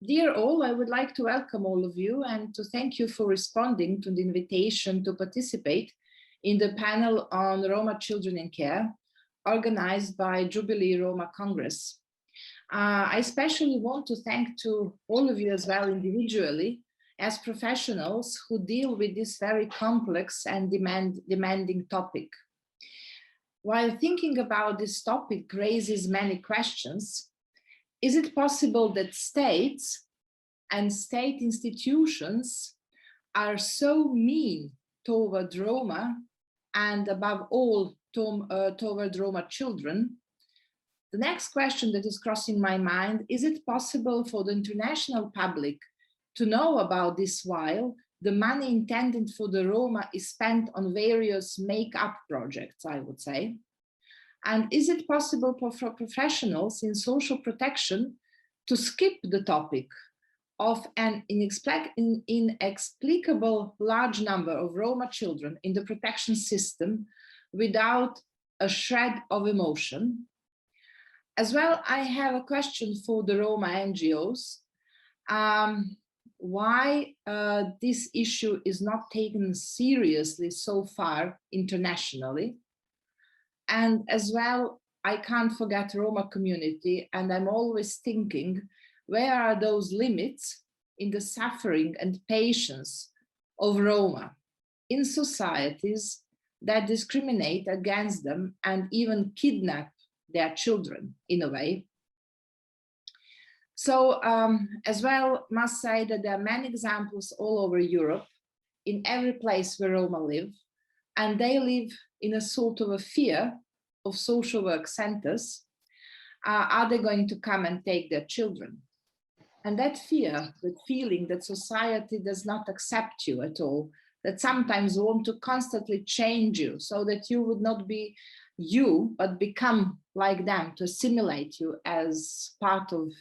Dear all, I would like to welcome all of you and to thank you for responding to the invitation to participate in the panel on Roma children in care, organized by Jubilee Roma Congress. I especially want to thank to all of you as well individually as professionals who deal with this very complex and demanding topic. While thinking about this topic raises many questions, is it possible that states and state institutions are so mean toward Roma and above all toward Roma children? The next question that is crossing my mind, is it possible for the international public to know about this while the money intended for the Roma is spent on various make-up projects, I would say? And is it possible for professionals in social protection to skip the topic of an inexplicable large number of Roma children in the protection system without a shred of emotion? As well, I have a question for the Roma NGOs. Why this issue is not taken seriously so far internationally? And as well, I can't forget Roma community, and I'm always thinking, where are those limits in the suffering and patience of Roma in societies that discriminate against them and even kidnap their children in a way? So as well, must say that there are many examples all over Europe, in every place where Roma live, and they live in a sort of a fear of social work centers. Are they going to come and take their children? And that fear, that feeling that society does not accept you at all, that sometimes want to constantly change you so that you would not be you, but become like them, to assimilate you as part of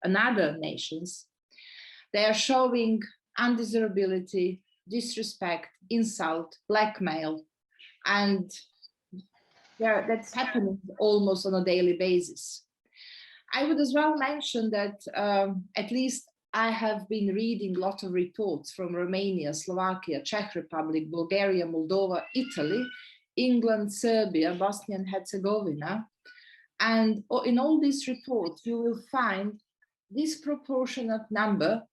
another nations. They are showing undesirability, disrespect, insult, blackmail, and that's happening almost on a daily basis. I would as well mention that at least I have been reading a lot of reports from Romania, Slovakia, Czech Republic, Bulgaria, Moldova, Italy, England, Serbia, Bosnia and Herzegovina. And in all these reports, you will find disproportionate number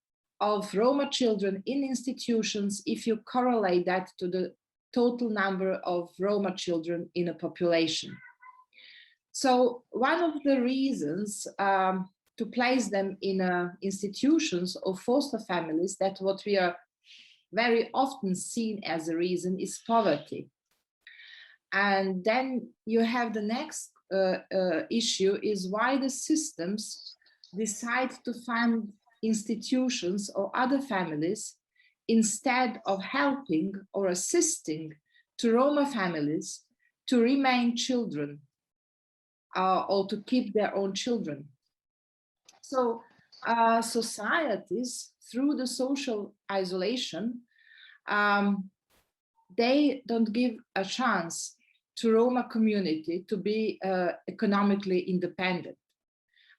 of Roma children in institutions if you correlate that to the total number of Roma children in a population. So one of the reasons to place them in institutions or foster families, that what we are very often seen as a reason is poverty. And then you have the next issue is why the systems decide to fund institutions or other families instead of helping or assisting to Roma families to remain children or to keep their own children. So societies, through the social isolation, they don't give a chance to Roma community to be economically independent.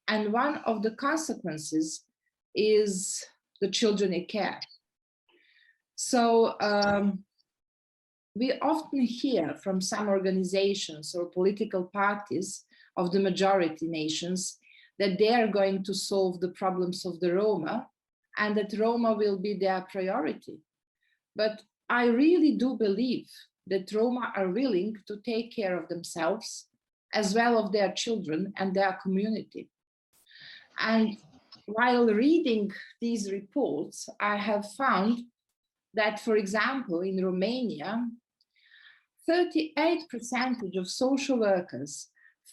And one of the consequences is the children in care. So we often hear from some organizations or political parties of the majority nations that they are going to solve the problems of the Roma and that Roma will be their priority. But I really do believe that Roma are willing to take care of themselves as well of their children and their community. And while reading these reports, I have found that, for example, in Romania, 38% of social workers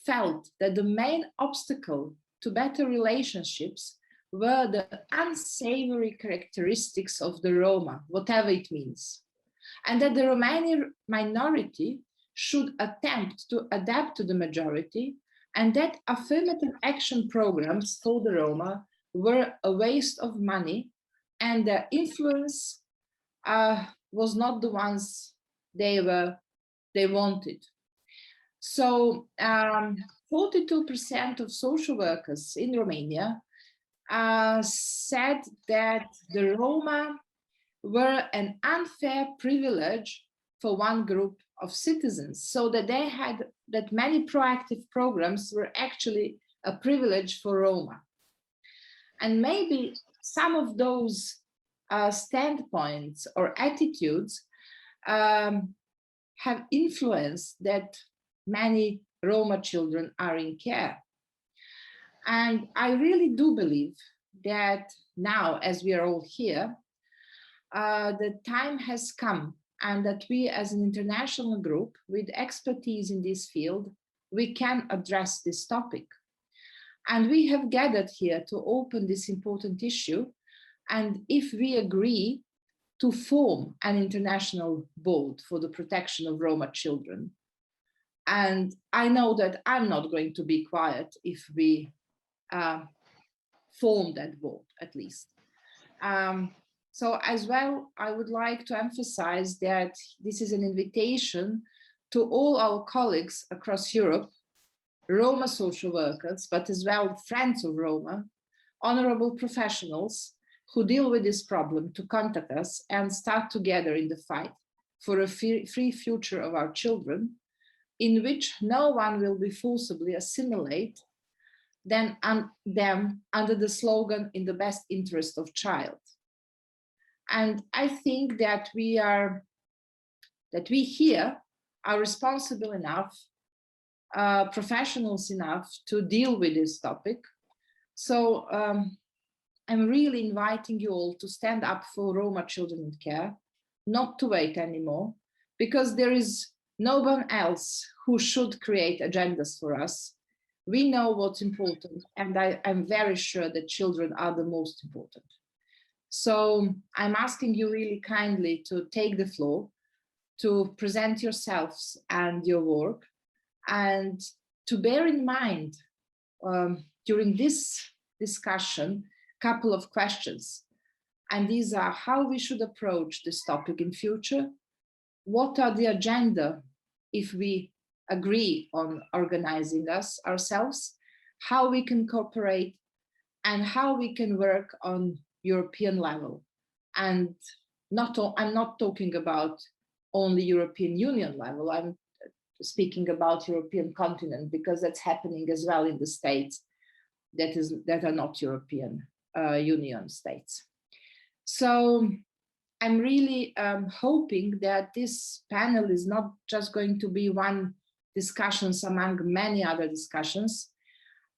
felt that the main obstacle to better relationships were the unsavory characteristics of the Roma, whatever it means, and that the Romanian minority should attempt to adapt to the majority, and that affirmative action programs for the Roma were a waste of money, and their influence was not the ones they wanted. So 42% of social workers in Romania said that the Roma were an unfair privilege for one group of citizens, so that they had that many proactive programs were actually a privilege for Roma. And maybe some of those standpoints or attitudes have influenced that many Roma children are in care. And I really do believe that now, as we are all here, the time has come, and that we as an international group with expertise in this field, we can address this topic. And we have gathered here to open this important issue. And if we agree to form an international board for the protection of Roma children, and I know that I'm not going to be quiet if we form that board, at least. So as well, I would like to emphasize that this is an invitation to all our colleagues across Europe, Roma social workers, but as well friends of Roma, honorable professionals who deal with this problem, to contact us and start together in the fight for a free future of our children, in which no one will be forcibly assimilate them under the slogan "in the best interest of child." And I think that we here are responsible enough, professionals enough to deal with this topic. So I'm really inviting you all to stand up for Roma children in care, not to wait anymore, because there is no one else who should create agendas for us. We know what's important, and I'm very sure that children are the most important. So I'm asking you really kindly to take the floor, to present yourselves and your work, and to bear in mind during this discussion a couple of questions. And these are how we should approach this topic in future, what are the agenda if we agree on organizing ourselves, how we can cooperate, and how we can work on European level. And I'm not talking about only European Union level, I'm speaking about European continent, because that's happening as well in the states that are not European Union states. So I'm really hoping that this panel is not just going to be one discussion among many other discussions,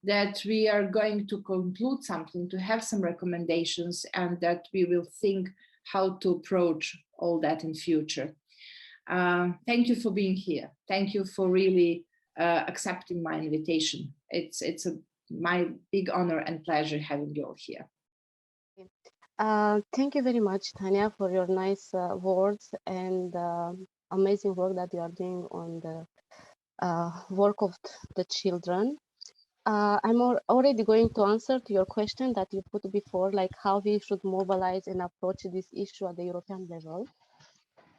that we are going to conclude something, to have some recommendations, and that we will think how to approach all that in future. Thank you for being here. Thank you for really accepting my invitation. It's my big honor and pleasure having you all here. Thank you very much, Tanja, for your nice words and amazing work that you are doing on the work of the children. I'm already going to answer to your question that you put before, like how we should mobilize and approach this issue at the European level.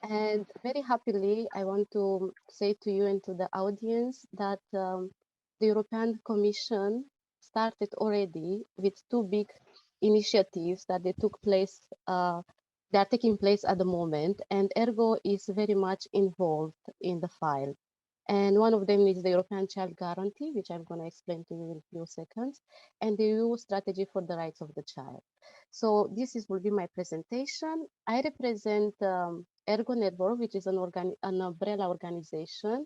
And very happily, I want to say to you and to the audience that the European Commission started already with two big initiatives that they took place, they are taking place at the moment, and ERGO is very much involved in the file. And one of them is the European Child Guarantee, which I'm going to explain to you in a few seconds, and the EU Strategy for the Rights of the Child. So this will be my presentation. I represent ERGO Network, which is an umbrella organization,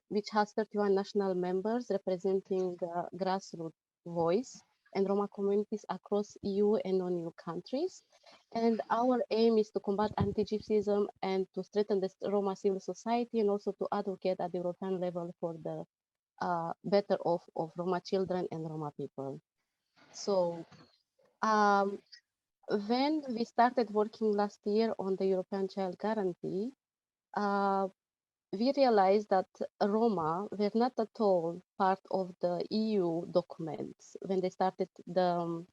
which has 31 national members representing grassroots voice and Roma communities across EU and non-EU countries. And our aim is to combat anti-Gypsism and to strengthen the Roma civil society, and also to advocate at the European level for the better off of Roma children and Roma people. So when we started working last year on the European Child Guarantee, we realized that Roma were not at all part of the EU documents when they started the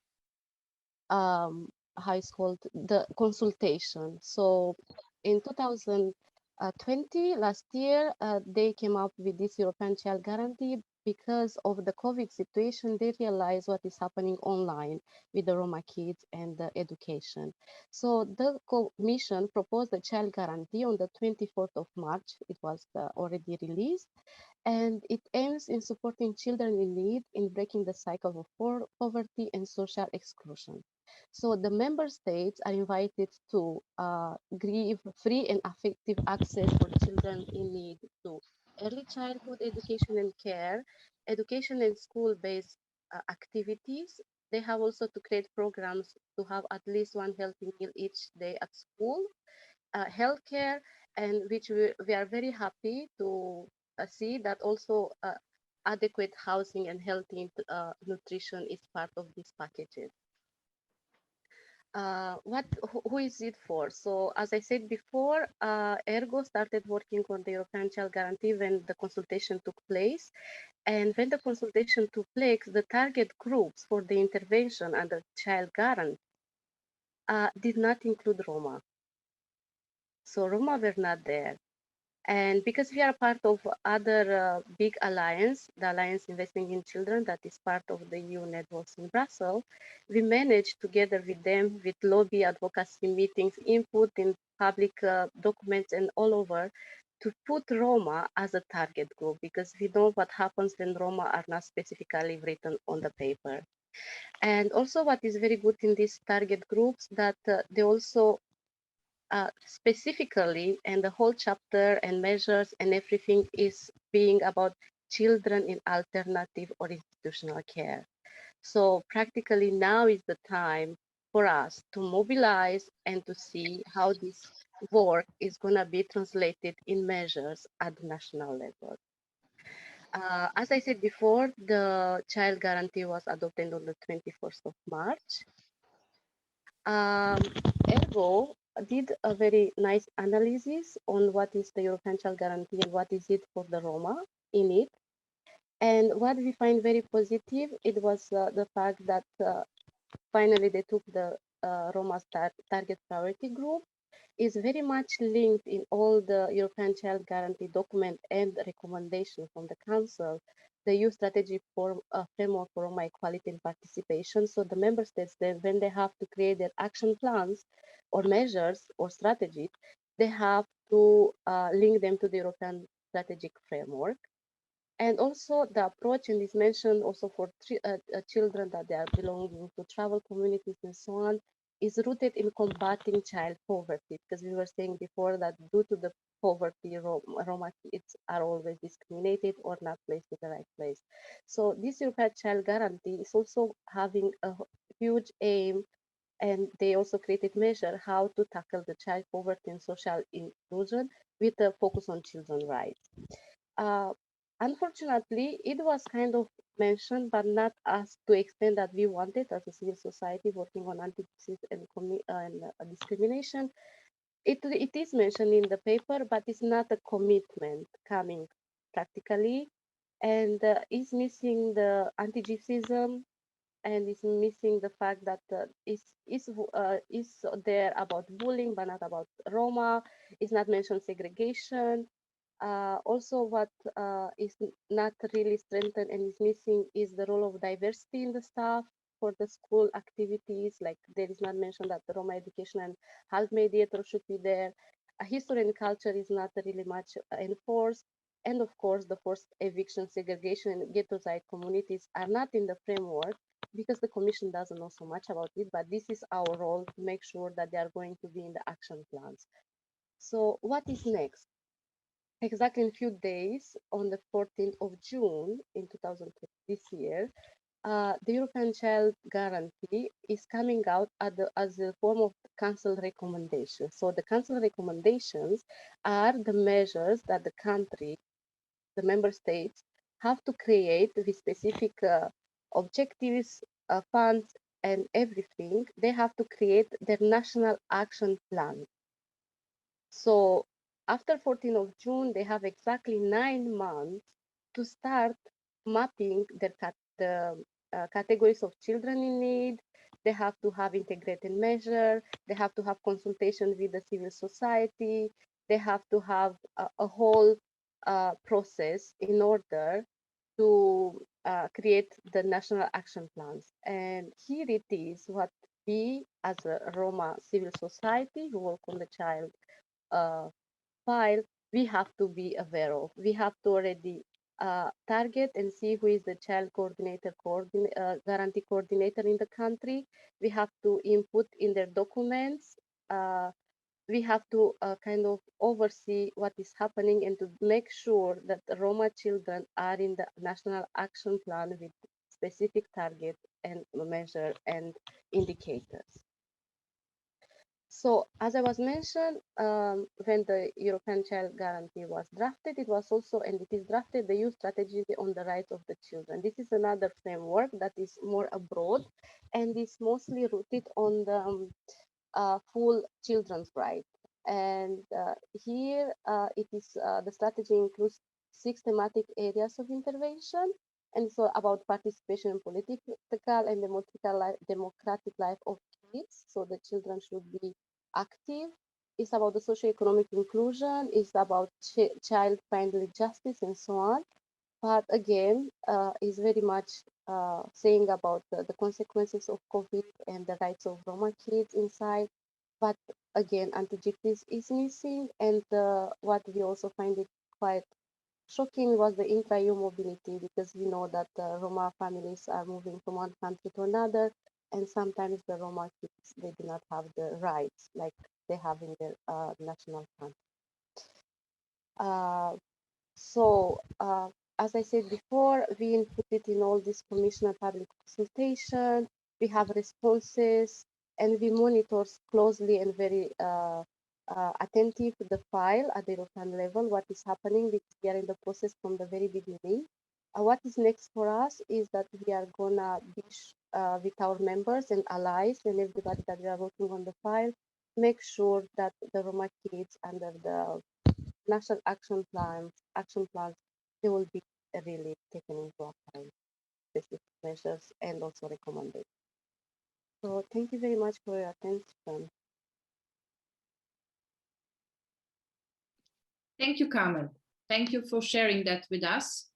how it's called, the consultation. So in 2020, last year, they came up with this European Child Guarantee, because of the COVID situation, they realize what is happening online with the Roma kids and the education. So the commission proposed the child guarantee on the 24th of March. It was already released, and it aims in supporting children in need in breaking the cycle of poverty and social exclusion. So the member states are invited to give free and effective access for children in need to early childhood education and care, education and school-based activities. They have also to create programs to have at least one healthy meal each day at school, healthcare, and which we are very happy to see that also adequate housing and healthy nutrition is part of these packages. Who is it for? So as I said before, ERGO started working on the European Child Guarantee when the consultation took place. And when the consultation took place, the target groups for the intervention under Child Guarantee did not include Roma. So Roma were not there. And because we are part of other big alliance, the Alliance Investing in Children, that is part of the EU networks in Brussels, we managed together with them, with lobby advocacy meetings, input in public documents and all over, to put Roma as a target group, because we know what happens when Roma are not specifically written on the paper. And also what is very good in these target groups, that they also specifically, and the whole chapter and measures and everything is being about children in alternative or institutional care. So practically now is the time for us to mobilize and to see how this work is going to be translated in measures at the national level. As I said before, the child guarantee was adopted on the 21st of March. ERGO did a very nice analysis on what is the European Child Guarantee and what is it for the Roma in it. And what we find very positive, it was the fact that finally they took the Roma target priority group, is very much linked in all the European Child Guarantee document and recommendation from the Council, the EU strategy for framework for Roma equality and participation. So the member states, then, when they have to create their action plans or measures or strategies, they have to link them to the European strategic framework. And also the approach, and is mentioned also for children that they are belonging to tribal communities and so on, is rooted in combating child poverty, because we were saying before that due to the poverty, Roma kids are always discriminated or not placed in the right place. So this European Child Guarantee is also having a huge aim, and they also created measure how to tackle the child poverty and social inclusion with a focus on children's rights. Unfortunately, it was kind of mentioned, but not as to extent that we wanted as a civil society working on anti-Gypsism and discrimination. It is mentioned in the paper, but it's not a commitment coming practically, and is missing the anti-Gypsism, and is missing the fact that is there about bullying, but not about Roma. It's not mentioned segregation. Also, what is not really strengthened and is missing is the role of diversity in the staff for the school activities. Like there is not mentioned that the Roma education and health mediator should be there. History and culture is not really much enforced. And of course, the forced eviction, segregation, and ghetto-side communities are not in the framework because the Commission doesn't know so much about it. But this is our role to make sure that they are going to be in the action plans. So what is next? Exactly in a few days, on the 14th of June in 2020, this year, the European Child Guarantee is coming out as a form of Council recommendations. So the Council recommendations are the measures that the country, the member states, have to create with specific objectives, funds, and everything. They have to create their national action plan. So after 14th of June, they have exactly 9 months to start mapping the categories of children in need. They have to have integrated measure. They have to have consultation with the civil society. They have to have a whole process in order to create the national action plans. And here it is what we as a Roma civil society who work on the child file, we have to be aware of. We have to already target and see who is the child coordinator, guarantee coordinator in the country. We have to input in their documents. We have to kind of oversee what is happening and to make sure that the Roma children are in the national action plan with specific target and measure and indicators. So, as I was mentioned, when the European Child Guarantee was drafted, it was also, and it is drafted, the EU strategy on the rights of the children. This is another framework that is more abroad and is mostly rooted on the full children's rights. And here it is, the strategy includes 6 thematic areas of intervention. And so about participation in political and democratic life of kids. So the children should be active. It's about the socioeconomic inclusion. It's about child-friendly justice and so on. But again, is very much saying about the consequences of COVID and the rights of Roma kids inside. But again, anti-Gypsism is missing. And what we also find it quite shocking was the intra-EU mobility, because we know that Roma families are moving from one country to another, and sometimes the Roma kids, they do not have the rights like they have in their national country. As I said before, we input it in all this commission and public consultation. We have responses, and we monitor closely and very attentive to the file at the European level, what is happening, because we are in the process from the very beginning. What is next for us is that we are gonna be with our members and allies and everybody that we are working on the file, make sure that the Roma kids under the national action plans, they will be really taken into account, specific measures and also recommendations. So thank you very much for your attention. Thank you, Carmen. Thank you for sharing that with us.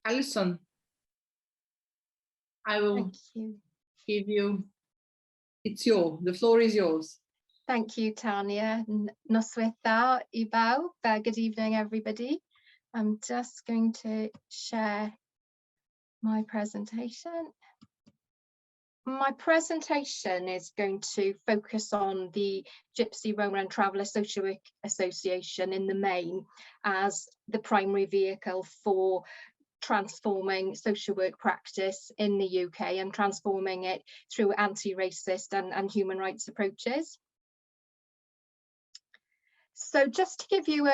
Alison, I will give you, the floor is yours. Thank you, Tanja. Noswaith da I bawb. Good evening, everybody. I'm just going to share my presentation. My presentation is going to focus on the Gypsy, Roma and Traveller Social Work Association in the main as the primary vehicle for transforming social work practice in the UK and transforming it through anti-racist and human rights approaches. So just to give you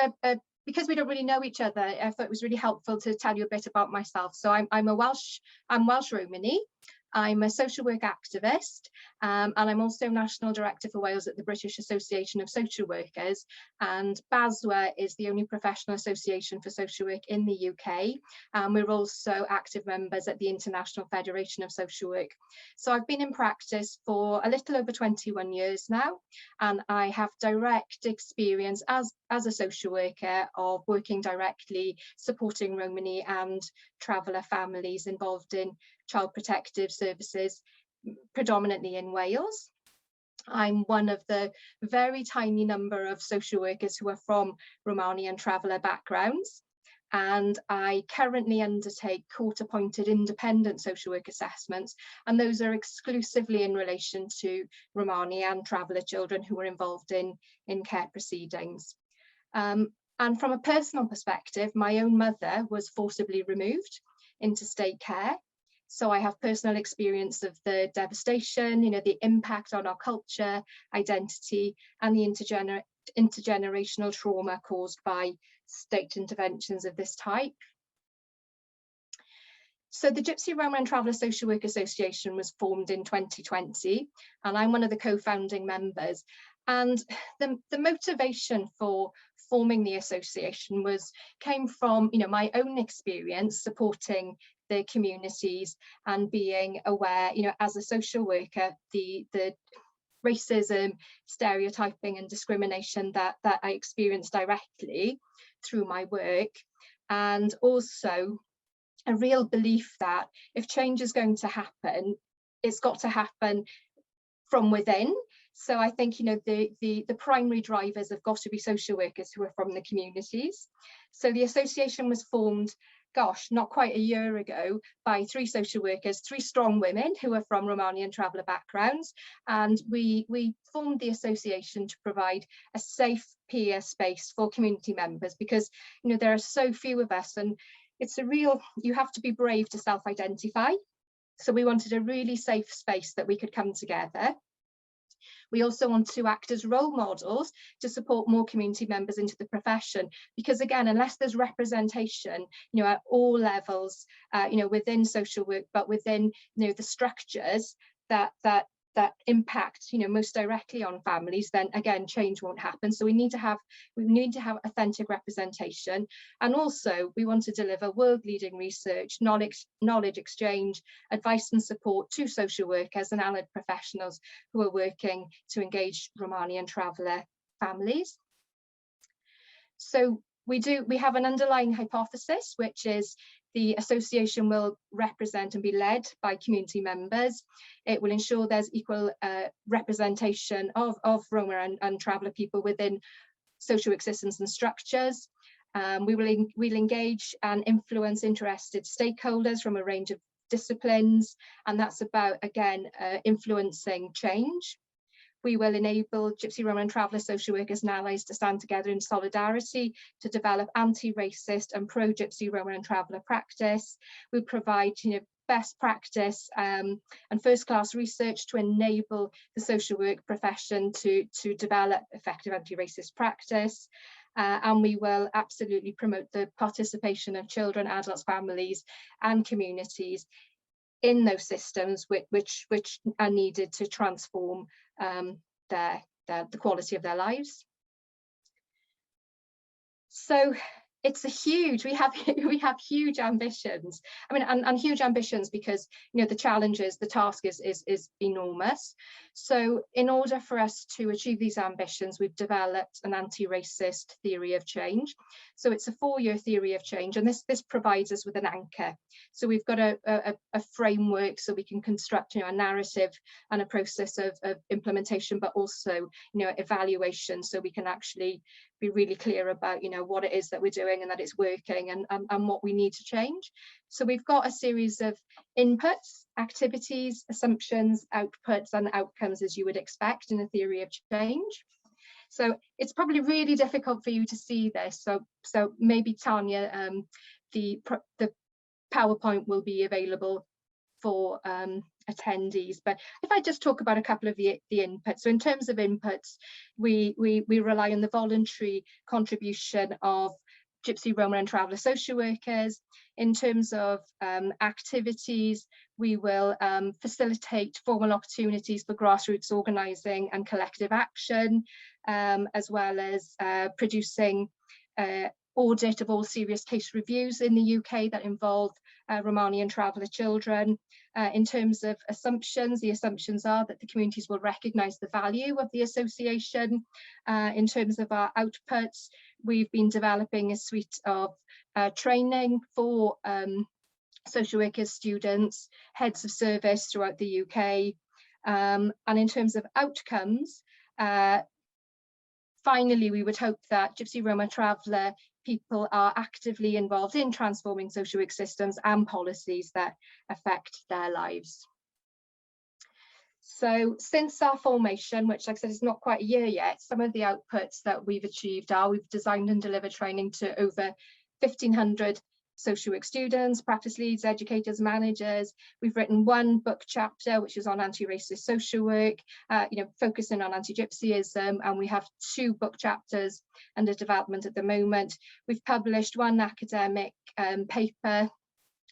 because we don't really know each other, I thought it was really helpful to tell you a bit about myself. So I'm Welsh Romani. I'm a social work activist, and I'm also National Director for Wales at the British Association of Social Workers, and BSWA is the only professional association for social work in the UK, and we're also active members at the International Federation of Social Work. So I've been in practice for a little over 21 years now, and I have direct experience as a social worker of working directly, supporting Romani and traveller families involved in child protective services, predominantly in Wales. I'm one of the very tiny number of social workers who are from Romani and traveller backgrounds, and I currently undertake court-appointed independent social work assessments, and those are exclusively in relation to Romani and traveller children who are involved in care proceedings. And from a personal perspective, my own mother was forcibly removed into state care. So I have personal experience of the devastation, the impact on our culture, identity, and the intergenerational trauma caused by state interventions of this type. So the Gypsy, Roma and Traveller Social Work Association was formed in 2020, and I'm one of the co-founding members. And the motivation for forming the association came from my own experience supporting the communities and being aware, as a social worker, the racism, stereotyping and discrimination that I experienced directly through my work, and also a real belief that if change is going to happen, it's got to happen from within. So I think, you know, the primary drivers have got to be social workers who are from the communities. So the association was formed, gosh, not quite a year ago, by 3 social workers, 3 strong women who are from Romanian traveller backgrounds. And we formed the association to provide a safe peer space for community members, because, you know, there are so few of us, and it's a real, you have to be brave to self-identify. So we wanted a really safe space that we could come together. We also want to act as role models to support more community members into the profession, because again, unless there's representation, you know, at all levels, you know, within social work, but within, you know, the structures that impact, you know, most directly on families, then again, change won't happen. So we need to have authentic representation. And also we want to deliver world-leading research, knowledge exchange, advice and support to social workers and allied professionals who are working to engage Romanian traveller families. So we have an underlying hypothesis, which is the association will represent and be led by community members. It will ensure there's equal representation of Roma and traveller people within social work systems and structures. We'll engage and influence interested stakeholders from a range of disciplines, and that's about, again, influencing change. We will enable Gypsy, Roma and traveller social workers and allies to stand together in solidarity to develop anti-racist and pro-Gypsy, Roma and traveller practice. We'll provide, you know, best practice and first-class research to enable the social work profession to develop effective anti-racist practice. And we will absolutely promote the participation of children, adults, families and communities in those systems which are needed to transform the quality of their lives. So it's a huge, we have huge ambitions. I mean, and huge ambitions because, you know, the challenges, the task is enormous. So in order for us to achieve these ambitions, we've developed an anti-racist theory of change. So it's a 4-year theory of change, and this provides us with an anchor. So we've got a framework so we can construct, you know, a narrative and a process of implementation, but also, you know, evaluation, so we can actually be really clear about, you know, what it is that we're doing and that it's working, and what we need to change. So we've got a series of inputs, activities, assumptions, outputs and outcomes, as you would expect in a theory of change. So it's probably really difficult for you to see this. So maybe Tanja, the PowerPoint will be available for attendees, but if I just talk about a couple of the inputs. So in terms of inputs, we rely on the voluntary contribution of Gypsy, Roma and traveller social workers. In terms of activities, we will facilitate formal opportunities for grassroots organising and collective action, as well as producing audit of all serious case reviews in the UK that involve Romanian traveller children. In terms of assumptions, the assumptions are that the communities will recognise the value of the association. In terms of our outputs, we've been developing a suite of training for social workers, students, heads of service throughout the UK. And in terms of outcomes, finally, we would hope that Gypsy, Roma traveller people are actively involved in transforming social work systems and policies that affect their lives. So since our formation, which like I said is not quite a year yet, some of the outputs that we've achieved are we've designed and delivered training to over 1,500 social work students, practice leads, educators, managers. We've written 1 book chapter, which is on anti-racist social work, you know, focusing on anti-Gypsyism, and we have 2 book chapters under development at the moment. We've published 1 academic paper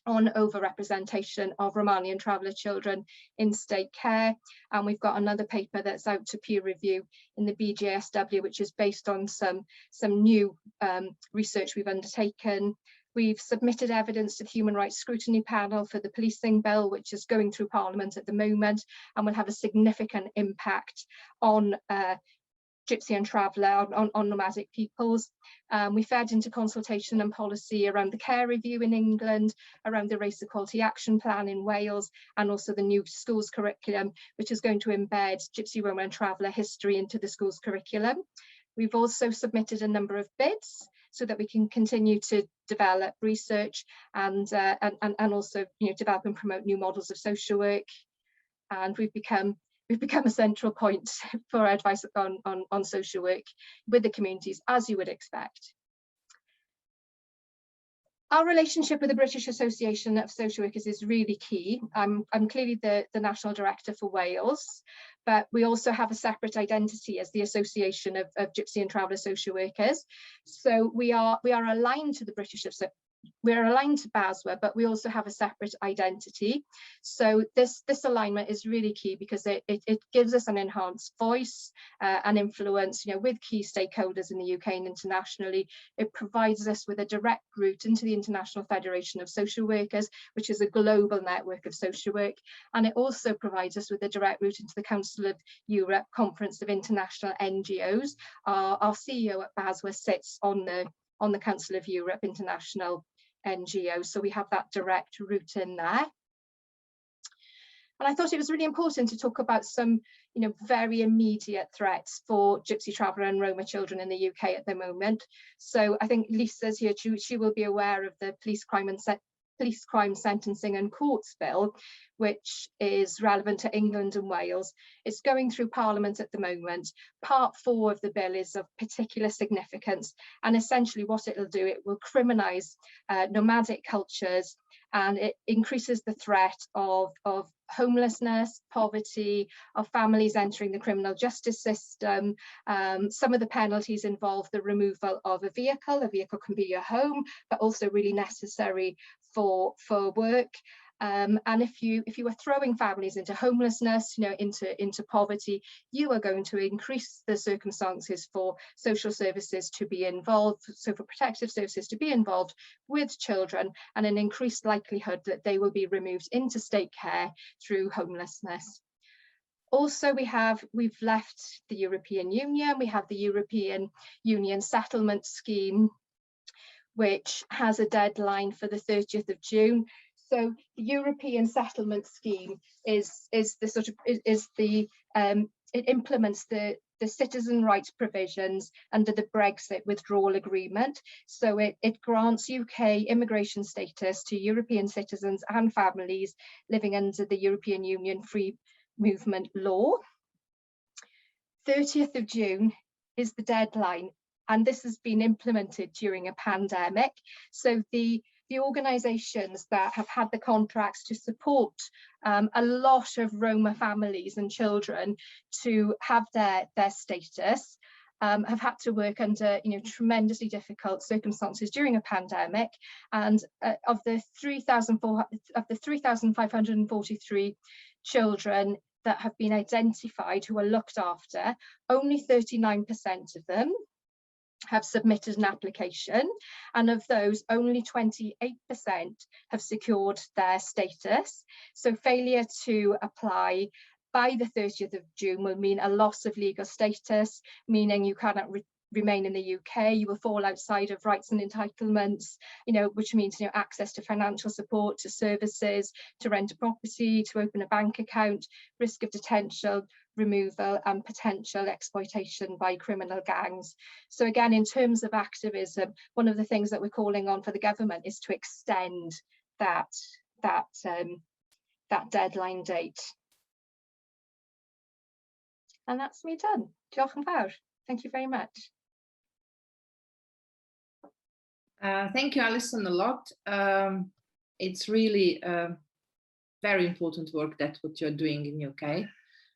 on overrepresentation of Romanian traveller children in state care, and we've got another paper that's out to peer review in the BSWA, which is based on some new research we've undertaken. We've submitted evidence to the Human Rights Scrutiny Panel for the policing bill, which is going through Parliament at the moment and will have a significant impact on Gypsy and Traveller on nomadic peoples. We fed into consultation and policy around the care review in England, around the race equality action plan in Wales, and also the new schools curriculum, which is going to embed Gypsy, Roma and Traveller history into the schools curriculum. We've also submitted a number of bids so that we can continue to develop research and also, you know, develop and promote new models of social work. And we've become a central point for advice on social work with the communities, as you would expect. Our relationship with the British Association of Social Workers is really key. I'm clearly the National Director for Wales, but we also have a separate identity as the Association of Gypsy and Traveller Social Workers. So we are aligned to the British we're aligned to BSWA, but we also have a separate identity. So this alignment is really key because it gives us an enhanced voice and influence, you know, with key stakeholders in the UK and internationally. It provides us with a direct route into the International Federation of Social Workers, which is a global network of social work. And it also provides us with a direct route into the Council of Europe Conference of International NGOs. Our CEO at BSWA sits on the Council of Europe International NGO, so we have that direct route in there. And I thought it was really important to talk about some, you know, very immediate threats for Gypsy, Traveller and Roma children in the UK at the moment. So I think Lisa's here, she will be aware of the Police Crime Sentencing and Courts Bill, which is relevant to England and Wales. It's going through Parliament at the moment. Part 4 of the bill is of particular significance, and essentially what it'll do, it will criminalise nomadic cultures, and it increases the threat of homelessness, poverty, of families entering the criminal justice system. Some of the penalties involve the removal of a vehicle. A vehicle can be your home, but also really necessary for work. And if you are throwing families into homelessness, you know, into poverty, you are going to increase the circumstances for social services to be involved, so for protective services to be involved with children, and an increased likelihood that they will be removed into state care through homelessness. Also, we've left the European Union. We have the European Union Settlement Scheme, which has a deadline for the 30th of June. So the European Settlement Scheme it implements the citizen rights provisions under the Brexit withdrawal agreement. So it grants UK immigration status to European citizens and families living under the European Union Free Movement Law. 30th of June is the deadline, and this has been implemented during a pandemic. So the organisations that have had the contracts to support a lot of Roma families and children to have their status have had to work under, you know, tremendously difficult circumstances during a pandemic. And of the 3,543 children that have been identified who are looked after, only 39% of them have submitted an application, and of those only 28% have secured their status. So failure to apply by the 30th of June will mean a loss of legal status, meaning you cannot remain in the UK, you will fall outside of rights and entitlements, you know, which means, you know, access to financial support, to services, to rent a property, to open a bank account, risk of detention, removal and potential exploitation by criminal gangs. So again, in terms of activism, one of the things that we're calling on for the government is to extend that deadline date. And that's me done. Diolch yn fawr. Thank you very much. Thank you, Alison, a lot. It's really very important work that's what you're doing in UK,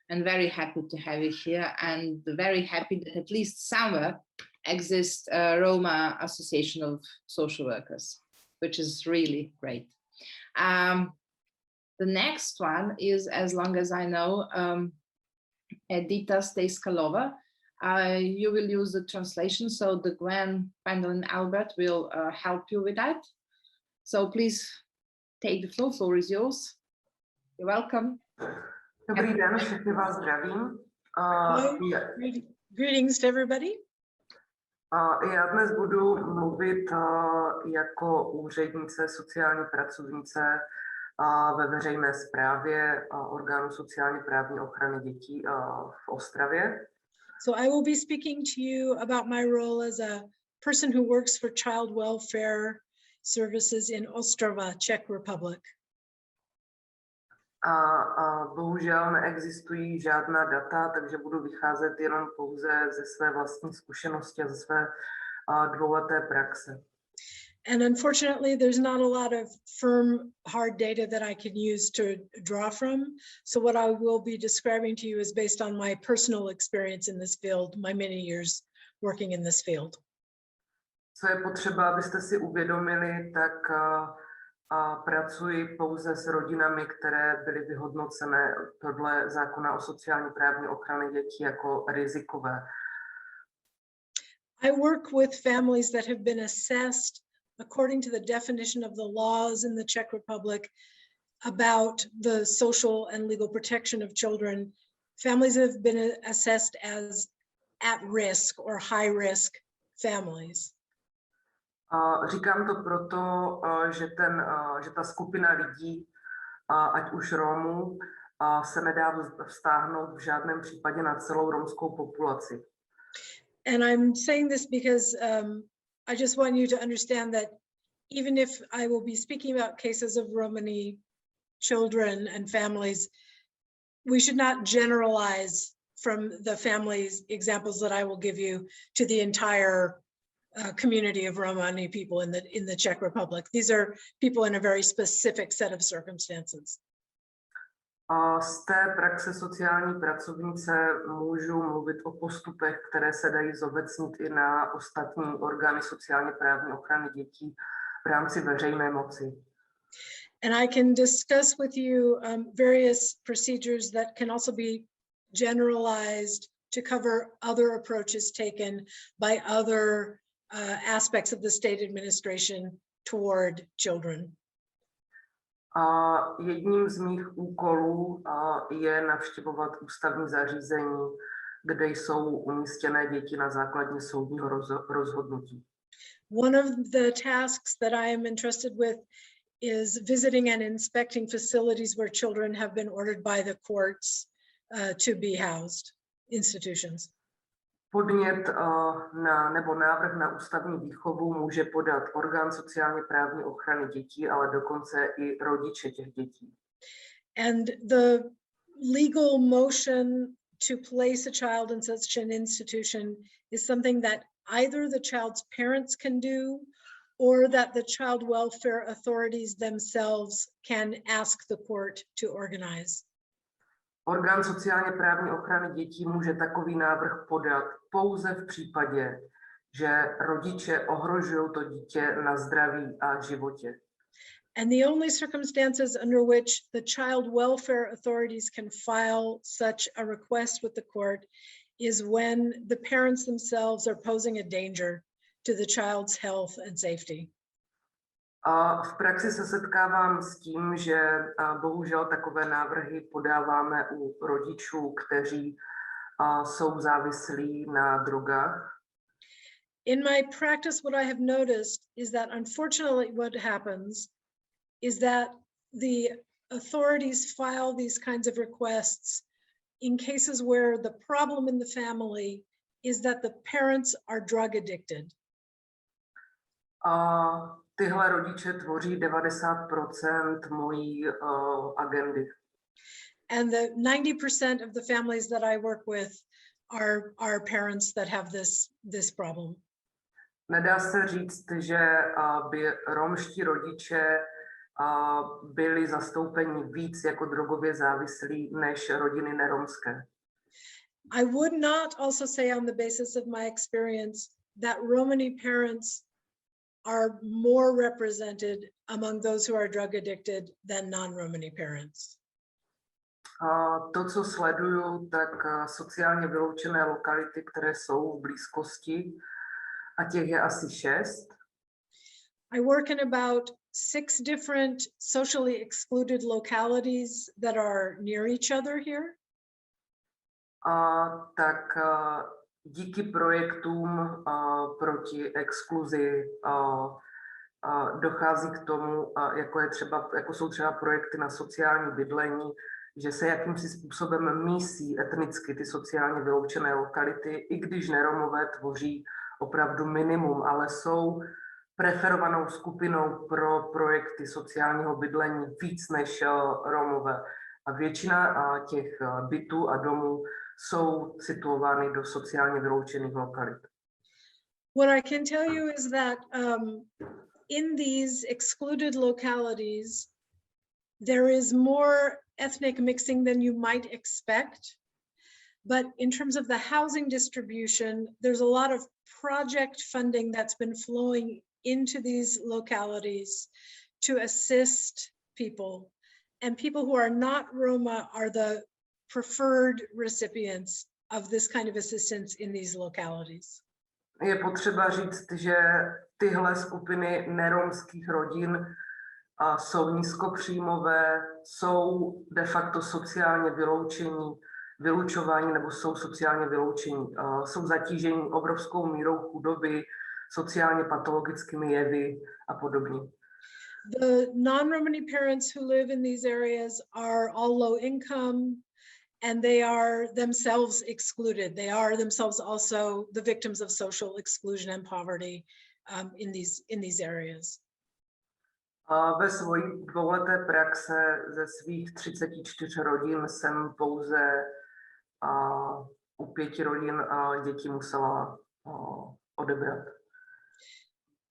and very happy to have you here, and very happy that at least somewhere exists a Roma Association of Social Workers, which is really great. The next one is, as long as I know, Edita Stejskalova. You will use the translation, so the Gwendolyn Albert will help you with that. So please take the floor is yours. You're welcome. Dobrý den, všechny vás zdravím. Greetings to everybody. Já dnes budu mluvit jako úřednice, sociální pracovnice ve veřejné správě orgánu sociálně právní ochrany dětí v Ostravě. So I will be speaking to you about my role as a person who works for child welfare services in Ostrava, Czech Republic. Bohužel neexistují žádná data, takže budu vycházet jenom pouze ze své vlastní zkušenosti a ze své dvouleté praxe. And unfortunately, there's not a lot of firm, hard data that I can use to draw from. So what I will be describing to you is based on my personal experience in this field, my many years working in this field. Co je potřeba, abyste si uvědomili, tak pracuji pouze s rodinami, které byly vyhodnocené podle zákona o sociální právní ochraně dětí jako rizikové. I work with families that have been assessed according to the definition of the laws in the Czech Republic about the social and legal protection of children. Families have been assessed as at risk or high risk families. Říkám to proto, že ta skupina lidí, ať už Romů, se nedá vztáhnout v žádném případě na celou romskou populaci. And I'm saying this because I just want you to understand that even if I will be speaking about cases of Romani children and families, we should not generalize from the families examples that I will give you to the entire community of Romani people in the Czech Republic. These are people in a very specific set of circumstances. Z té praxe sociální pracovnice můžu mluvit o postupech, které se dají zobecnit i na ostatní orgány sociálně právní ochrany dětí v rámci veřejné moci. And I can discuss with you various procedures that can also be generalized to cover other approaches taken by other aspects of the state administration toward children. Jedním z mých úkolů je navštěvovat ústavní zařízení, kde jsou umístěné děti na základě soudního rozhodnutí. One of the tasks that I am entrusted with is visiting and inspecting facilities where children have been ordered by the courts to be housed, institutions. Podnět nebo návrh na ústavní výchovu může podat orgán sociálně právní ochrany dětí, ale dokonce i rodiče těch dětí. And the legal motion to place a child in such an institution is something that either the child's parents can do or that the child welfare authorities themselves can ask the court to organize. Orgán sociálně právní ochrany dětí může takový návrh podat pouze v případě, že rodiče ohrožují to dítě na zdraví a životě. And the only circumstances under which the child welfare authorities can file such a request with the court is when the parents themselves are posing a danger to the child's health and safety. A v praxi se setkávám s tím, že bohužel takové návrhy podáváme u rodičů, kteří jsou závislí na drogách. In my practice, what I have noticed is that unfortunately what happens is that the authorities file these kinds of requests in cases where the problem in the family is that the parents are drug addicted. Tyhle rodiče tvoří 90% mojí agendy. And the 90% of the families that I work with are parents that have this problem. Nedá se říct, že by romští rodiče byli zastoupeni víc jako drogově závislí než rodiny neromské. I would not also say on the basis of my experience that Romani parents are more represented among those who are drug addicted than non-Romani parents. To, co sleduju, tak sociálně vyloučené lokality, které jsou v blízkosti, a těch je asi 6. I work in about 6 different socially excluded localities that are near each other here. Tak díky projektům proti exkluzi dochází k tomu, jako jsou třeba projekty na sociální bydlení, že se jakýmsi způsobem mísí etnicky ty sociálně vyloučené lokality, i když neromové tvoří opravdu minimum, ale jsou preferovanou skupinou pro projekty sociálního bydlení víc než Romové. A většina těch bytů a domů jsou situovány do sociálně vyloučených lokalit. What I can tell you is that in these excluded localities, there is more ethnic mixing than you might expect. But in terms of the housing distribution, there's a lot of project funding that's been flowing into these localities to assist people. And people who are not Roma are the preferred recipients of this kind of assistance in these localities. Je potřeba říct, že tyhle skupiny neromských rodin jsou nízkopříjmové, jsou de facto sociálně vylučováni nebo jsou sociálně vyloučení. Jsou zatíženi obrovskou mírou chudoby, sociálně patologickými jevy a podobně. The non-Romani parents who live in these areas are all low income, and they are themselves excluded. They are themselves also the victims of social exclusion and poverty in these areas. Ve svojí dvouleté praxe ze svých 34 rodin jsem pouze u 5 rodin děti musela odebrat.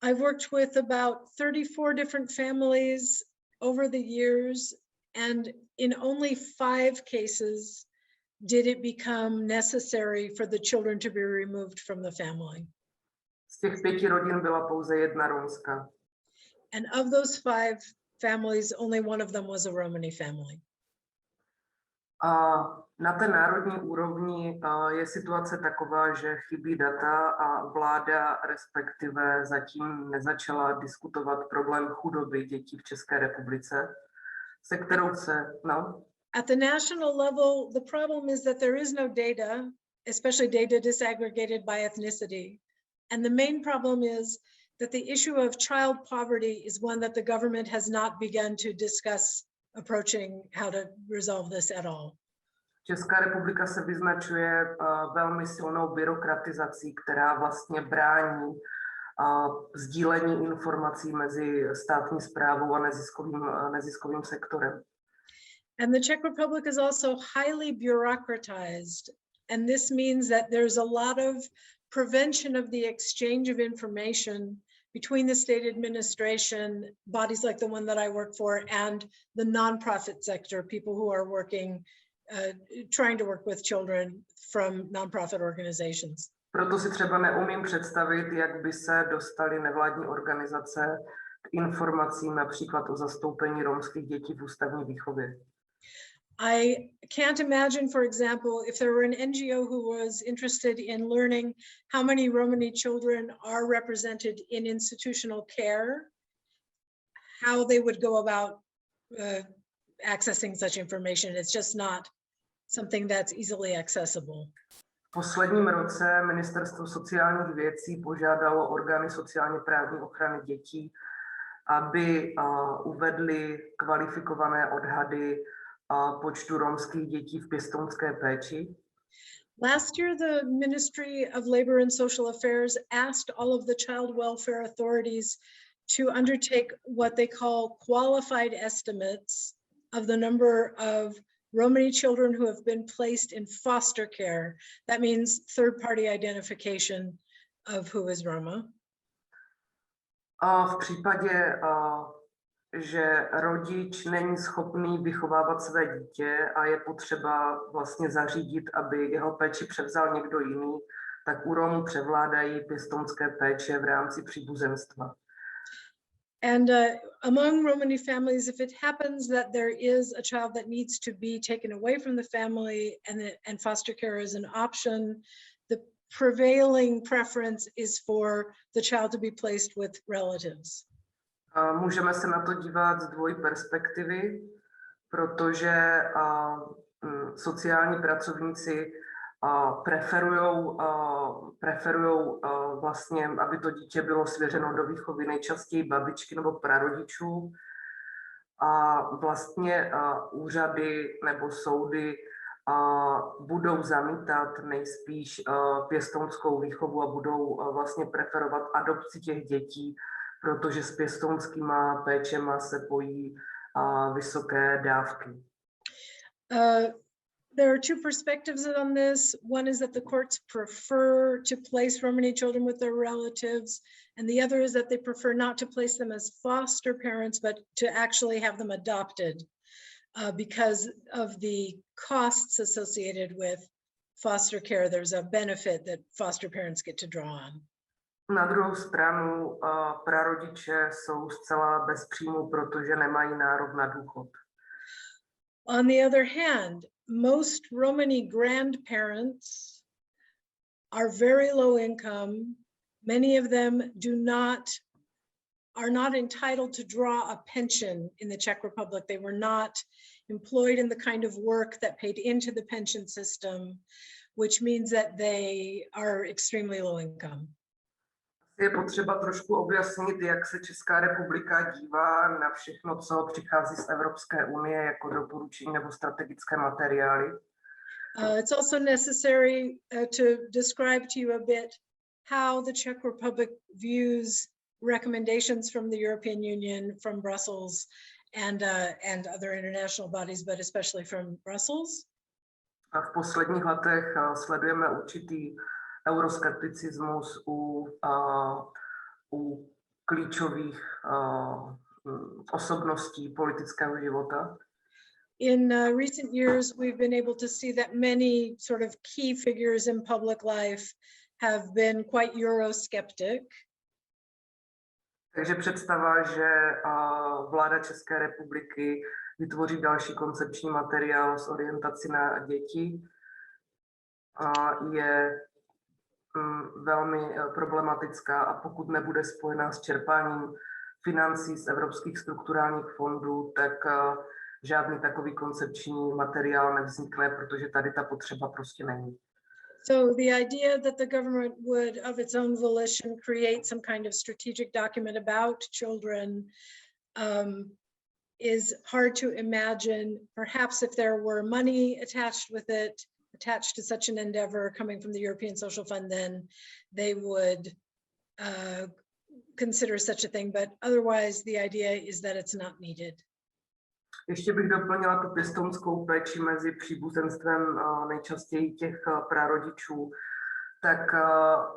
I've worked with about 34 different families over the years, and in only 5 cases did it become necessary for the children to be removed from the family. Z těch 5 rodin byla pouze jedna romská. And of those 5 families, only one of them was a Romani family. Na té národní úrovni je situace taková, že chybí data a vláda respektive zatím nezačala diskutovat problém chudoby dětí v České republice, se kterou se, At the national level, the problem is that there is no data, especially data disaggregated by ethnicity. And the main problem is that the issue of child poverty is one that the government has not begun to discuss approaching how to resolve this at all. Česká republika se vyznačuje velmi silnou byrokratizací, která vlastně brání sdílení informací mezi státní správou a neziskovým sektorem. And the Czech Republic is also highly bureaucratized. And this means that there's a lot of prevention of the exchange of information between the state administration, bodies like the one that I work for, and the nonprofit sector, people who are working, trying to work with children from nonprofit organizations. Proto si třeba neumím představit, jak by se dostaly nevládní organizace k informacím například o zastoupení romských dětí v ústavní výchově. I can't imagine, for example, if there were an NGO who was interested in learning how many Romani children are represented in institutional care, how they would go about accessing such information. It's just not something that's easily accessible. V posledním roce Ministerstvo sociálních věcí požádalo orgány sociálně právní ochrany dětí, aby uvedly kvalifikované odhady počtu romských dětí v pěstounské péči. Last year, the Ministry of Labor and Social Affairs asked all of the child welfare authorities to undertake what they call qualified estimates of the number of Romani children who have been placed in foster care. That means third-party identification of who is Roma. V případě, že rodič není schopný vychovávat své dítě a je potřeba vlastně zařídit, aby jeho péči převzal někdo jiný, tak u Romů převládají pěstounské péče v rámci příbuzenstva. And among Romani families, if it happens that there is a child that needs to be taken away from the family and foster care is an option, the prevailing preference is for the child to be placed with relatives. Můžeme se na to dívat z dvojí perspektivy, protože sociální pracovníci preferujou vlastně, aby to dítě bylo svěřeno do výchovy nejčastěji babičky nebo prarodičů. A vlastně úřady nebo soudy budou zamítat nejspíš pěstounskou výchovu a budou vlastně preferovat adopci těch dětí, protože s pěstounskýma péčema se pojí vysoké dávky. There are two perspectives on this. One is that the courts prefer to place Romani children with their relatives, and the other is that they prefer not to place them as foster parents, but to actually have them adopted because of the costs associated with foster care. There's a benefit that foster parents get to draw on. Na druhou stranu prarodiče jsou zcela bez příjmu, protože nemají nárok na důchod. On the other hand, most Romani grandparents are very low income. Many of them are not entitled to draw a pension in the Czech Republic. They were not employed in the kind of work that paid into the pension system, which means that they are extremely low income. Je potřeba trošku objasnit, jak se Česká republika dívá na všechno, co přichází z Evropské unie jako doporučení nebo strategické materiály. It's also necessary to describe to you a bit how the Czech Republic views recommendations from the European Union, from Brussels, and other international bodies, but especially from Brussels. A v posledních letech sledujeme určitý euroskepticismus u klíčových osobností politického života. In recent years, we've been able to see that many sort of key figures in public life have been quite Eurosceptic. Takže představa, že vláda České republiky vytvoří další koncepční materiál s orientací na děti, je velmi problematická a pokud nebude spojená s čerpáním financí z evropských strukturálních fondů, tak žádný takový koncepční materiál nevznikne, protože tady ta potřeba prostě není. So the idea that the government would, of its own volition, create some kind of strategic document about children is hard to imagine. Perhaps if there were money attached with it, attached to such an endeavor coming from the European Social Fund, then they would consider such a thing. But otherwise, the idea is that it's not needed. Ještě bych doplnila tu pěstounskou péči mezi příbuzenstvem nejčastěji těch prarodičů. Tak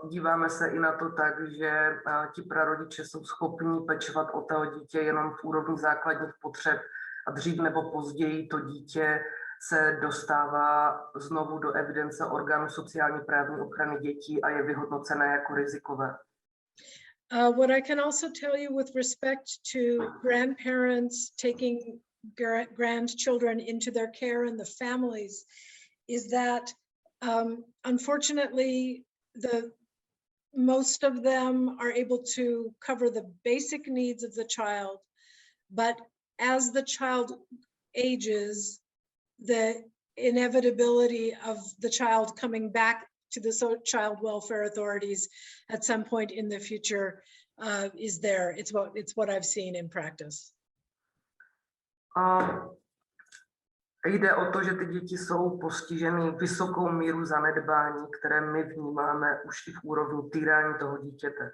díváme se i na to tak, že ti prarodiče jsou schopní pečovat o to dítě jenom v úrovni základních potřeb a dřív nebo později to dítě se dostává znovu do evidence orgánu sociální právní ochrany dětí a je vyhodnocené jako rizikové. What I can also tell you with respect to grandparents taking grandchildren into their care and the families is that unfortunately most of them are able to cover the basic needs of the child, but as the child ages, the inevitability of the child coming back to the child welfare authorities at some point in the future is there. It's what I've seen in practice. Jde o to, že ty děti jsou postiženy vysokou míru zanedbání, které my vnímáme už i v úrovni týrání toho dítěte.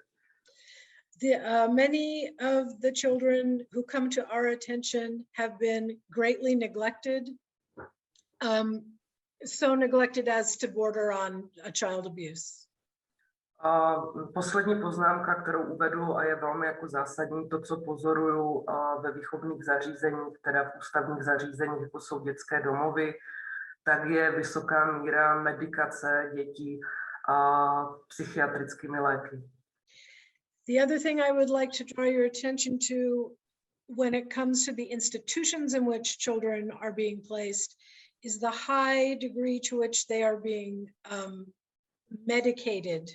Many of the children who come to our attention have been greatly neglected, so neglected as to border on a child abuse. Poslední poznámka, kterou uvedu a je velmi jako zásadní, to, co pozoruju ve výchovných zařízeních, teda v ústavních zařízeních, jako jsou dětské domovy, tak je vysoká míra medikace dětí psychiatrickými léky. The other thing I would like to draw your attention to when it comes to the institutions in which children are being placed is the high degree to which they are being medicated,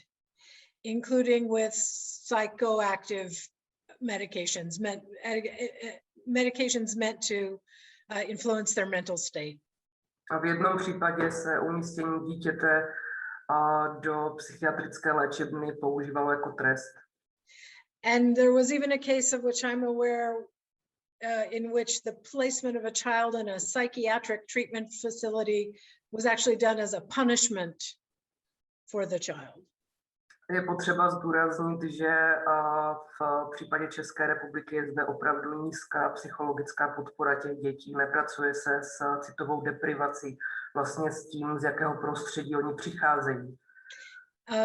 including with psychoactive medications, medications meant to influence their mental state. A v jednom případě se umístění dítěte do psychiatrické léčebny používalo jako trest. And there was even a case of which I'm aware in which the placement of a child in a psychiatric treatment facility was actually done as a punishment for the child. Je potřeba zdůraznit, že v případě České republiky je zde opravdu nízká psychologická podpora těch dětí. Nepracuje se s citovou deprivací, vlastně s tím, z jakého prostředí oni přicházejí.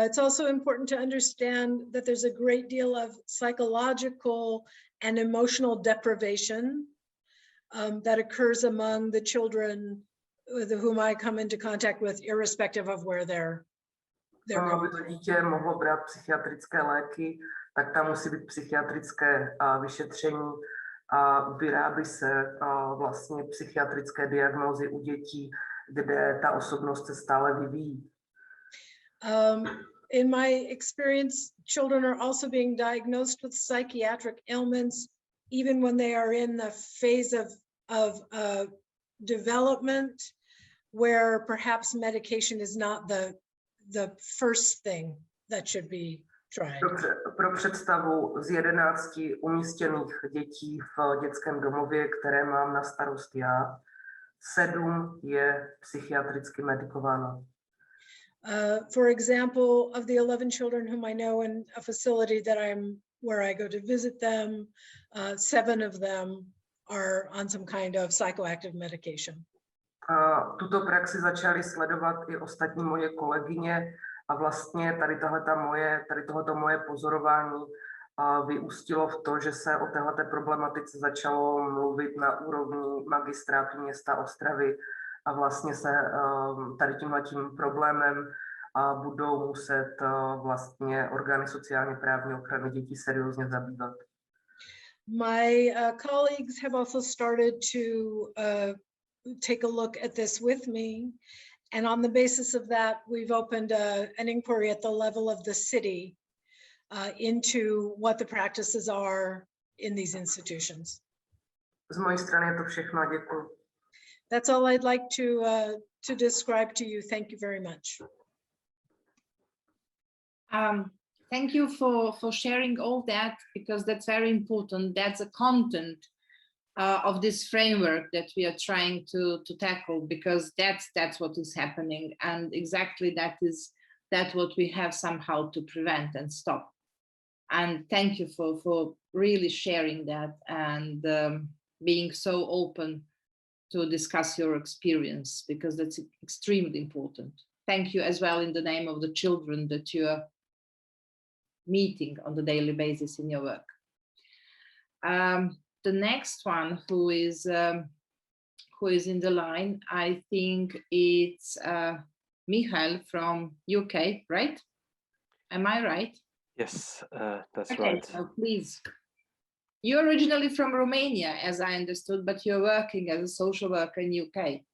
It's also important to understand that there's a great deal of psychological and emotional deprivation that occurs among the children with whom I come into contact with, irrespective of where they're Aby to dítě mohlo brát psychiatrické léky, tak tam musí být psychiatrické vyšetření a vyrábí se vlastně psychiatrické diagnózy u dětí, kde ta osobnost se stále vyvíjí. In my experience, children are also being diagnosed with psychiatric ailments, even when they are in the phase of development, where perhaps medication is not the first thing that should be tried. Pro představu, z 11 umístěných dětí v dětském domově, které mám na starost já, 7 je psychiatricky medikováno. For example, of the 11 children whom I know in a facility where I go to visit them, 7 of them are on some kind of psychoactive medication. Tuto praxi začaly sledovat i ostatní moje kolegyně a vlastně tady tohoto moje pozorování vyústilo v to, že se o téhleté problematice začalo mluvit na úrovni magistrátu města Ostravy a vlastně se tady tímhletím problémem budou muset vlastně orgány sociálně právní ochrany dětí seriózně zabývat. My colleagues have also started to take a look at this with me, and on the basis of that, we've opened an inquiry at the level of the city into what the practices are in these institutions. Z mojej strany je to všechno, děkuji. That's all I'd like to describe to you. Thank you very much. Thank you for sharing all that, because that's very important. That's the content of this framework that we are trying to tackle, because that's what is happening, and exactly that's what we have somehow to prevent and stop. And thank you for really sharing that and being so open to discuss your experience, because that's extremely important. Thank you as well in the name of the children that you are meeting on the daily basis in your work. The next one who is in the line, I think it's Michal from UK, right? Am I right? Yes, that's okay, right. So please. You're originally from Romania, as I understood, but you're working as a social worker in UK.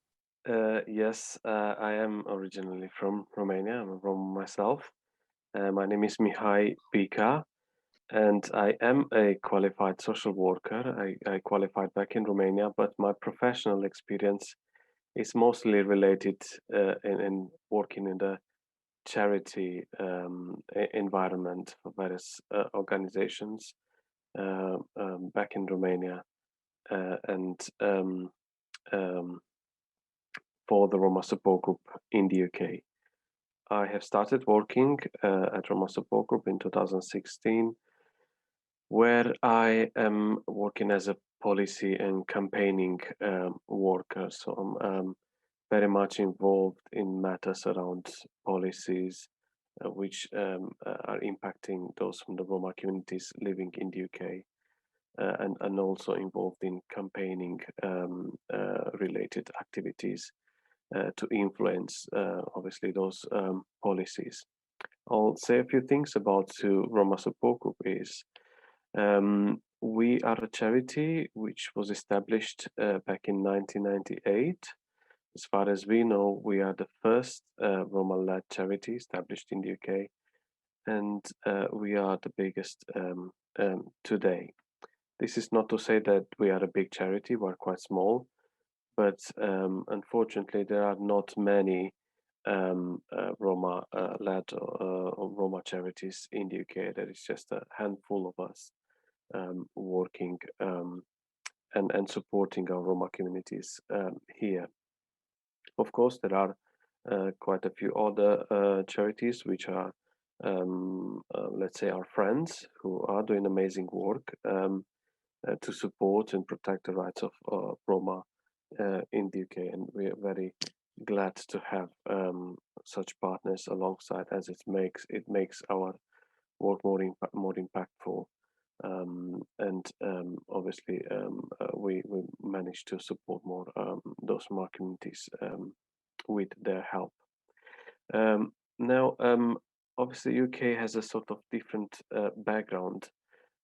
Yes, I am originally from Romania. I'm from myself. My name is Mihai Bica, and I am a qualified social worker. I qualified back in Romania, but my professional experience is mostly related in working in the charity environment for various organizations back in Romania and for the Roma support group in the UK. I have started working at Roma support group in 2016, where I am working as a policy and campaigning worker. So I'm very much involved in matters around policies which are impacting those from the Roma communities living in the UK, and also involved in campaigning related activities to influence obviously those policies. I'll say a few things about Roma support group is we are a charity which was established back in 1998. As far as we know, we are the first Roma-led charity established in the UK, and we are the biggest today. This is not to say that we are a big charity, we're quite small, but unfortunately there are not many Roma led or Roma charities in the UK. There is just a handful of us working and supporting our Roma communities here. Of course, there are quite a few other charities which are, let's say, our friends who are doing amazing work to support and protect the rights of Roma in the UK, and we are very glad to have such partners alongside, as it makes our work more impactful. And obviously we managed to support more those Roma communities with their help. Now, obviously UK has a sort of different background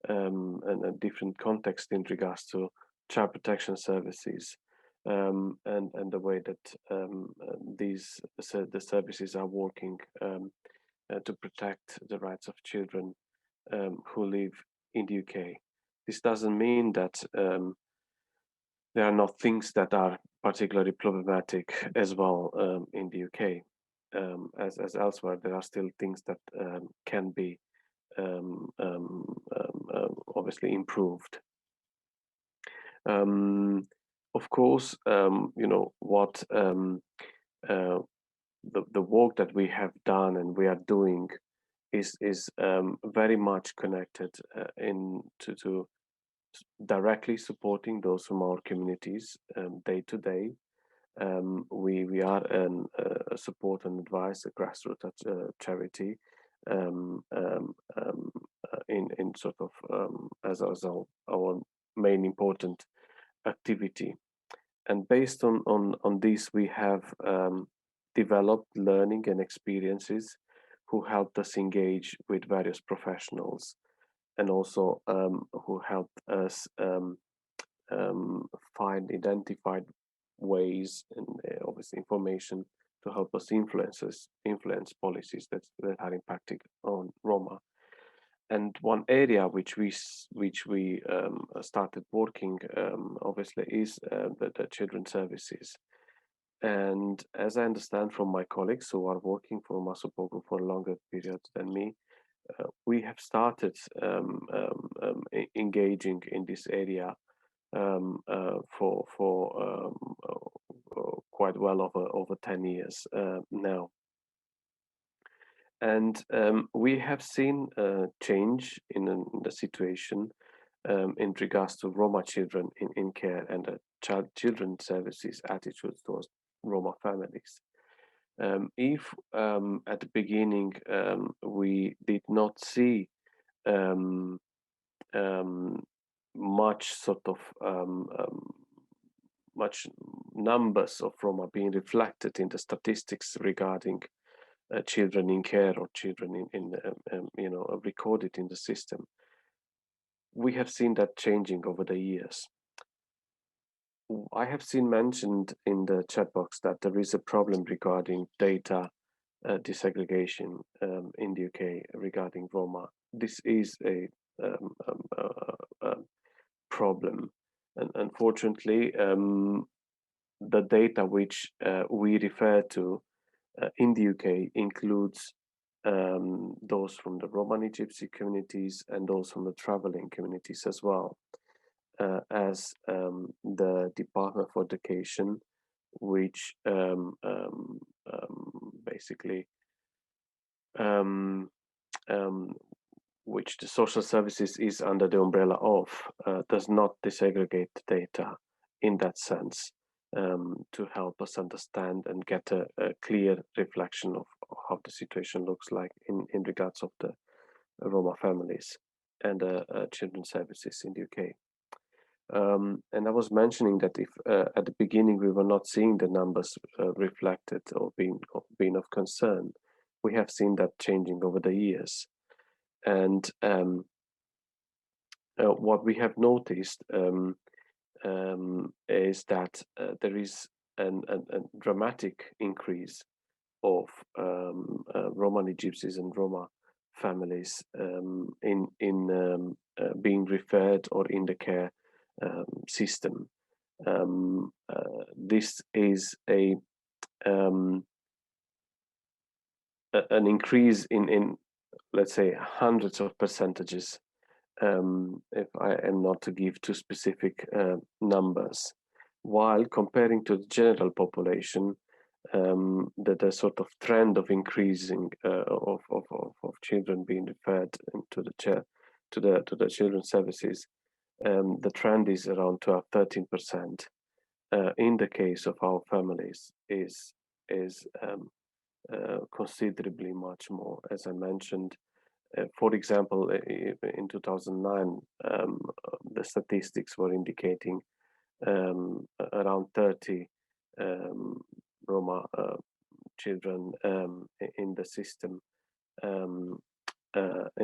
and a different context in regards to child protection services, and the way that the services are working to protect the rights of children who live in the UK. This doesn't mean that there are not things that are particularly problematic as well in the UK. As elsewhere, there are still things that can be obviously improved. Of course, you know what the work that we have done and we are doing is very much connected to directly supporting those from our communities day to day. We are a support and advice, a grassroots charity in sort of as our main important activity. And based on this, we have developed learning and experiences who helped us engage with various professionals, and also who helped us find identified ways and obviously information to help us influence policies that are impacting on Roma. And one area which we started working obviously is the children's services. And as I understand from my colleagues who are working for Roma Support Group for a longer period than me, we have started engaging in this area for quite well over 10 years now. And we have seen a change in the situation in regards to Roma children in care and the children services attitudes towards Roma families. If at the beginning we did not see much sort of much numbers of Roma being reflected in the statistics regarding children in care or children in you know, recorded in the system, we have seen that changing over the years. I have seen mentioned in the chat box that there is a problem regarding data desegregation in the UK regarding Roma. This is a problem, and unfortunately the data which we refer to in the UK includes those from the Romani Gypsy communities and those from the traveling communities as well, as the Department for Education, which basically which the social services is under the umbrella of, does not desegregate data in that sense to help us understand and get a clear reflection of how the situation looks like in regards of the Roma families and children's services in the UK. And I was mentioning that if at the beginning we were not seeing the numbers reflected or being of concern, we have seen that changing over the years. And what we have noticed is that there is a dramatic increase of Romani Gypsies and Roma families in being referred or in the care system. this is an increase in let's say hundreds of percentages, if I am not to give too specific numbers, while comparing to the general population, the sort of trend of increasing of children being referred into the children's services, the trend is around 12-13%. In the case of our families, is considerably much more. As I mentioned, for example, in 2009, the statistics were indicating around 30 Roma children in the system. In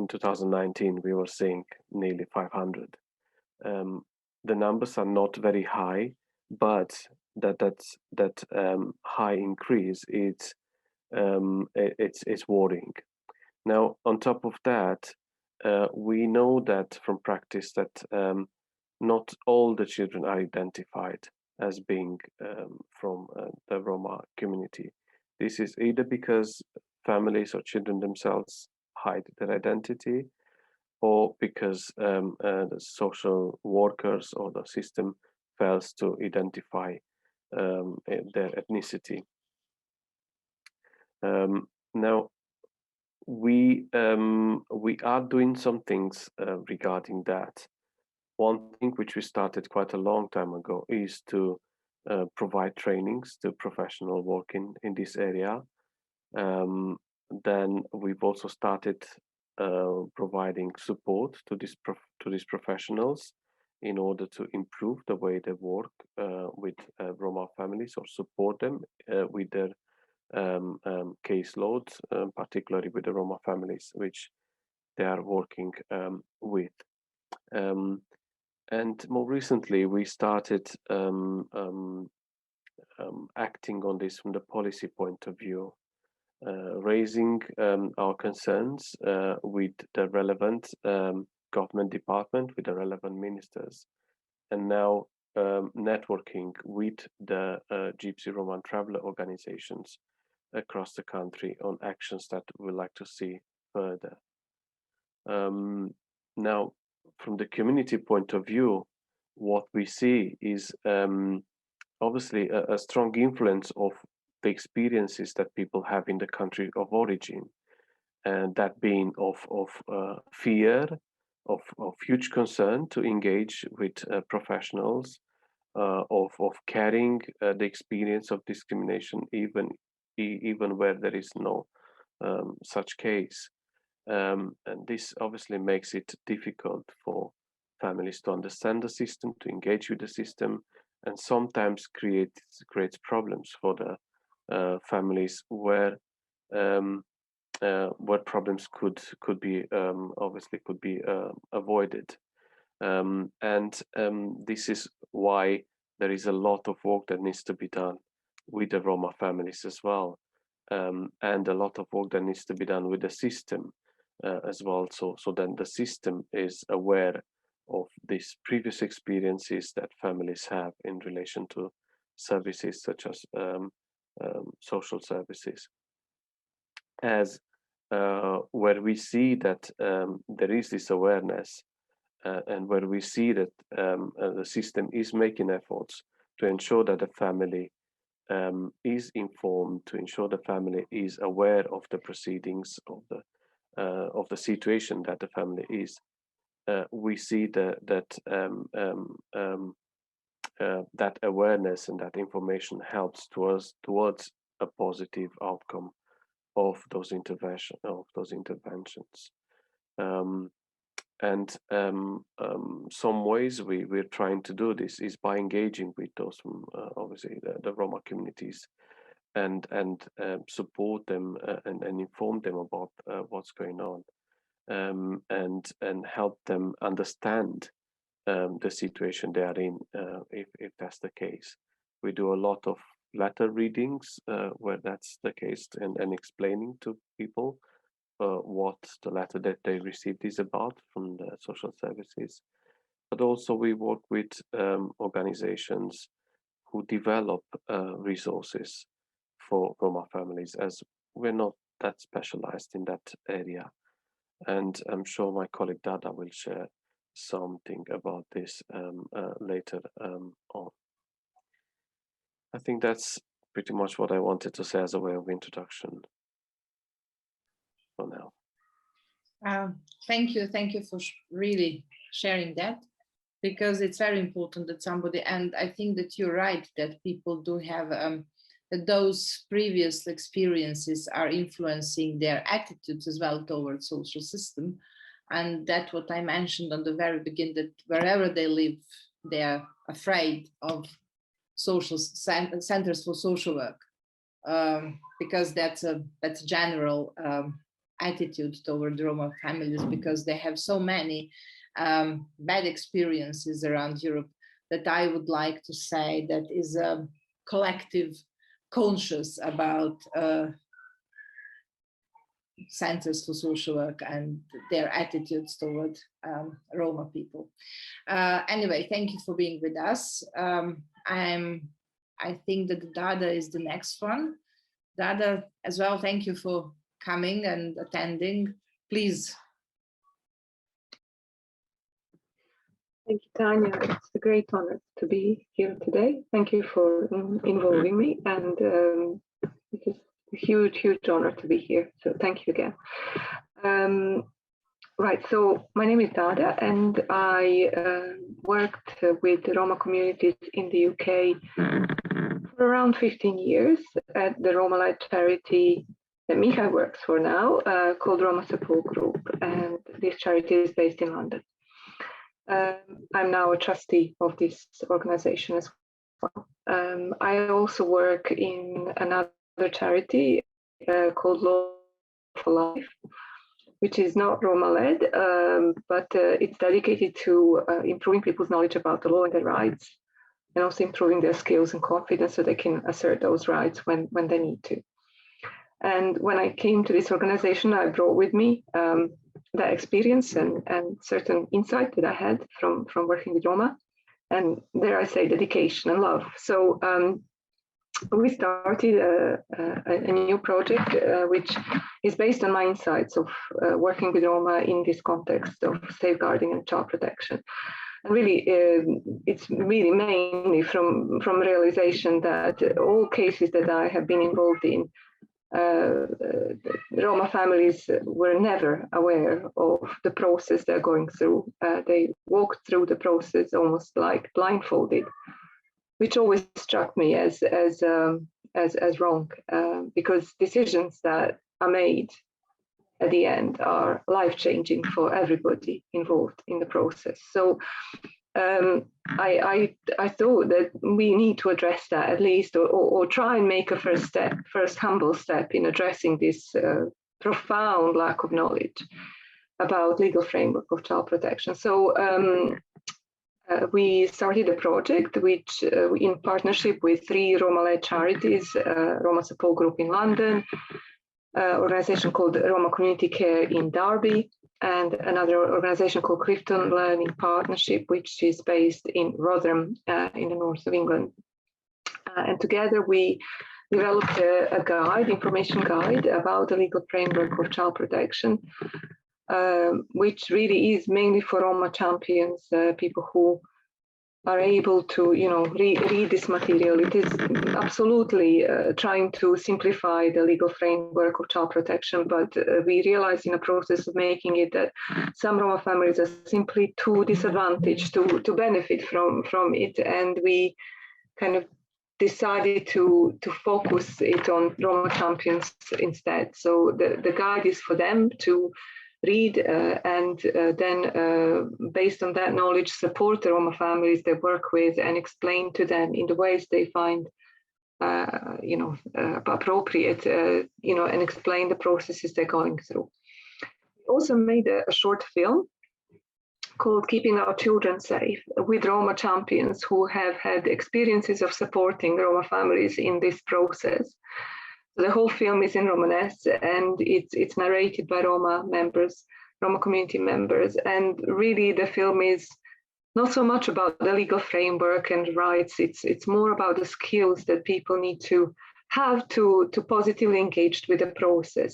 2019, we were seeing nearly 500. The numbers are not very high, but that high increase it's worrying. Now, on top of that, we know that from practice that not all the children are identified as being from the Roma community. This is either because families or children themselves hide their identity, or because the social workers or the system fails to identify their ethnicity. Now, we are doing some things regarding that. One thing which we started quite a long time ago is to provide trainings to professionals working in this area. Then we've also started providing support to these professionals in order to improve the way they work with Roma families, or support them with their caseloads, particularly with the Roma families which they are working with. And more recently, we started acting on this from the policy point of view, raising our concerns with the relevant government department, with the relevant ministers, and now networking with the Gypsy Roma traveler organizations across the country on actions that we'd like to see further. Now, from the community point of view, what we see is obviously a strong influence of the experiences that people have in the country of origin, and that being of fear, of huge concern to engage with professionals, of carrying the experience of discrimination, even where there is no such case. And this obviously makes it difficult for families to understand the system, to engage with the system, and sometimes creates problems for the families where problems could be avoided. And this is why there is a lot of work that needs to be done with the Roma families as well, and a lot of work that needs to be done with the system as well, so then the system is aware of these previous experiences that families have in relation to services such as social services. As where we see that there is this awareness, and where we see that the system is making efforts to ensure that the family is informed, to ensure the family is aware of the proceedings of the situation that the family is, we see that awareness and that information helps towards a positive outcome of those interventions. And some ways we're trying to do this is by engaging with those from obviously the Roma communities, and support them and inform them about what's going on, and help them understand the situation they are in, if that's the case. We do a lot of letter readings where that's the case, and explaining to people what the letter that they received is about from the social services. But also we work with organizations who develop resources for Roma families, as we're not that specialized in that area. And I'm sure my colleague Dada will share something about this later on. I think that's pretty much what I wanted to say as a way of introduction for now. Thank you for really sharing that, because it's very important that somebody, and I think that you're right, that people do have that those previous experiences are influencing their attitudes as well towards social system. And that's what I mentioned on the very beginning, that wherever they live, they're afraid of social centers for social work, because that's a general attitude toward Roma families, because they have so many bad experiences around Europe, that I would like to say that is a collective conscious about centers for social work and their attitudes toward Roma people. Anyway, thank you for being with us. I think that Dada is the next one. Dada as well, thank you for coming and attending. Please. Thank you, Tanja. It's a great honor to be here today. Thank you for involving me, and it is a huge honor to be here. So thank you again. Right, so my name is Dada, and I worked with the Roma communities in the UK for around 15 years at the Roma-led charity that Mihai works for now, called Roma Support Group, and this charity is based in London. I'm now a trustee of this organization as well. I also work in another charity called Law for Life, which is not Roma-led, but it's dedicated to improving people's knowledge about the law and their rights, and also improving their skills and confidence so they can assert those rights when they need to. And when I came to this organization, I brought with me that experience and certain insight that I had from working with Roma, and dare I say, dedication and love. So we started a new project which is based on my insights of working with Roma in this context of safeguarding and child protection. And really, it's really mainly from realization that all cases that I have been involved in, Roma families were never aware of the process they're going through. They walked through the process almost like blindfolded, which always struck me as wrong, because decisions that are made at the end are life-changing for everybody involved in the process. So I thought that we need to address that at least, or try and make a first humble step in addressing this profound lack of knowledge about legal framework of child protection. So we started a project which, in partnership with 3 Roma-led charities, Roma Support Group in London, organization called Roma Community Care in Derby, and another organization called Clifton Learning Partnership, which is based in Rotherham in the north of England. And together we developed a guide, information guide about the legal framework of child protection, which really is mainly for Roma champions, people who are able to, read this material. It is absolutely trying to simplify the legal framework of child protection, but we realized in the process of making it that some Roma families are simply too disadvantaged to benefit from it, and we kind of decided to focus it on Roma champions instead. So the guide is for them to read and then based on that knowledge support the Roma families they work with and explain to them in the ways they find appropriate, and explain the processes they're going through. We also made a short film called Keeping Our Children Safe with Roma champions who have had experiences of supporting Roma families in this process. The whole film is in Romanesque, and it's narrated by Roma members, Roma community members, and really the film is not so much about the legal framework and rights. It's more about the skills that people need to have to positively engage with the process.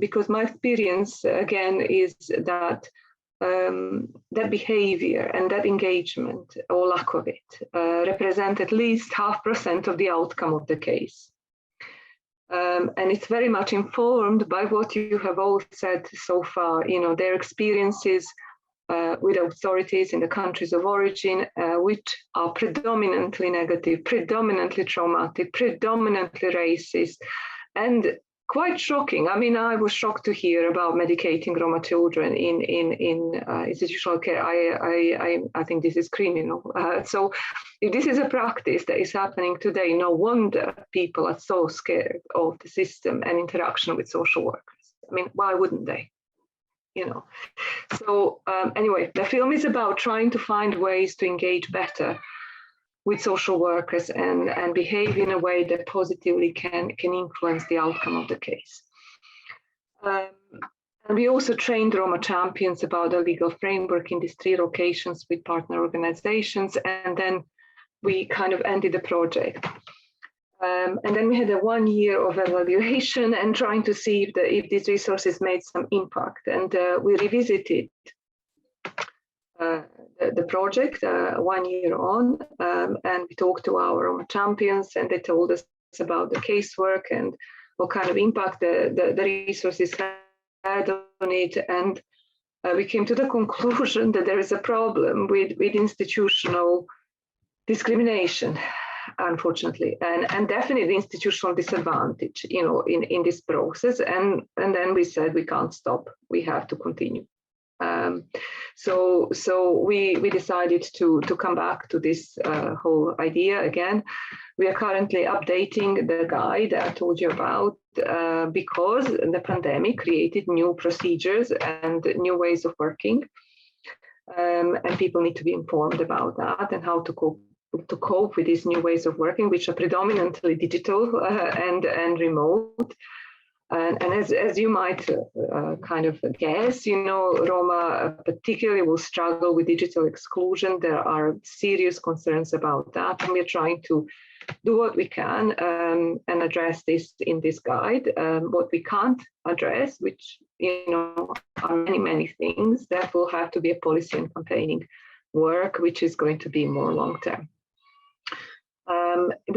Because my experience, again, is that that behavior and that engagement, or lack of it, represent at least 0.5% of the outcome of the case. And it's very much informed by what you have all said so far, their experiences with authorities in the countries of origin, which are predominantly negative, predominantly traumatic, predominantly racist, and quite shocking. I mean, I was shocked to hear about medicating Roma children in institutional care. I think this is criminal. So if this is a practice that is happening today, no wonder people are so scared of the system and interaction with social workers. I mean, why wouldn't they? So anyway, the film is about trying to find ways to engage better with social workers and behave in a way that positively can influence the outcome of the case. And we also trained Roma champions about the legal framework in these 3 locations with partner organizations, and then we kind of ended the project. And then we had a 1 year of evaluation and trying to see if these resources made some impact. And we revisited the project 1 year on, and we talked to our Roma champions, and they told us about the casework and what kind of impact the resources had on it. And we came to the conclusion that there is a problem with institutional discrimination, unfortunately, and definitely institutional disadvantage, in this process. And then we said we can't stop; we have to continue. So we decided to come back to this whole idea again. We are currently updating the guide that I told you about because the pandemic created new procedures and new ways of working, and people need to be informed about that and how to cope with these new ways of working, which are predominantly digital and remote. And as you might kind of guess, Roma particularly will struggle with digital exclusion. There are serious concerns about that, and we're trying to do what we can and address this in this guide. What we can't address, which are many things, that will have to be a policy and campaigning work, which is going to be more long-term.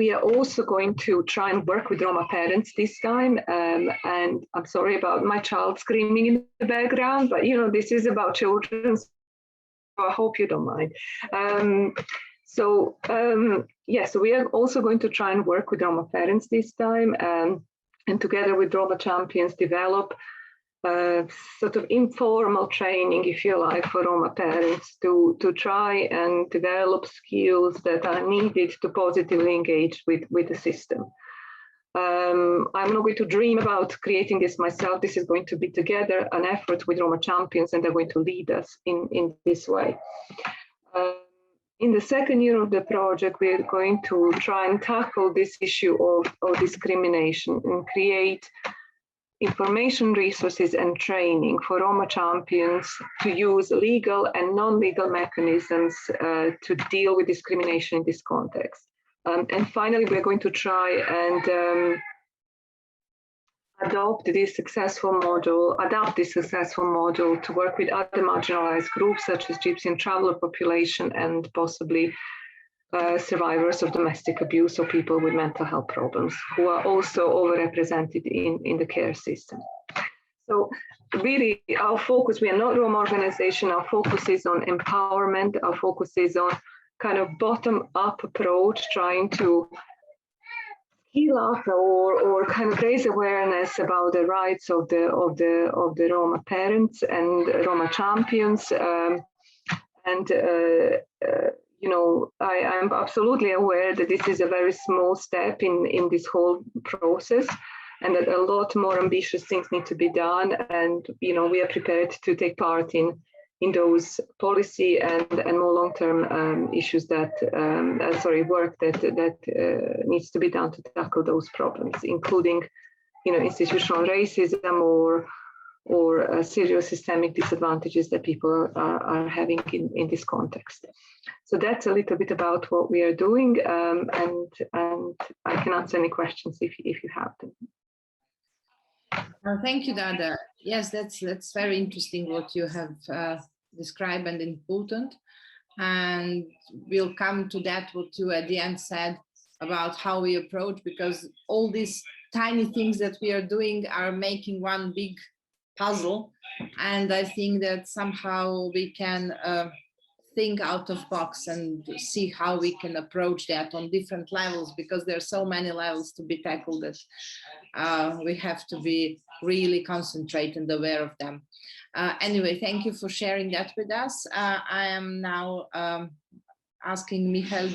We are also going to try and work with Roma parents this time. And I'm sorry about my child screaming in the background, but this is about children, so I hope you don't mind. So we are also going to try and work with Roma parents this time, and together with Roma champions develop sort of informal training, if you like, for Roma parents to try and develop skills that are needed to positively engage with the system. I'm not going to dream about creating this myself. This is going to be together an effort with Roma champions, and they're going to lead us in this way. In the second year of the project, we're going to try and tackle this issue of discrimination and create information resources and training for Roma champions to use legal and non-legal mechanisms to deal with discrimination in this context. And finally, we're going to try and adapt this successful model to work with other marginalized groups such as Gypsy and traveler population, and possibly survivors of domestic abuse or people with mental health problems who are also overrepresented in the care system. So really our focus, we are not Roma organization, our focus is on empowerment, our focus is on kind of bottom-up approach, trying to heal up or kind of raise awareness about the rights of the Roma parents and Roma champions. I'm absolutely aware that this is a very small step in this whole process, and that a lot more ambitious things need to be done. And we are prepared to take part in those policy and more long-term issues work that needs to be done to tackle those problems, including institutional racism or serious systemic disadvantages that people are having in this context. So that's a little bit about what we are doing, and I can answer any questions if you have them. Thank you, Dada. Yes, that's very interesting what you have described and important. And we'll come to that what you at the end said about how we approach, because all these tiny things that we are doing are making one big puzzle. And I think that somehow we can think out of box and see how we can approach that on different levels, because there are so many levels to be tackled that we have to be really concentrated and aware of them. Anyway, thank you for sharing that with us. I am now asking Michal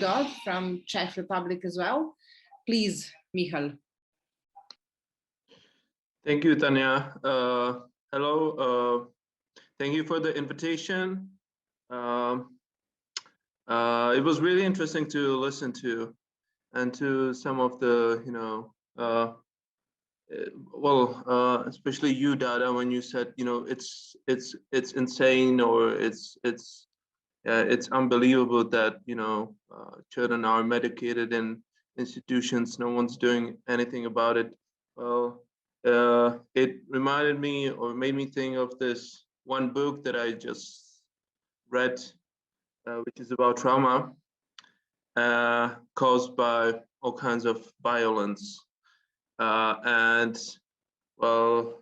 from Czech Republic as well. Please, Michal. Thank you, Tanja. Hello. Thank you for the invitation. It was really interesting to listen to, and to some of the, especially you, Dada, when you said, it's insane, or it's unbelievable that children are medicated in institutions, no one's doing anything about it. Well, it reminded me, or made me think of this one book that I just read, which is about trauma caused by all kinds of violence. And well,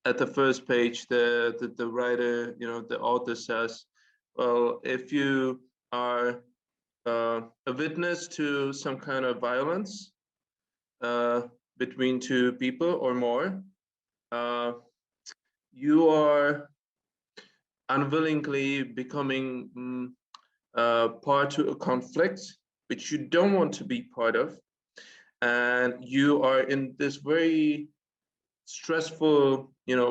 at the first page, the writer, the author says, well, if you are a witness to some kind of violence between two people or more, you are unwillingly becoming part to a conflict which you don't want to be part of, and you are in this very stressful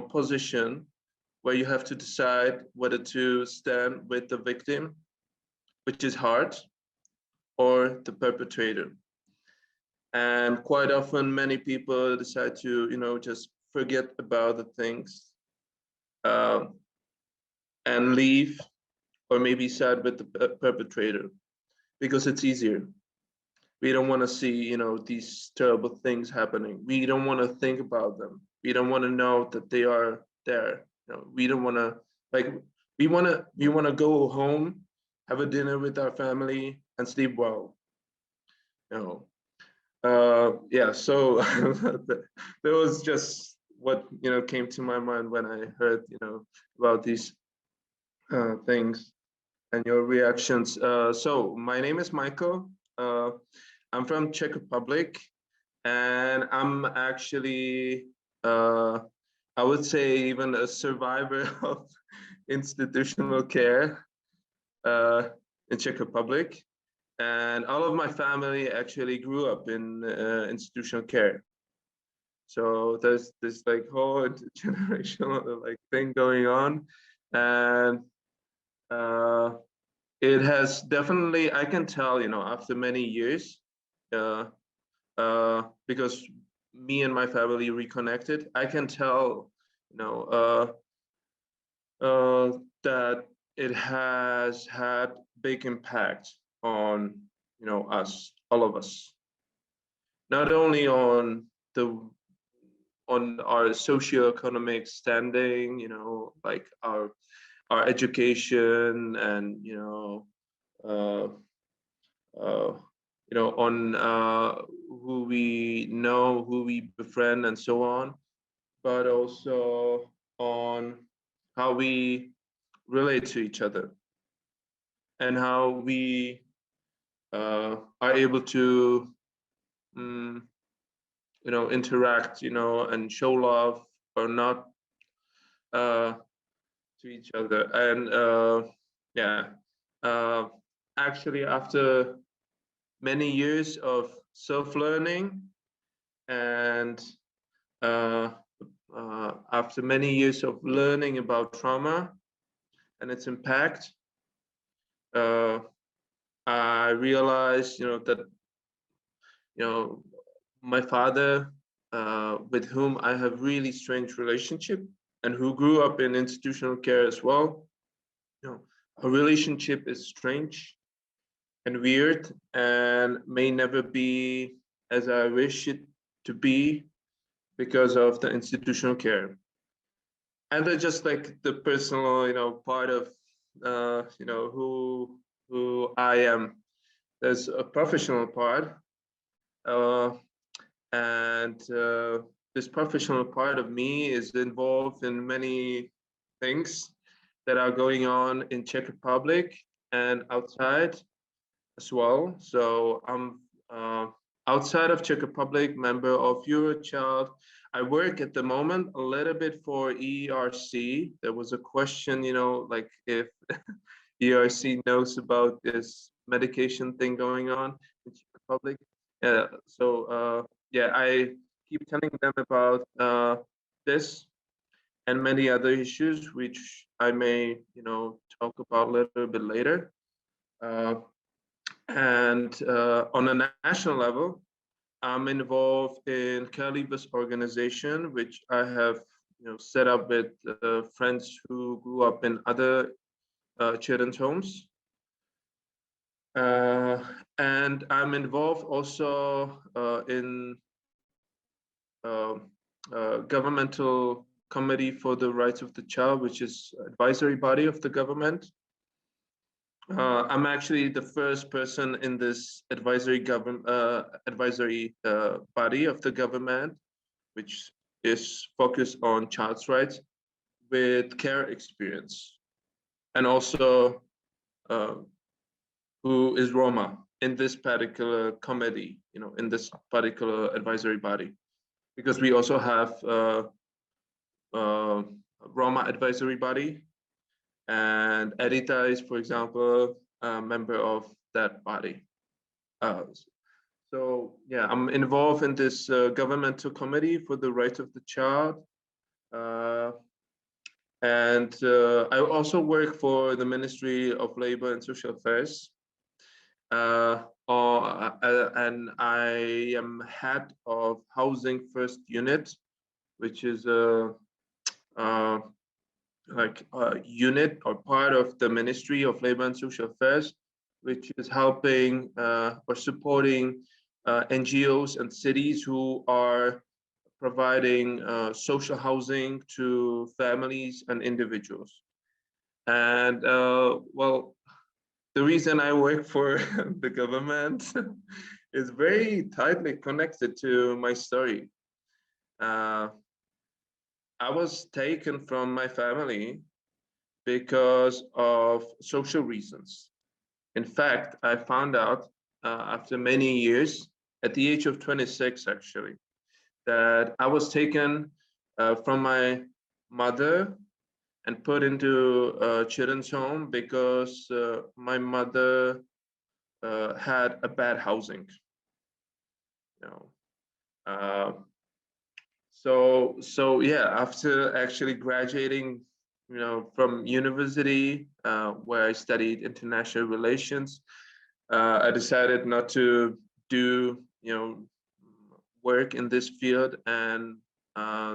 position where you have to decide whether to stand with the victim, which is hard, or the perpetrator. And quite often many people decide to just forget about the things and leave, or maybe side with the perpetrator, because it's easier. We don't want to see these terrible things happening. We don't want to think about them. We don't want to know that they are there. We don't want to, we want to go home, have a dinner with our family, and sleep well. Yeah, so that was just what came to my mind when I heard about these things and your reactions. So my name is Michal. I'm from Czech Republic, and I'm actually I would say even a survivor of institutional care in Czech Republic. And all of my family actually grew up in institutional care. So there's this whole intergenerational thing going on. And it has definitely, I can tell, after many years, because me and my family reconnected, I can tell, that it has had big impact on, us, all of us. Not only on our socioeconomic standing, like our education, and on who we know, who we befriend, and so on, but also on how we relate to each other, and how we are able to interact, and show love or not to each other. And yeah, actually, after many years of self-learning, and after many years of learning about trauma and its impact, I realized, that my father with whom I have really strange relationship and who grew up in institutional care as well. You know, our relationship is strange and weird and may never be as I wish it to be because of the institutional care. And then just like the personal, you know, part of, you know, who I am. There's a professional part, and this professional part of me is involved in many things that are going on in Czech Republic and outside as well. So I'm outside of Czech Republic, member of Eurochild. I work at the moment a little bit for ERRC. There was a question, you know, like if ERRC knows about this medication thing going on in Czech Republic. So yeah, I keep telling them about this and many other issues, which I may, you know, talk about a little bit later. And on a national level, I'm involved in Calibus organization, which I have, you know, set up with friends who grew up in other children's homes. And I'm involved also in governmental committee for the rights of the child, which is advisory body of the government. I'm actually the first person in this advisory body of the government, which is focused on child's rights with care experience, and also who is Roma in this particular committee, you know, in this particular advisory body, because we also have Roma advisory body. And Edita is, for example, a member of that body. So yeah, I'm involved in this governmental committee for the rights of the child. And I also work for the Ministry of Labor and Social Affairs. And I am head of Housing First Unit, which is like a unit or part of the Ministry of Labor and Social Affairs, which is helping or supporting NGOs and cities who are providing social housing to families and individuals. And well, the reason I work for the government is very tightly connected to my story. I was taken from my family because of social reasons. In fact, I found out after many years, at the age of 26 actually, that I was taken from my mother and put into a children's home because my mother had a bad housing. You know, so yeah, after actually graduating, you know, from university where I studied international relations, I decided not to do, you know, work in this field, and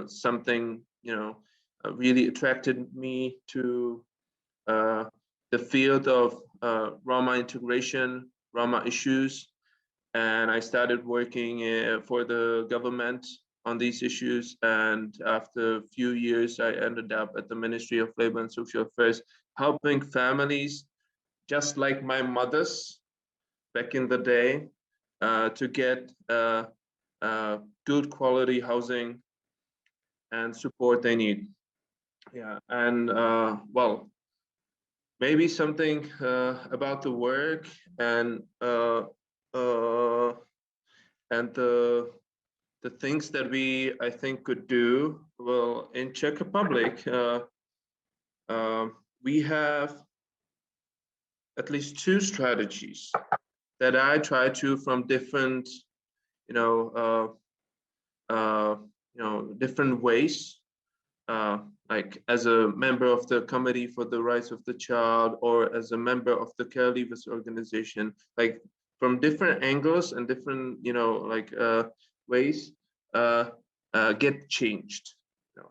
something, you know, really attracted me to the field of Roma integration, Roma issues, and I started working for the government on these issues. And after a few years, I ended up at the Ministry of Labor and Social Affairs, helping families just like my mother's back in the day to get good quality housing and support they need. Yeah, and well, maybe something about the work and the things that we, I think, could do. Well, in Czech Republic, we have at least two strategies that I try to, from different, different ways, like as a member of the Committee for the Rights of the Child, or as a member of the Care Leavers organization, like from different angles and different, ways, get changed.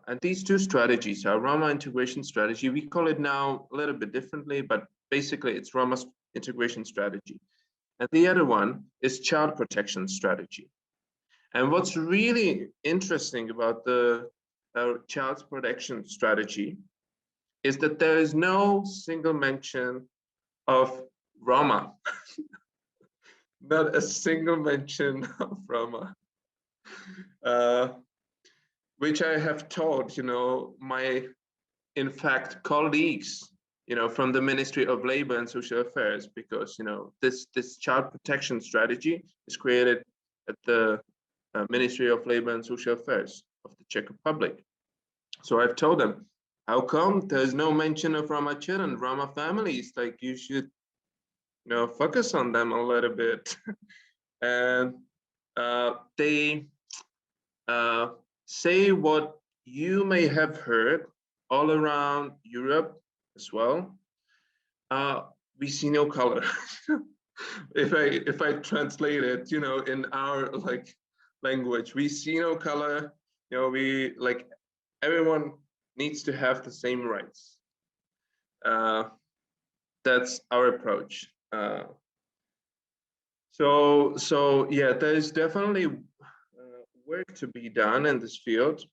And these two strategies are Roma integration strategy. We call it now a little bit differently, but basically it's Roma integration strategy. And the other one is child protection strategy. And what's really interesting about the child protection strategy is that there is no single mention of Roma. Not a single mention of Roma. Which I have told, my, in fact, colleagues, from the Ministry of Labor and Social Affairs, because, this child protection strategy is created at the Ministry of Labor and Social Affairs of the Czech Republic. So I've told them, how come there's no mention of Roma children, Roma families? Like, you should, focus on them a little bit. And they say what you may have heard all around Europe as well. We see no color. if I translate it, in our language, we see no color. We everyone needs to have the same rights. That's our approach. So yeah, there's definitely work to be done in this field.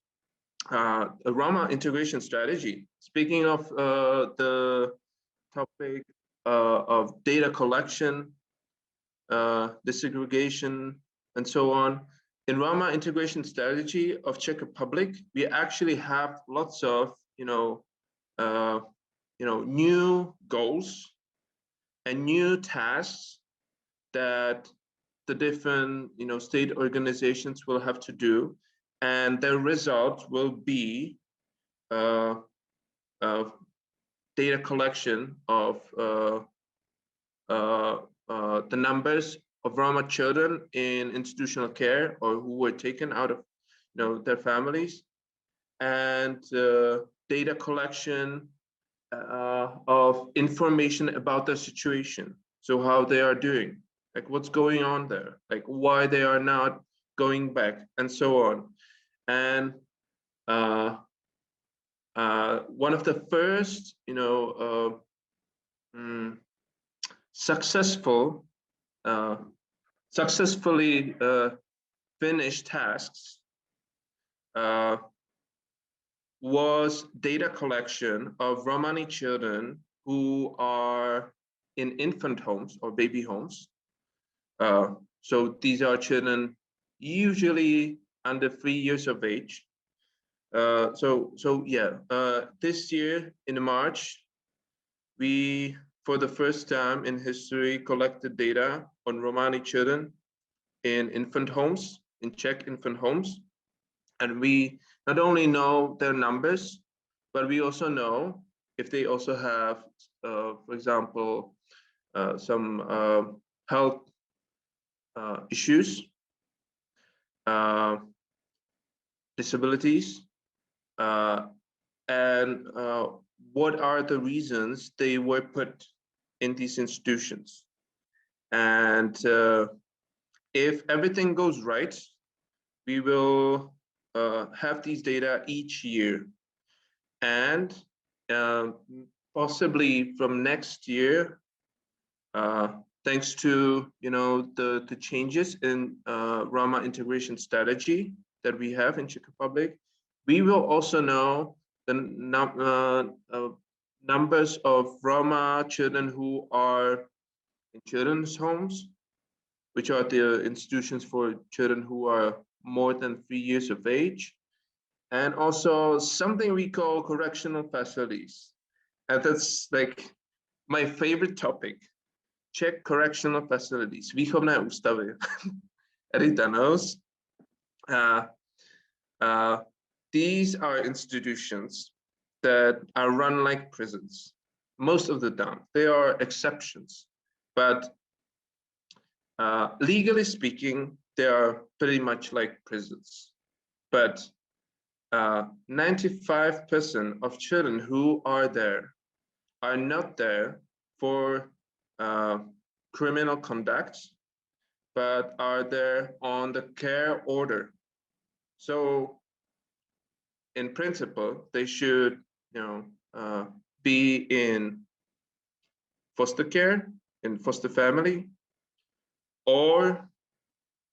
A Roma integration strategy. Speaking of the topic of data collection, desegregation, and so on, in Roma integration strategy of Czech Republic, we actually have lots of new goals and new tasks that the different state organizations will have to do, and the result will be data collection of the numbers of Roma children in institutional care or who were taken out of their families, and data collection of information about their situation, so how they are doing, like what's going on there, like why they are not going back, and so on. And one of the first successfully finished tasks was data collection of Romani children who are in infant homes or baby homes. So these are children usually under 3 years of age. So yeah, this year in March, we, for the first time in history, collected data on Romani children in infant homes, in Czech infant homes. And we not only know their numbers, but we also know if they also have, for example, some health issues, disabilities, and what are the reasons they were put in these institutions. And if everything goes right, we will have these data each year. And possibly from next year, thanks to the changes in Roma integration strategy that we have in Czech Republic, we will also know the numbers of Roma children who are in children's homes, which are the institutions for children who are more than 3 years of age, and also something we call correctional facilities. And that's like my favorite topic, Czech correctional facilities, výchovné ústavy. Edita knows. These are institutions that are run like prisons. Most of the time, they are exceptions, but legally speaking, they are pretty much like prisons. But 95% of children who are there are not there for criminal conduct, but are there on the care order. So in principle, they should, be in foster care, in foster family, or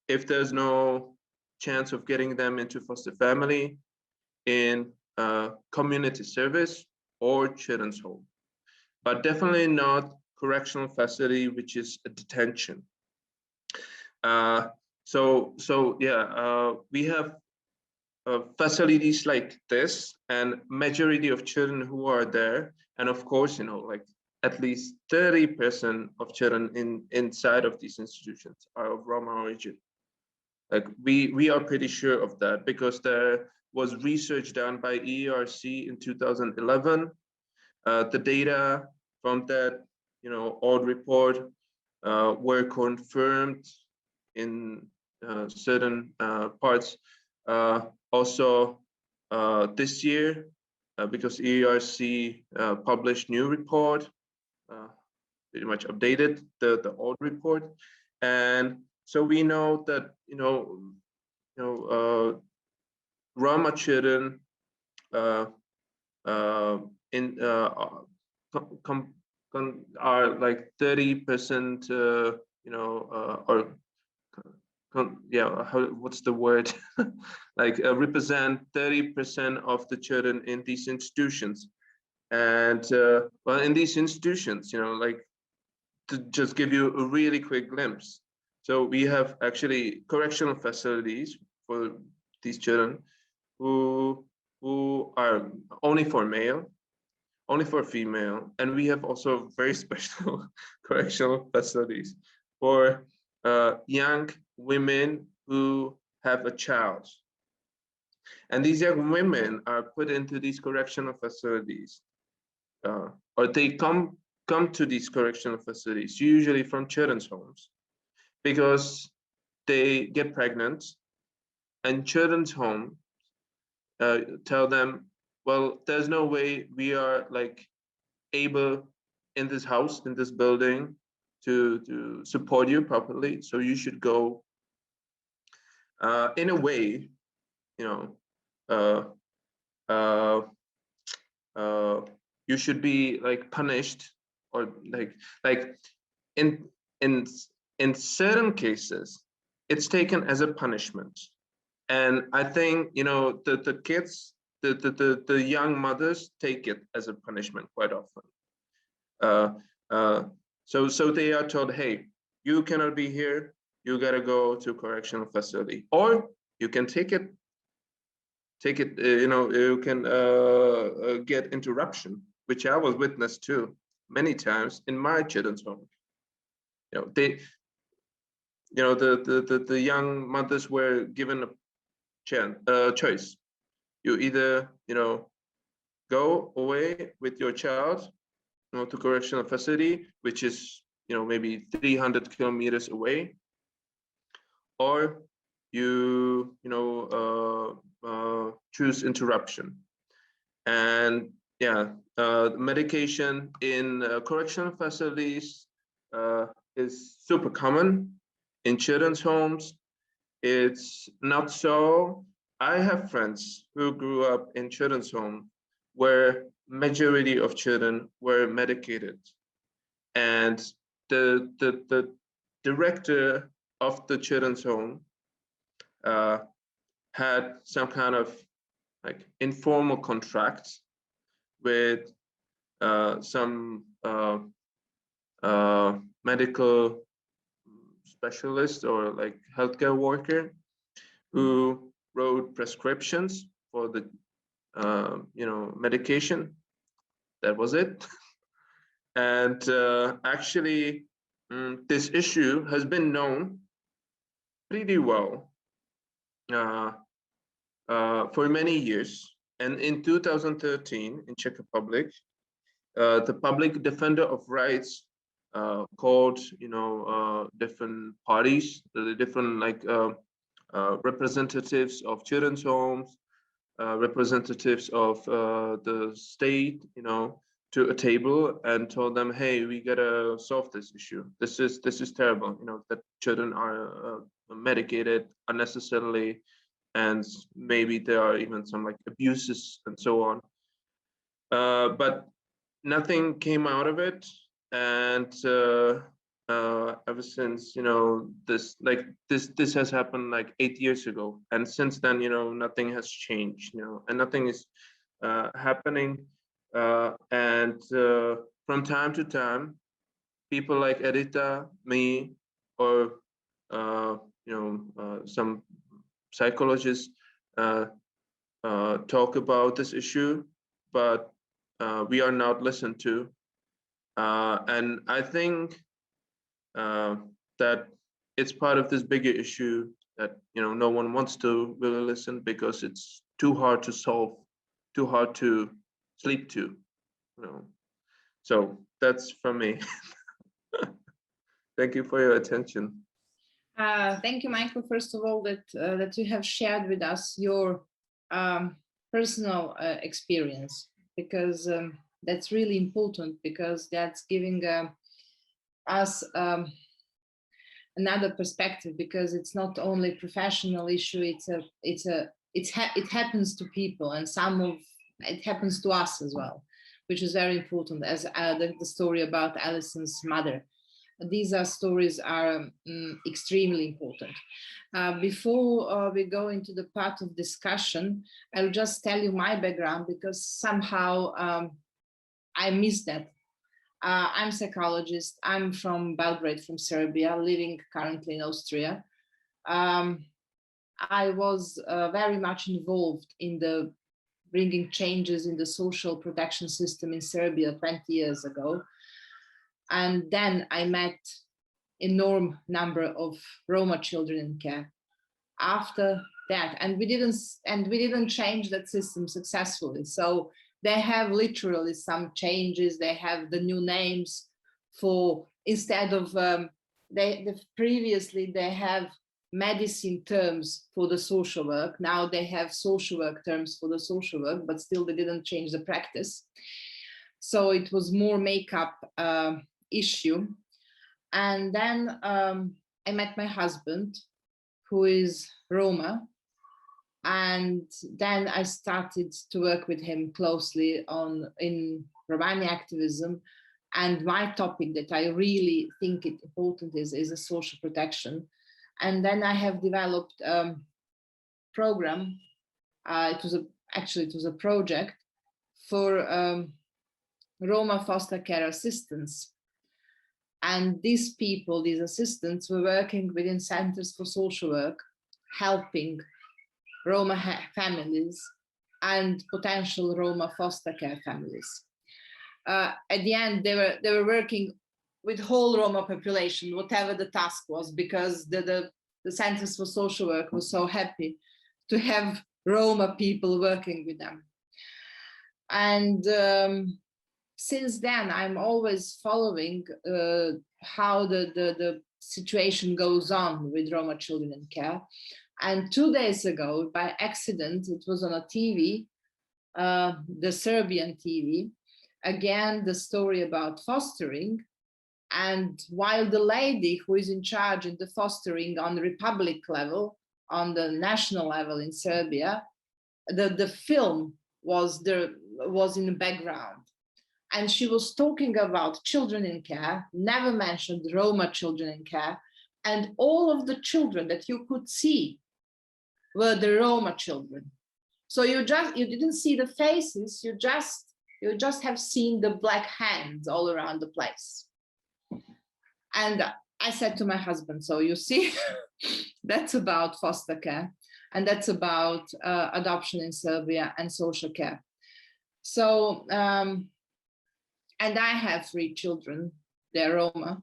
if there's no chance of getting them into foster family, in community service or children's home, but definitely not correctional facility, which is a detention. We have facilities like this, and majority of children who are there, and of course, like at least 30% of children inside of these institutions are of Roma origin. Like we are pretty sure of that because there was research done by ERRC in 2011. The data from that, old report were confirmed in certain parts. Also this year, because ERRC published new report, pretty much updated the old report, and so we know that Roma children are like 30%, what's the word? Like represent 30% of the children in these institutions. And well, in these institutions, like to just give you a really quick glimpse. So we have actually correctional facilities for these children who are only for male, only for female, and we have also very special correctional facilities for young women who have a child. And these young women are put into these correctional facilities, or they come to these correctional facilities, usually from children's homes, because they get pregnant, and children's home tell them, well, there's no way we are like able in this house, in this building, to support you properly. So you should go. In a way, you should be like punished, or like in certain cases, it's taken as a punishment. And I think the kids, the young mothers take it as a punishment quite often. So they are told, hey, you cannot be here, you gotta go to correctional facility, or you can take it, you can get interruption, which I was witness to many times in my children's home. The young mothers were given a choice. You either go away with your child to correctional facility, which is maybe 300 kilometers away, or you choose interruption. And medication in correctional facilities is super common. In children's homes, it's not so. I have friends who grew up in children's home where majority of children were medicated, and the director of the children's home had some kind of like informal contract with some medical specialist or like healthcare worker who wrote prescriptions for the medication. That was it. And actually, this issue has been known pretty well for many years. And in 2013, in Czech Republic, the public defender of rights called different parties, the different representatives of children's homes, representatives of the state, to a table and told them, hey, we gotta solve this issue. This is terrible, that children are medicated unnecessarily, and maybe there are even some like abuses and so on. But nothing came out of it, and ever since, you know, this has happened like 8 years ago, and since then, you know, nothing has changed, you know, and nothing is happening. And from time to time, people like Edita, me, or some psychologists talk about this issue, but we are not listened to. And I think that it's part of this bigger issue that, you know, no one wants to really listen because it's too hard to solve, too hard to sleep to, you know. So that's from me. Thank you for your attention. Thank you, Michael, first of all, that you have shared with us your personal experience, because that's really important, because that's giving us another perspective, because it's not only a professional issue, it happens to people, and it happens to us as well, which is very important, as the story about Alison's mother. These stories are extremely important. Before we go into the part of discussion, I'll just tell you my background, because somehow I missed that. I'm a psychologist. I'm from Belgrade, from Serbia, living currently in Austria. I was very much involved in the bringing changes in the social protection system in Serbia 20 years ago. And then I met enormous number of Roma children in care. After that, and we didn't change that system successfully. So they have literally some changes. They have the new names for, instead of previously they have medicine terms for the social work. Now they have social work terms for the social work, but still they didn't change the practice. So it was more makeup issue. And then I met my husband, who is Roma. And then I started to work with him closely in Romani activism. And my topic that I really think it important is a social protection. And then I have developed a program. It was a project for Roma foster care assistants. And these people, these assistants, were working within centers for social work, helping Roma families and potential Roma foster care families. At the end, they were working with whole Roma population, whatever the task was, because the centers for social work were so happy to have Roma people working with them. And since then, I'm always following how the situation goes on with Roma children in care. And 2 days ago, by accident, it was on a TV, the Serbian TV, again, the story about fostering. And while the lady who is in charge in the fostering on the republic level, on the national level in Serbia, the film was in the background. And she was talking about children in care, never mentioned Roma children in care. And all of the children that you could see were the Roma children. So you didn't see the faces, you just have seen the black hands all around the place. And I said to my husband, so you see, that's about foster care, and that's about adoption in Serbia and social care. So, and I have 3 children, they're Roma,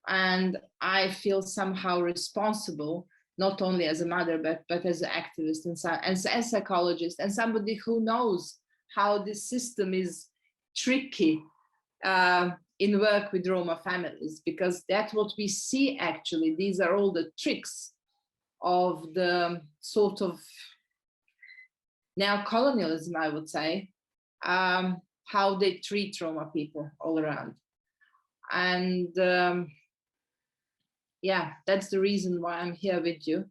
and I feel somehow responsible, not only as a mother, but as an activist and as a psychologist, and somebody who knows how this system is tricky in work with Roma families, because that's what we see actually. These are all the tricks of the sort of neocolonialism, I would say, how they treat Roma people all around. And yeah, that's the reason why I'm here with you.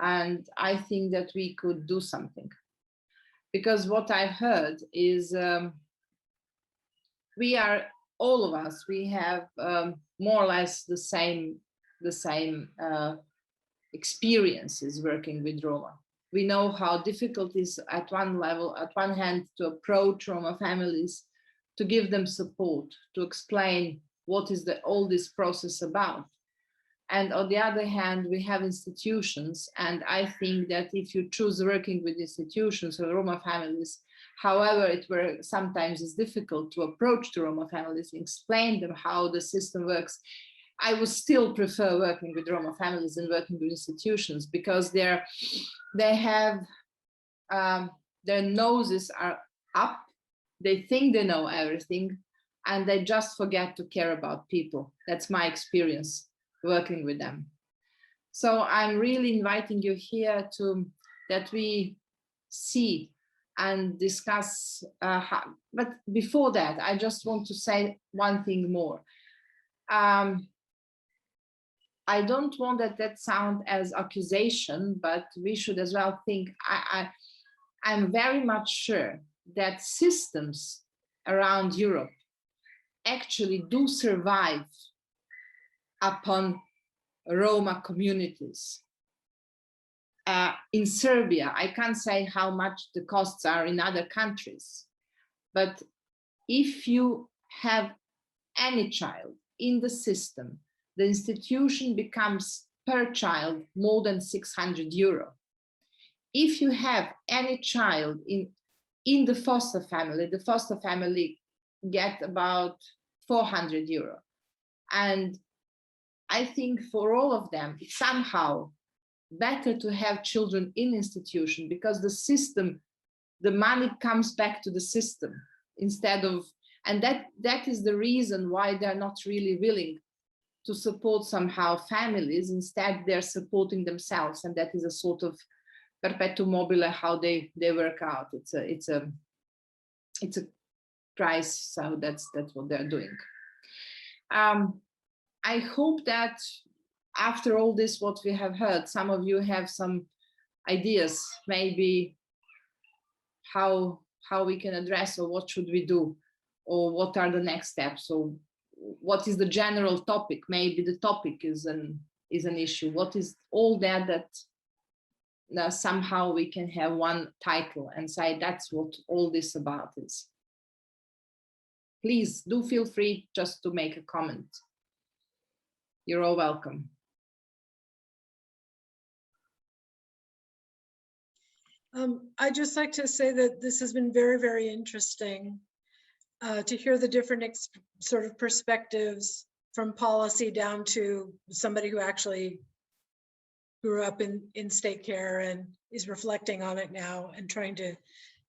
And I think that we could do something. Because what I've heard is we are, all of us, we have more or less the same experiences working with Roma. We know how difficult it is at one level, at one hand, to approach Roma families, to give them support, to explain what is all this process about. And on the other hand, we have institutions. And I think that if you choose working with institutions or Roma families, however, sometimes it's difficult to approach the Roma families and explain them how the system works. I would still prefer working with Roma families than working with institutions, because they have, their noses are up, they think they know everything, and they just forget to care about people. That's my experience working with them. So I'm really inviting you here that we see and discuss, but before that, I just want to say one thing more. I don't want that sound as accusation, but we should as well think, I'm very much sure that systems around Europe actually do survive upon Roma communities. In Serbia, I can't say how much the costs are in other countries, but if you have any child in the system, the institution becomes per child more than 600 euro. If you have any child in the foster family get about 400 euro. And I think for all of them, it's somehow better to have children in institution, because the system, the money comes back to the system instead of, and that is the reason why they're not really willing to support somehow families. Instead, they're supporting themselves, and that is a sort of perpetuum mobile how they work out. It's a price, so that's what they're doing. I hope that after all this, what we have heard, some of you have some ideas, maybe how we can address, or what should we do, or what are the next steps, or what is the general topic. Maybe the topic is an issue. What is all that somehow we can have one title and say that's what all this about is. Please do feel free just to make a comment. You're all welcome. I'd just like to say that this has been very, very interesting to hear the different sort of perspectives, from policy down to somebody who actually grew up in state care and is reflecting on it now and trying to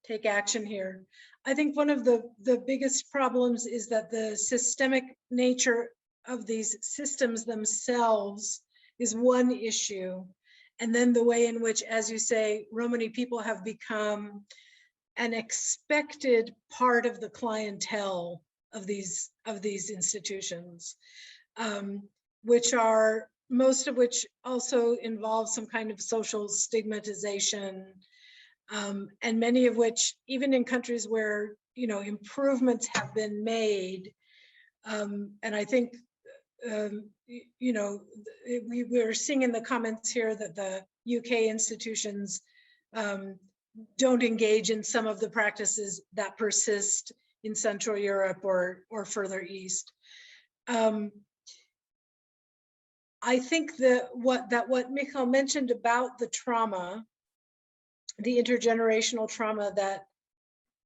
take action here. I think one of the biggest problems is that the systemic nature of these systems themselves is one issue. And then the way in which, as you say, Romani people have become an expected part of the clientele of these institutions, which are, most of which also involve some kind of social stigmatization, and many of which, even in countries where, you know, improvements have been made, and I think, you know, we're seeing in the comments here that the UK institutions don't engage in some of the practices that persist in Central Europe or further east. I think that what Michal mentioned about the trauma, the intergenerational trauma that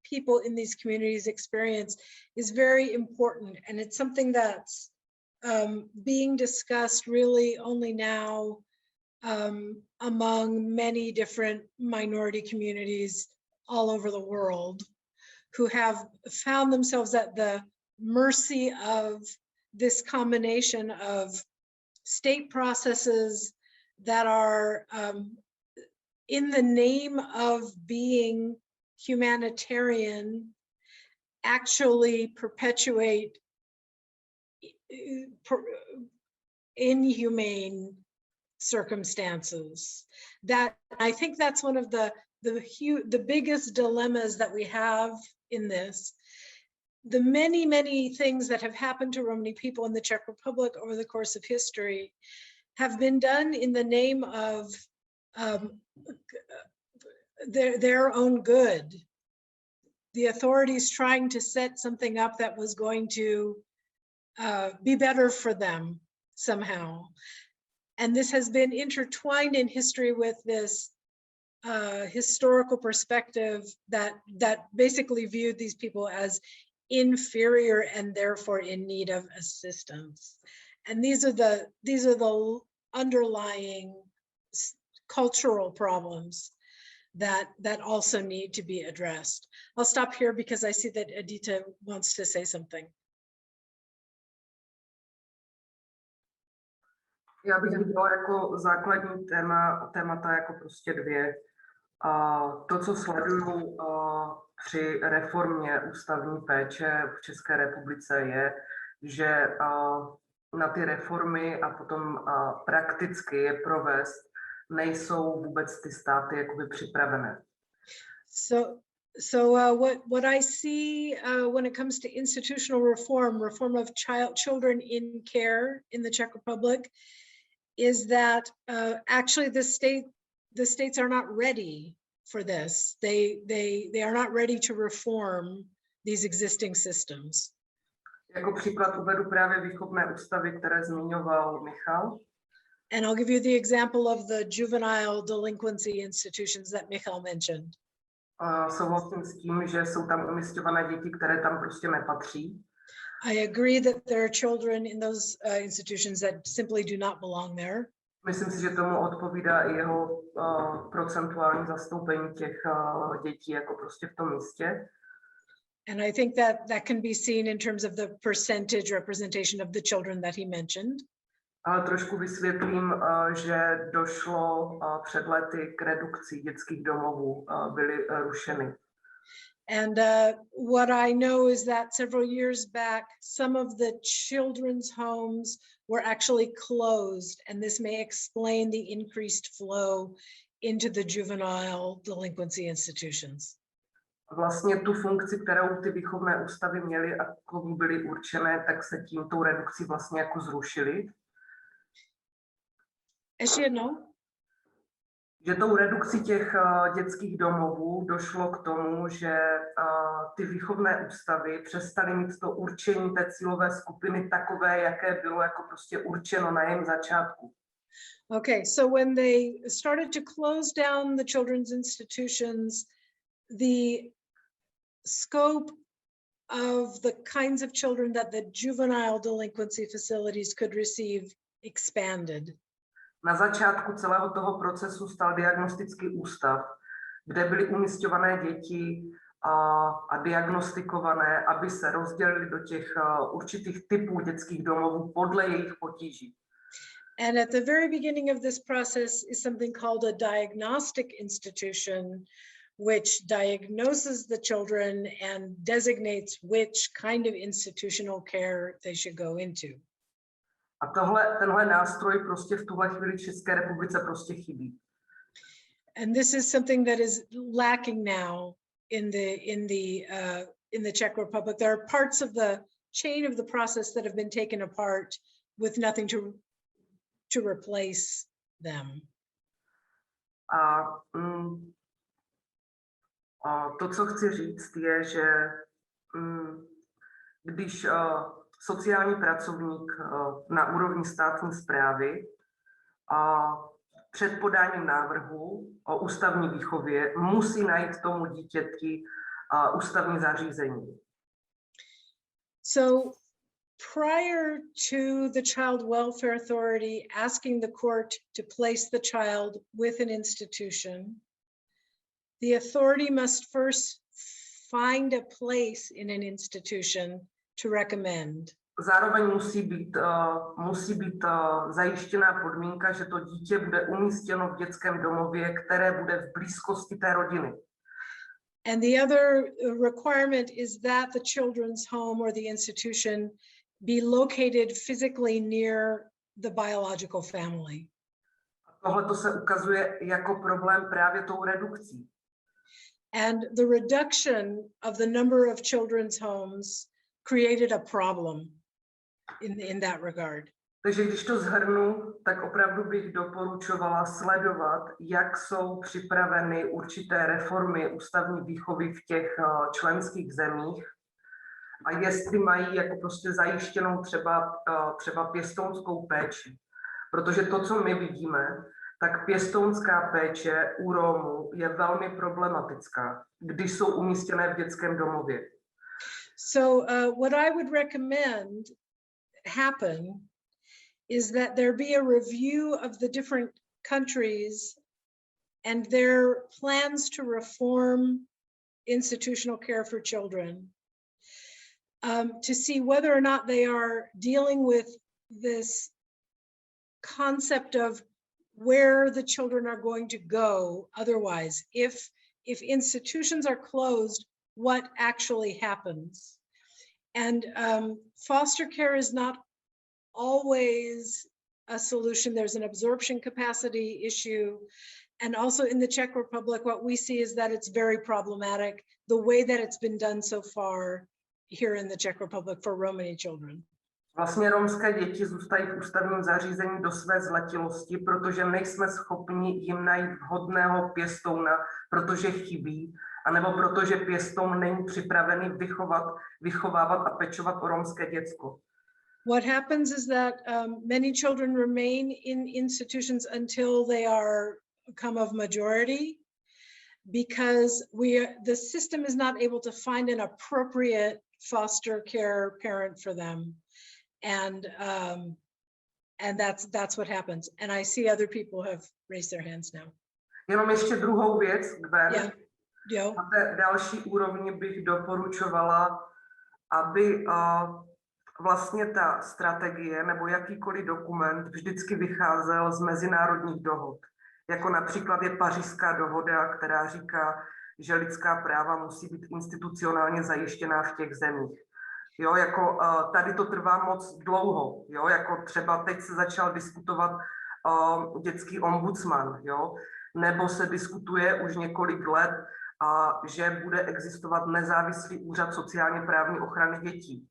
people in these communities experience, is very important, and it's something that's being discussed really only now among many different minority communities all over the world, who have found themselves at the mercy of this combination of state processes that are in the name of being humanitarian, actually perpetuate inhumane circumstances. That, I think that's one of the biggest dilemmas that we have in this. The many things that have happened to Romani people in the Czech Republic over the course of history have been done in the name of their own good. The authorities trying to set something up that was going to be better for them somehow. And this has been intertwined in history with this historical perspective that basically viewed these people as inferior and therefore in need of assistance. And these are the underlying cultural problems that also need to be addressed. I'll stop here because I see that Edita wants to say something. Já bych viděla jako základní témata jako prostě dvě. To, co sleduju při reformě ústavní péče v České republice, je, že na ty reformy a potom prakticky je provést nejsou vůbec ty státy jakoby připravené. So what I see when it comes to institutional reform of children in care in the Czech Republic, is that actually the states are not ready for this. They are not ready to reform these existing systems. Jako příklad uvedu právě výchovné ústavy, které zmiňoval Michal. And I'll give you the example of the juvenile delinquency institutions that Michal mentioned. Souhlasím s tím, že jsou tam umisťované děti, které tam prostě nepatří. I agree that there are children in those institutions that simply do not belong there. Myslím si, že tomu odpovídá i jeho procentuální zastoupení těch dětí jako prostě v tom místě. And I think that can be seen in terms of the percentage representation of the children that he mentioned. Ale trošku vysvětlím, že došlo před lety k redukci dětských domovů, byly rušeny. And what I know is that several years back, some of the children's homes were actually closed, and this may explain the increased flow into the juvenile delinquency institutions. Vlastně tu funkci, kterou ty výchovné ústavy měly a komu byly určené, tak se tou redukcí vlastně jako zrušily. Ještě jednou? Že tou redukcí těch dětských domovů došlo k tomu, že ty výchovné ústavy přestaly mít to určení té cílové skupiny takové, jaké bylo jako prostě určeno na jejím začátku. Okay, so when they started to close down the children's institutions, the scope of the kinds of children that the juvenile delinquency facilities could receive expanded. Na začátku celého toho procesu stal diagnostický ústav, kde byly umisťované děti a diagnostikované, aby se rozdělili do těch určitých typů dětských domovů podle jejich potíží. And at the very beginning of this process is something called a diagnostic institution, which diagnoses the children and designates which kind of institutional care they should go into. A tenhle nástroj prostě v tuhle chvíli v České republice prostě chybí. And this is something that is lacking now in the Czech Republic. There are parts of the chain of the process that have been taken apart with nothing to replace them. A to, co chci říct, je, že když sociální pracovník na úrovni státní správy před podáním návrhu o ústavní výchově musí najít tomu dítěti ústavní zařízení. So prior to the Child Welfare Authority asking the court to place the child with an institution, the authority must first find a place in an institution to recommend. Zároveň musí být zajištěná podmínka, že to dítě bude umístěno v dětském domově, které bude v blízkosti té rodiny. And the other requirement is that the children's home or the institution be located physically near the biological family. Tohle to se ukazuje jako problém právě tou redukcí. And the reduction of the number of children's homes created a problem in that regard. Takže když to shrnu, tak opravdu bych doporučovala sledovat, jak jsou připraveny určité reformy ústavní výchovy v těch členských zemích a jestli mají jako prostě zajištěnou třeba pěstounskou péči. Protože to, co my vidíme, tak pěstounská péče u Romů je velmi problematická, když jsou umístěné v dětském domově. So what I would recommend happen is that there be a review of the different countries and their plans to reform institutional care for children, to see whether or not they are dealing with this concept of where the children are going to go otherwise. If institutions are closed, what actually happens? And foster care is not always a solution. There's an absorption capacity issue. And also in the Czech Republic, what we see is that it's very problematic, the way that it's been done so far here in the Czech Republic for Romani children. Vlastně romské děti zůstají v ústavním zařízení do své zletilosti, protože nejsme schopni jim najít vhodného pěstouna, protože chybí, anebo protože pěstoun není připravený vychovávat a pečovat o romské děcko. What happens is that many children remain in institutions until they come of majority, because the system is not able to find an appropriate foster care parent for them. And that's what happens. And I see other people have raised their hands now. Jenom ještě druhou věc, Gwen. Yeah. Na té další úrovni bych doporučovala, aby vlastně ta strategie nebo jakýkoliv dokument vždycky vycházel z mezinárodních dohod. Jako například je Pařížská dohoda, která říká, že lidská práva musí být institucionálně zajištěná v těch zemích. Jo, jako tady to trvá moc dlouho, jo, jako třeba teď se začal diskutovat dětský ombudsman, jo, nebo se diskutuje už několik let, že bude existovat nezávislý úřad sociálně právní ochrany dětí.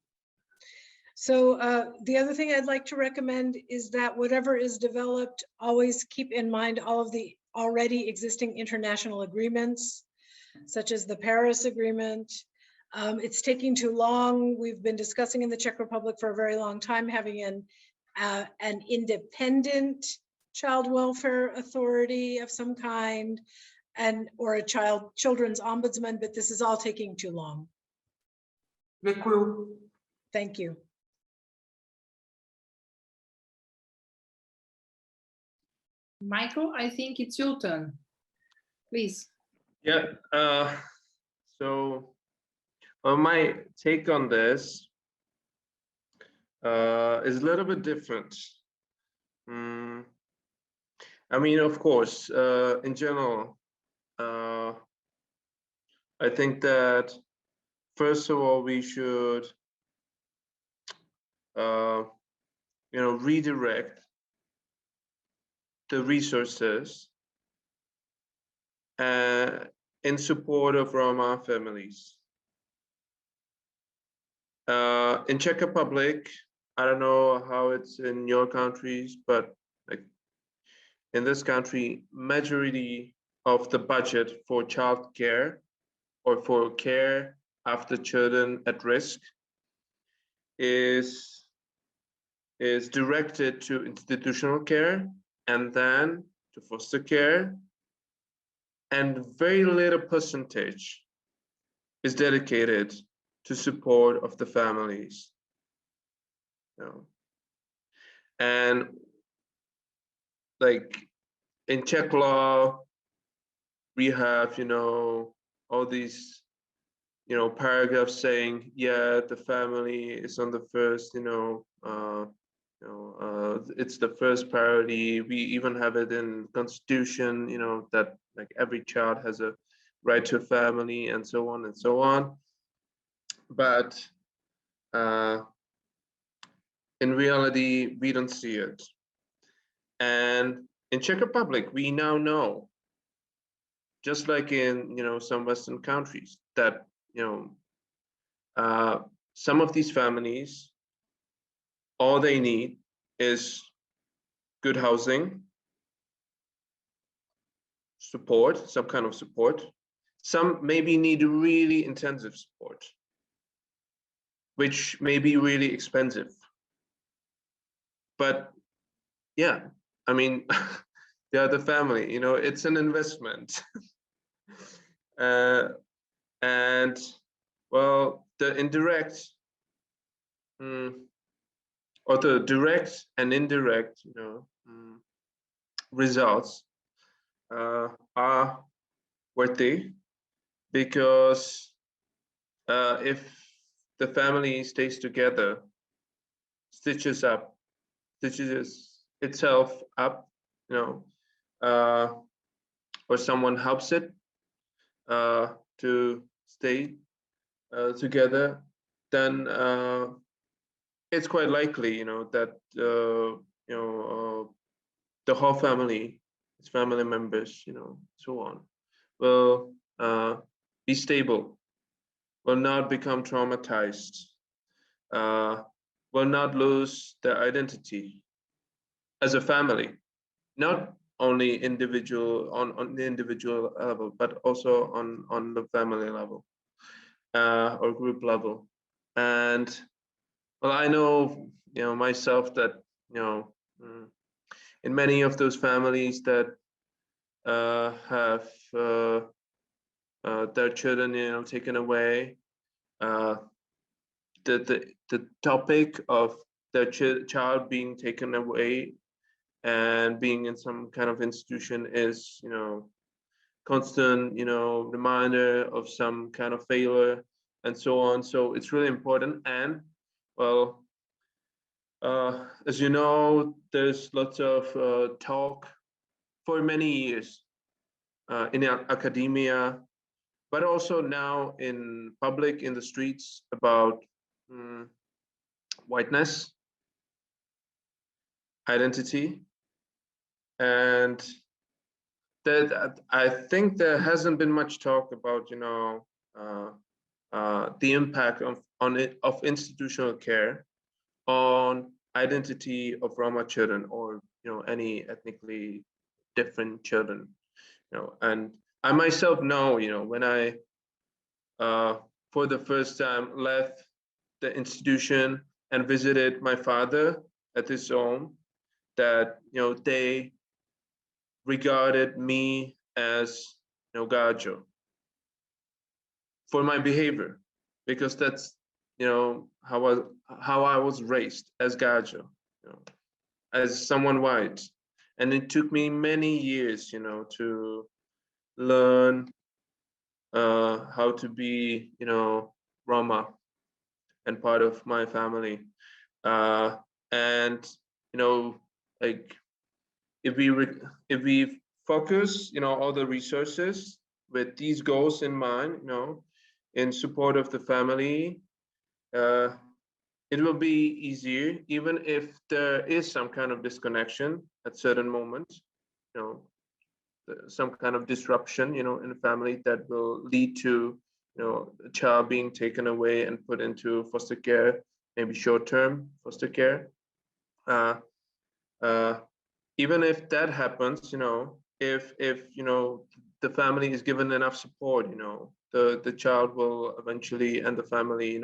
So the other thing I'd like to recommend is that whatever is developed, always keep in mind all of the already existing international agreements, such as the Paris Agreement. It's taking too long. We've been discussing in the Czech Republic for a very long time having an independent child welfare authority of some kind, or a children's ombudsman, but this is all taking too long. Děkuju. Thank you. Michael, I think it's your turn. Please. Yeah. So my take on this is a little bit different. I mean, of course, in general, I think that first of all, we should, redirect the resources in support of Roma families. In Czech Republic, I don't know how it's in your countries, but like in this country, majority of the budget for child care or for care after children at risk is directed to institutional care and then to foster care, and very little percentage is dedicated to support of the families. And like in Czech law, we have, all these, paragraphs saying, yeah, the family is on the first, it's the first priority. We even have it in Constitution, that like every child has a right to a family and so on and so on. But in reality, we don't see it. And in Czech Republic, we now know, just like in some Western countries, that some of these families, all they need is good housing, support, some kind of support. Some maybe need really intensive support, which may be really expensive. But yeah, I mean, they are the family, it's an investment. And well, the indirect or the direct and indirect, results are worthy, because if the family stays together, stitches itself up, or someone helps it to stay together, then it's quite likely, that the whole family, its family members, so on, will be stable, will not become traumatized, will not lose their identity as a family, not only individual on the individual level, but also on the family level or group level. And well, I know myself that in many of those families that have their children taken away, the topic of their child being taken away and being in some kind of institution is constant reminder of some kind of failure and so on. So it's really important. And well, as you know, there's lots of talk for many years in academia, but also now in public, in the streets, about whiteness, identity, and that I think there hasn't been much talk about the impact of institutional care on identity of Roma children, or any ethnically different children. And I myself know, when I for the first time left the institution and visited my father at his home, that they regarded me as gajo for my behavior, because that's how I was raised, as gajo, as someone white. And it took me many years to learn how to be Roma and part of my family. And like if we focus all the resources with these goals in mind, in support of the family, it will be easier, even if there is some kind of disconnection at certain moments, some kind of disruption in the family that will lead to a child being taken away and put into foster care, maybe short-term foster care. Even if that happens, if the family is given enough support, the child will eventually, and the family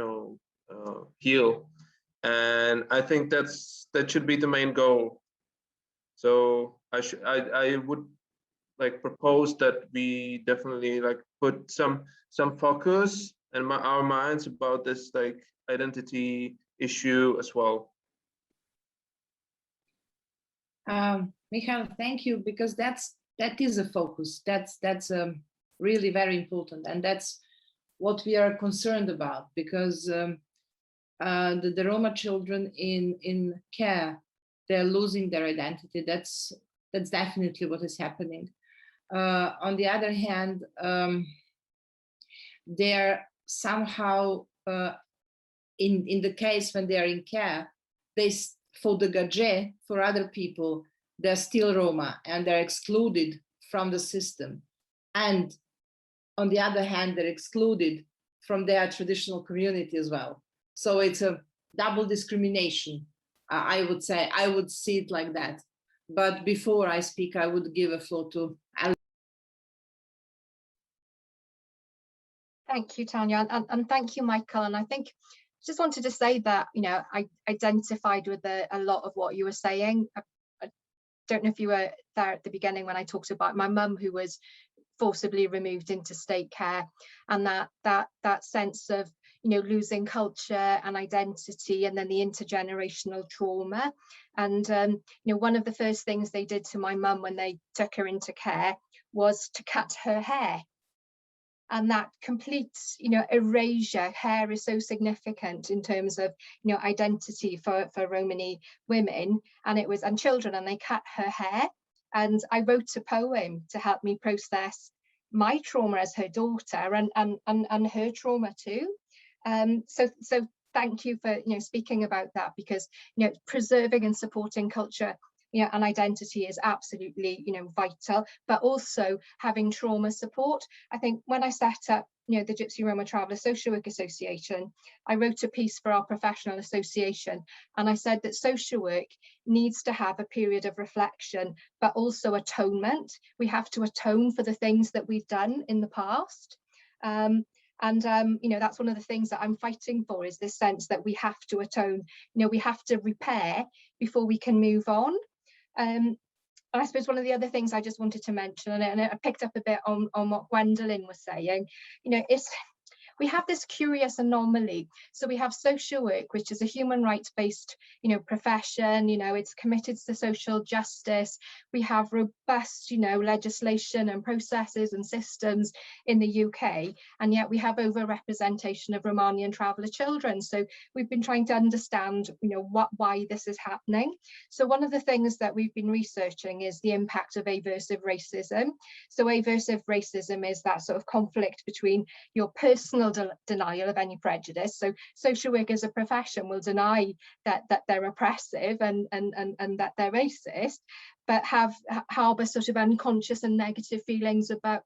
heal. And I think that should be the main goal. So I would propose that we definitely put some focus in our minds about this identity issue as well. Michal, thank you, because that is a focus. That's really very important, and that's what we are concerned about, because the Roma children in care, they're losing their identity. That's definitely what is happening. On the other hand, they're somehow in the case when they are in care, for the gaje, for other people, they're still Roma and they're excluded from the system. And on the other hand, they're excluded from their traditional community as well. So it's a double discrimination. I would say, I would see it like that. But before I speak, I would give a floor to Alison. Thank you, Tanja, and thank you, Michal. And I think just wanted to say that, you know, I identified with a lot of what you were saying. I don't know if you were there at the beginning when I talked about my mum who was forcibly removed into state care, and that sense of, you know, losing culture and identity, and then the intergenerational trauma. And you know, one of the first things they did to my mum when they took her into care was to cut her hair. And that complete, you know, erasure. Hair is so significant in terms of, you know, identity for Romani women, and it was, and children, and they cut her hair. And I wrote a poem to help me process my trauma as her daughter, and her trauma too. So thank you for, you know, speaking about that, because, you know, preserving and supporting culture, you know, and identity is absolutely, you know, vital, but also having trauma support. I think when I set up, you know, the Gypsy Roma Traveller Social Work Association, I wrote a piece for our professional association, and I said that social work needs to have a period of reflection, but also atonement. We have to atone for the things that we've done in the past. You know, that's one of the things that I'm fighting for, is this sense that we have to atone, you know, we have to repair before we can move on. And I suppose one of the other things I just wanted to mention, and I picked up a bit on what Gwendolyn was saying, you know, we have this curious anomaly. So we have social work, which is a human rights based, you know, profession. You know, it's committed to social justice. We have robust, you know, legislation and processes and systems in the UK, and yet we have overrepresentation of Romanian traveller children. So we've been trying to understand, you know, why this is happening. So one of the things that we've been researching is the impact of aversive racism. So aversive racism is that sort of conflict between your personal denial of any prejudice. So social work as a profession will deny that they're oppressive and that they're racist, but harbour sort of unconscious and negative feelings about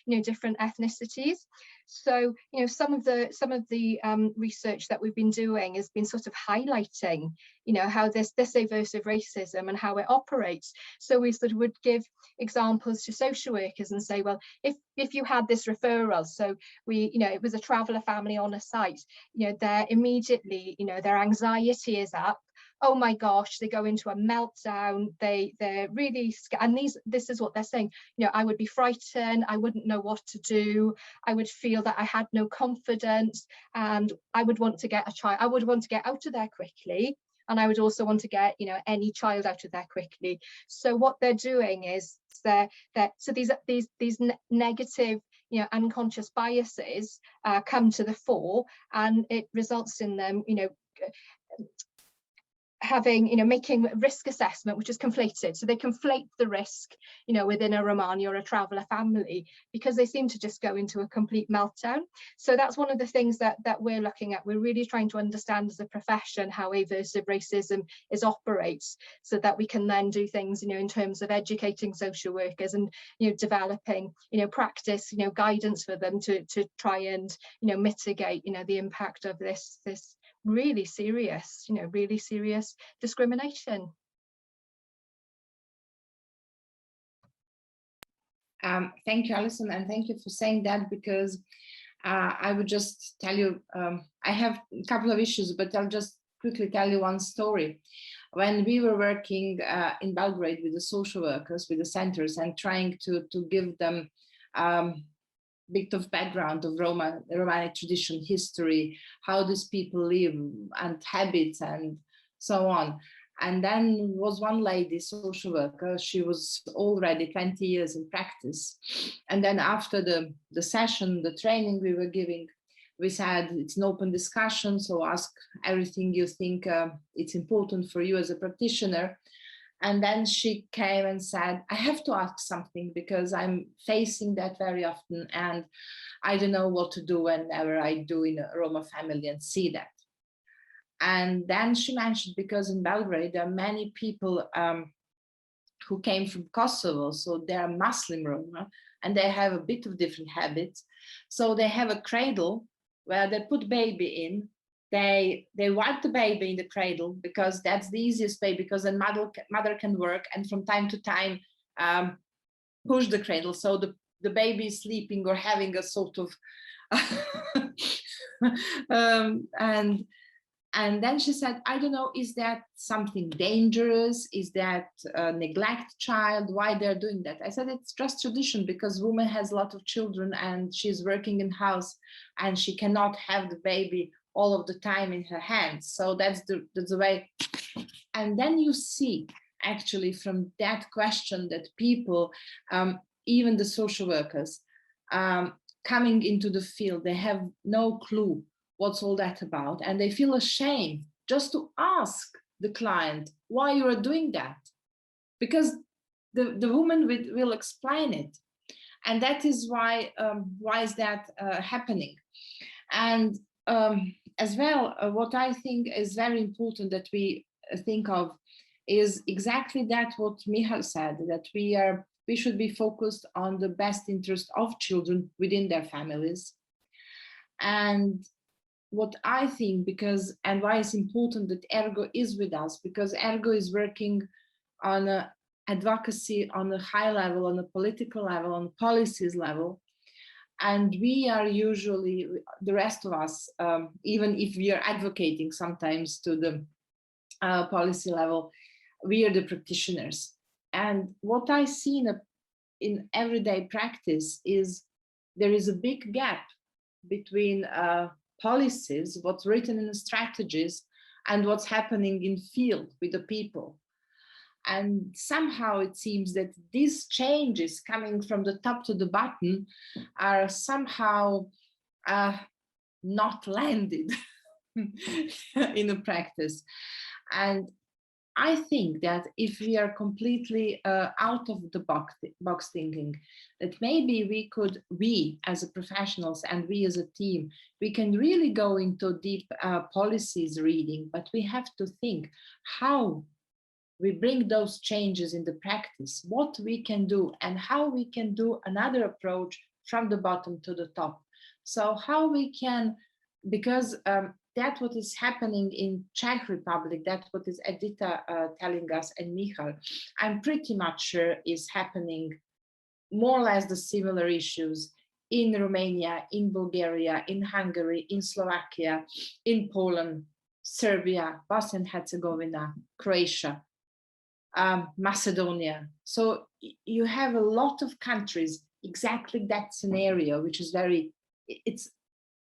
you know, different ethnicities. So, you know, some of the research that we've been doing has been sort of highlighting, you know, how this aversive racism and how it operates. So we sort of would give examples to social workers and say, well, if you had this referral, so you know, it was a traveller family on a site, you know, they're immediately, you know, their anxiety is up. Oh my gosh, they go into a meltdown. They're really, and this is what they're saying. You know, I would be frightened. I wouldn't know what to do. I would feel that I had no confidence, and I would want to get a child. I would want to get out of there quickly, and I would also want to get, you know, any child out of there quickly. So what they're doing is so these negative, you know, unconscious biases come to the fore, and it results in them, you know, having, you know, making risk assessment, which is conflated. So they conflate the risk, you know, within a Romani or a traveller family, because they seem to just go into a complete meltdown. So that's one of the things that we're looking at. We're really trying to understand as a profession how aversive racism operates, so that we can then do things, you know, in terms of educating social workers and, you know, developing, you know, practice, you know, guidance for them to try and, you know, mitigate, you know, the impact of this really serious, you know, really serious discrimination. Thank you, Alison, and thank you for saying that, because I would just tell you, I have a couple of issues, but I'll just quickly tell you one story. When we were working in Belgrade with the social workers, with the centers, and trying to give them bit of background of Romani tradition, history, how these people live and habits and so on. And then was one lady, social worker, she was already 20 years in practice. And then after the session, the training we were giving, we said it's an open discussion, so ask everything you think it's important for you as a practitioner. And then she came and said, I have to ask something, because I'm facing that very often and I don't know what to do whenever I do in a Roma family and see that. And then she mentioned, because in Belgrade, there are many people who came from Kosovo, so they are Muslim Roma, and they have a bit of different habits. So they have a cradle where they put baby in. They wipe the baby in the cradle because that's the easiest way, because then mother can work and from time to time push the cradle, so the baby is sleeping or having a sort of and then she said, I don't know, is that something dangerous? Is that a neglect child? Why they're doing that? I said, it's just tradition, because woman has a lot of children and she's working in house and she cannot have the baby all of the time in her hands. So that's the way. And then you see actually from that question that people, even the social workers, coming into the field, they have no clue what's all that about, and they feel ashamed just to ask the client why you are doing that, because the woman will explain it, and that is why is that happening. And as well, what I think is very important that we think of is exactly that what Michal said, that we should be focused on the best interest of children within their families. And what I think, and why it's important that ERGO is with us, because ERGO is working on advocacy on a high level, on a political level, on policies level. And we are usually, the rest of us, even if we are advocating sometimes to the policy level, we are the practitioners. And what I see in everyday practice is there is a big gap between policies, what's written in the strategies, and what's happening in field with the people. And somehow it seems that these changes coming from the top to the bottom are somehow not landed in the practice. And I think that if we are completely out of the box thinking, that maybe we as professionals and we as a team, we can really go into deep policies reading, but we have to think how we bring those changes in the practice, what we can do, and how we can do another approach from the bottom to the top. So how we can, because that's what is happening in Czech Republic, that's what is Edita telling us, and Michal, I'm pretty much sure is happening more or less the similar issues in Romania, in Bulgaria, in Hungary, in Slovakia, in Poland, Serbia, Bosnia and Herzegovina, Croatia, Macedonia. So you have a lot of countries, exactly that scenario, which is it's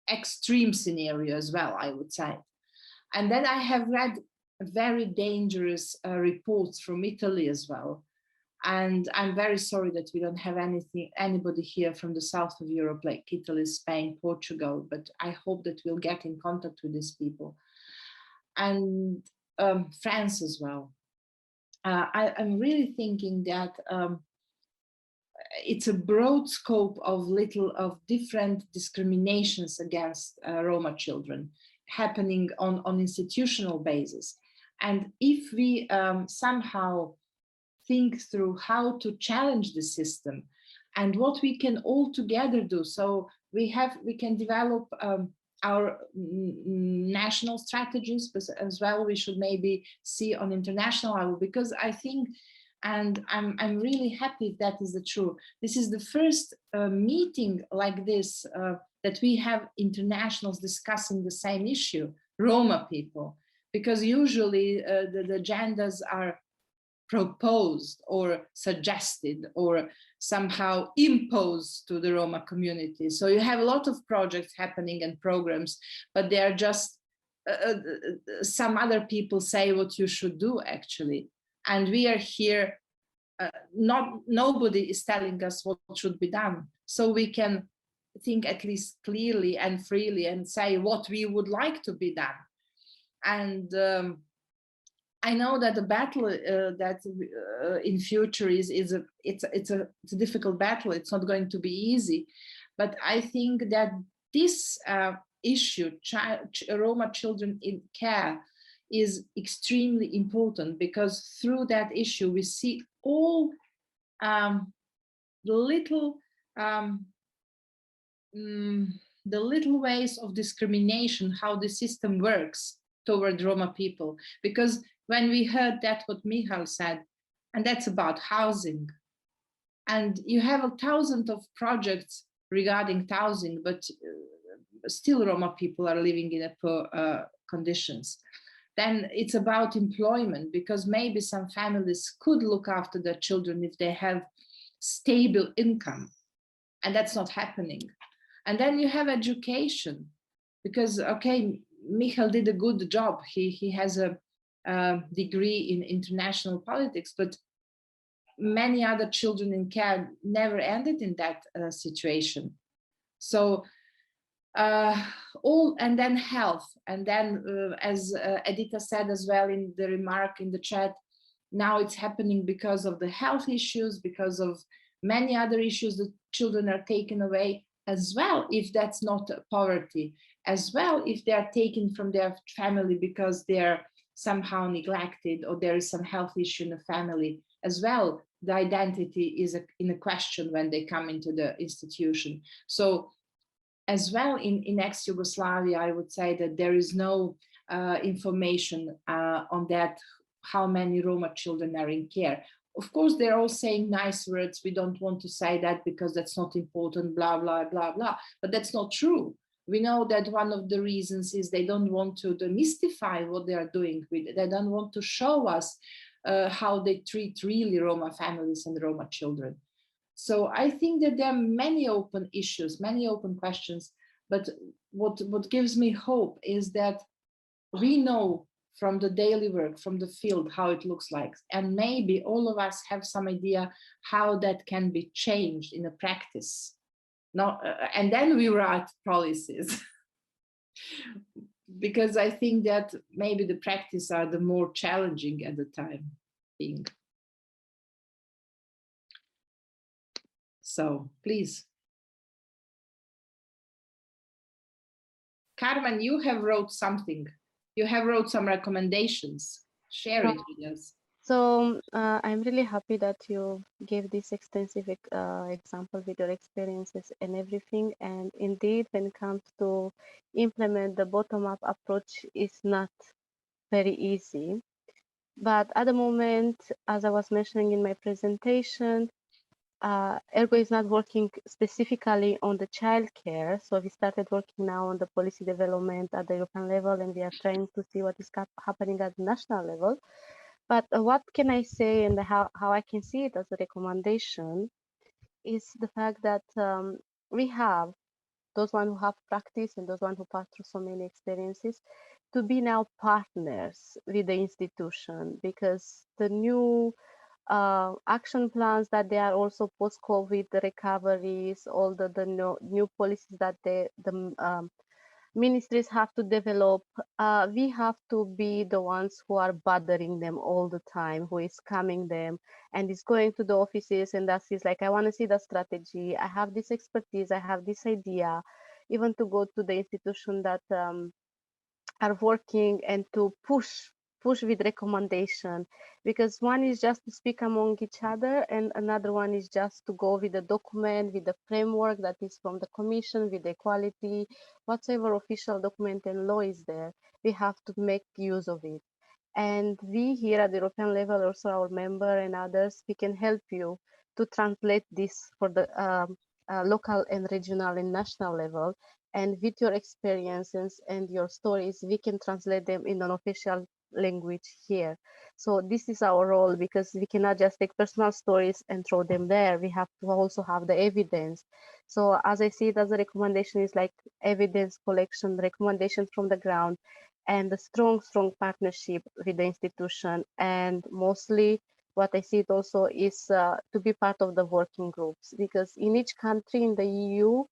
extreme scenario as well, I would say. And then I have read very dangerous reports from Italy as well. And I'm very sorry that we don't have anybody here from the south of Europe, like Italy, Spain, Portugal, but I hope that we'll get in contact with these people. And France as well. I'm really thinking that it's a broad scope of different discriminations against Roma children happening on institutional basis. And if we somehow think through how to challenge the system and what we can all together do, so we can develop our national strategies, but as well we should maybe see on international level, because I think, and I'm really happy that is the truth. This is the first meeting like this that we have internationals discussing the same issue, Roma people, because usually the agendas are proposed or suggested or somehow imposed to the Roma community. So you have a lot of projects happening and programs, but they are just some other people say what you should do actually. And we are here, nobody is telling us what should be done. So we can think at least clearly and freely and say what we would like to be done. And I know that the battle in future is a difficult battle. It's not going to be easy, but I think that this issue, Roma children in care, is extremely important, because through that issue we see all the little ways of discrimination, how the system works toward Roma people. Because when we heard that what Michal said, and that's about housing, and you have 1,000 of projects regarding housing, but still Roma people are living in a poor conditions. Then it's about employment, because maybe some families could look after their children if they have stable income, and that's not happening. And then you have education, because, okay, Michal did a good job. He has a degree in international politics, but many other children in care never ended in that situation. So and then health, and then as Edita said as well in the remark in the chat, now it's happening because of the health issues, because of many other issues, that children are taken away as well, if that's not poverty, as well if they are taken from their family because they're somehow neglected, or there is some health issue in the family as well. The identity is in a question when they come into the institution. So as well in ex-Yugoslavia, I would say that there is no information on that, how many Roma children are in care. Of course, they're all saying nice words. We don't want to say that because that's not important, blah, blah, blah, blah. But that's not true. We know that one of the reasons is they don't want to demystify what they are doing with it. They don't want to show us how they treat really Roma families and Roma children. So I think that there are many open issues, many open questions, but what gives me hope is that we know from the daily work, from the field, how it looks like. And maybe all of us have some idea how that can be changed in a practice. Now, and then we write policies. Because I think that maybe the practice are the more challenging at the time being. So please. Carmen, you have wrote something. You have wrote some recommendations. Share it with us. So I'm really happy that you gave this extensive example with your experiences and everything. And indeed, when it comes to implement the bottom-up approach, is not very easy. But at the moment, as I was mentioning in my presentation, ERGO is not working specifically on the childcare. So we started working now on the policy development at the European level, and we are trying to see what is happening at the national level. But what can I say, and how I can see it as a recommendation is the fact that we have those one who have practice and those one who pass through so many experiences to be now partners with the institution, because the new action plans that they are also post-COVID, the recoveries, all the new policies that the ministries have to develop, we have to be the ones who are bothering them all the time, who is coming them and is going to the offices and that is like, I want to see the strategy, I have this expertise, I have this idea, even to go to the institution that are working and to push with recommendation, because one is just to speak among each other and another one is just to go with the document, with the framework that is from the commission, with the equality, whatever official document and law is there, we have to make use of it. And we here at the European level, also our member and others, we can help you to translate this for the local and regional and national level. And with your experiences and your stories, we can translate them in an official language here. So this is our role, because we cannot just take personal stories and throw them there. We have to also have the evidence. So as I see it as a recommendation is like evidence collection, recommendations from the ground, and the strong partnership with the institution. And mostly what I see it also is to be part of the working groups, because in each country in the EU,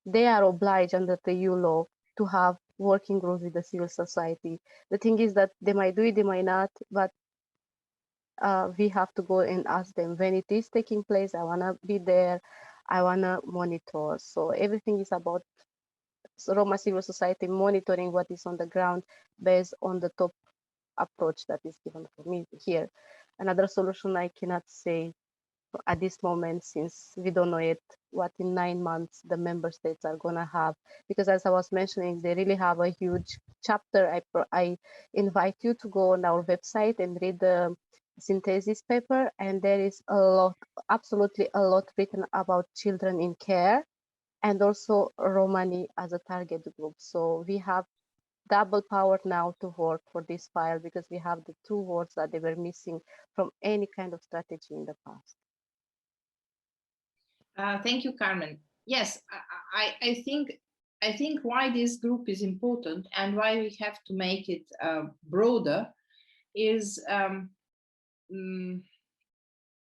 they are obliged under the EU law to have working groups with the civil society. The thing is that they might do it, they might not, but we have to go and ask them when it is taking place. I want to be there, I want to monitor. So everything is about Roma civil society monitoring what is on the ground based on the top approach that is given for me here. another solution I cannot say at this moment, since we don't know yet what in 9 months the member states are going to have, because as I was mentioning, they really have a huge chapter. I invite you to go on our website and read the synthesis paper, and there is a lot, absolutely a lot written about children in care and also Romani as a target group. So we have double power now to work for this file, because we have the two words that they were missing from any kind of strategy in the past. Thank you, Carmen. Yes, I think why this group is important and why we have to make it broader is I'm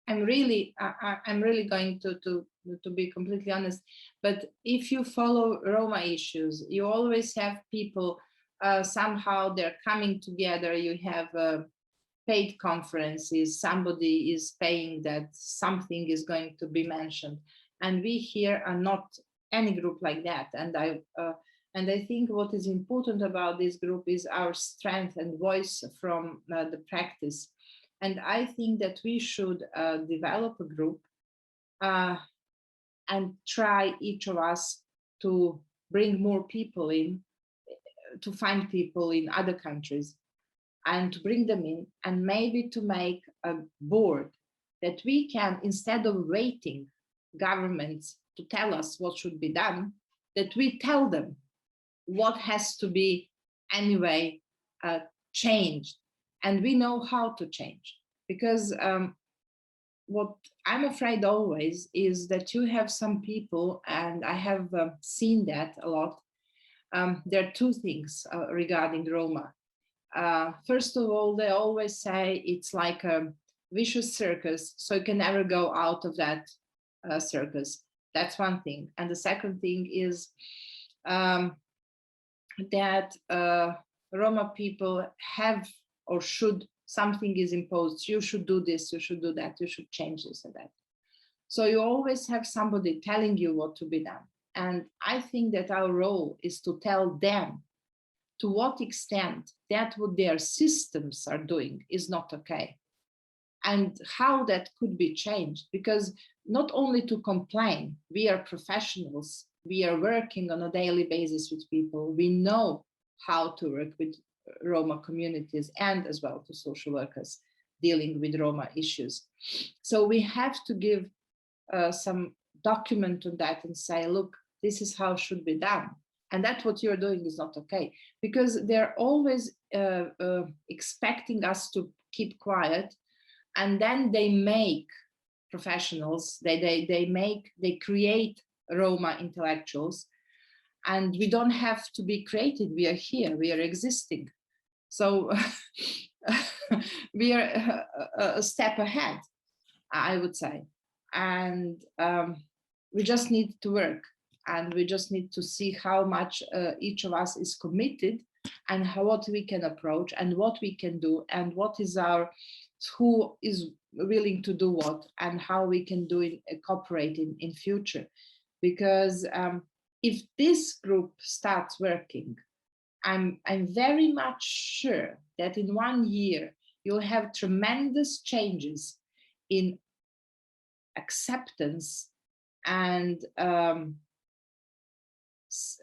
really going to be completely honest. But if you follow Roma issues, you always have people somehow they're coming together. You have paid conferences, somebody is paying that something is going to be mentioned. And we here are not any group like that. And I think what is important about this group is our strength and voice from the practice. And I think that we should develop a group and try each of us to bring more people in, to find people in other countries, and to bring them in, and maybe to make a board that we can, instead of waiting governments to tell us what should be done, that we tell them what has to be anyway changed, and we know how to change. Because what I'm afraid always is that you have some people, and I have seen that a lot. There are two things regarding Roma. First of all, they always say it's like a vicious circus, so you can never go out of that circus. That's one thing. And the second thing is that Roma people have or should, something is imposed. You should do this, you should do that, you should change this and that. So you always have somebody telling you what to be done. And I think that our role is to tell them to what extent that what their systems are doing is not okay, and how that could be changed. Because not only to complain, we are professionals, we are working on a daily basis with people, we know how to work with Roma communities and as well to social workers dealing with Roma issues. So we have to give some document on that and say, look, this is how it should be done. And that's what you're doing is not okay, because they're always expecting us to keep quiet, and then they make professionals, they create Roma intellectuals, and we don't have to be created. We are here, we are existing. So we are a step ahead, I would say. And we just need to work. And we just need to see how much each of us is committed, and what we can approach, and what we can do, and what is who is willing to do what, and how we can do it, cooperate in future. Because if this group starts working, I'm very much sure that in 1 year you'll have tremendous changes in acceptance and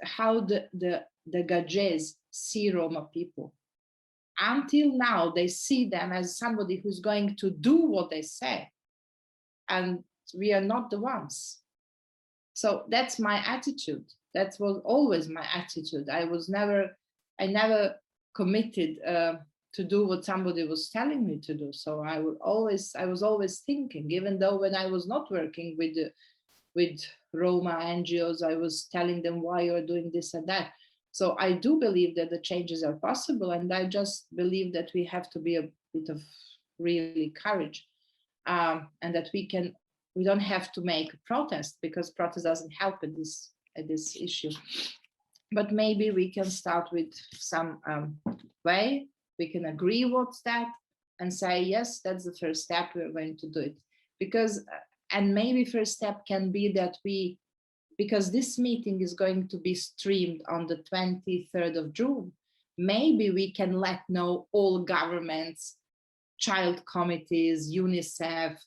how the Gajes see Roma people. Until now, they see them as somebody who's going to do what they say, and we are not the ones. So that's my attitude. That was always my attitude. I never committed to do what somebody was telling me to do. So I was always thinking, even though when I was not working with Roma NGOs, I was telling them why you're doing this and that. So I do believe that the changes are possible, and I just believe that we have to be a bit of really courage, and that we don't have to make a protest, because protest doesn't help at this issue. But maybe we can start with some way. We can agree what's that and say, yes, that's the first step, we're going to do it. Because and maybe first step can be that because this meeting is going to be streamed on the 23rd of June, maybe we can let know all governments child committees, UNICEF,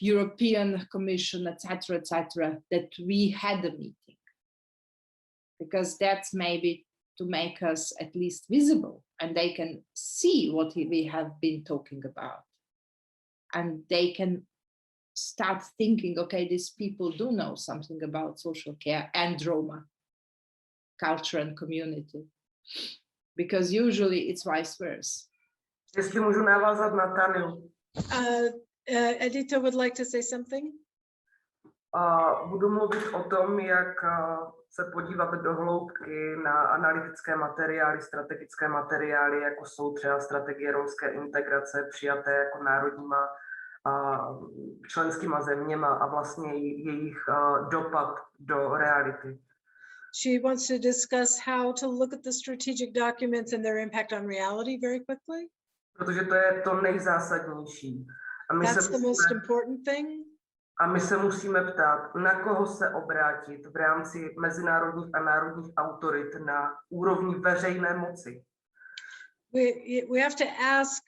European Commission, etc., that we had a meeting, because that's maybe to make us at least visible, and they can see what we have been talking about, and they can start thinking, okay, these people do know something about social care and Roma culture and community, because usually it's vice versa. Jestli můžu navázat na Tanu. Edita would like to say something. Budu mluvit o tom, jak se podívat do hloubky na analytické materiály, strategické materiály, jako jsou třeba strategie romské integrace přijaté jako národníma členskýma zeměma a vlastně jejich dopad do reality. She wants to discuss how to look at the strategic documents and their impact on reality very quickly. Protože to je to nejzásadnější. That's the most important thing. A my se musíme ptát, na koho se obrátit v rámci mezinárodních a národních autorit na úrovni veřejné moci. We have to ask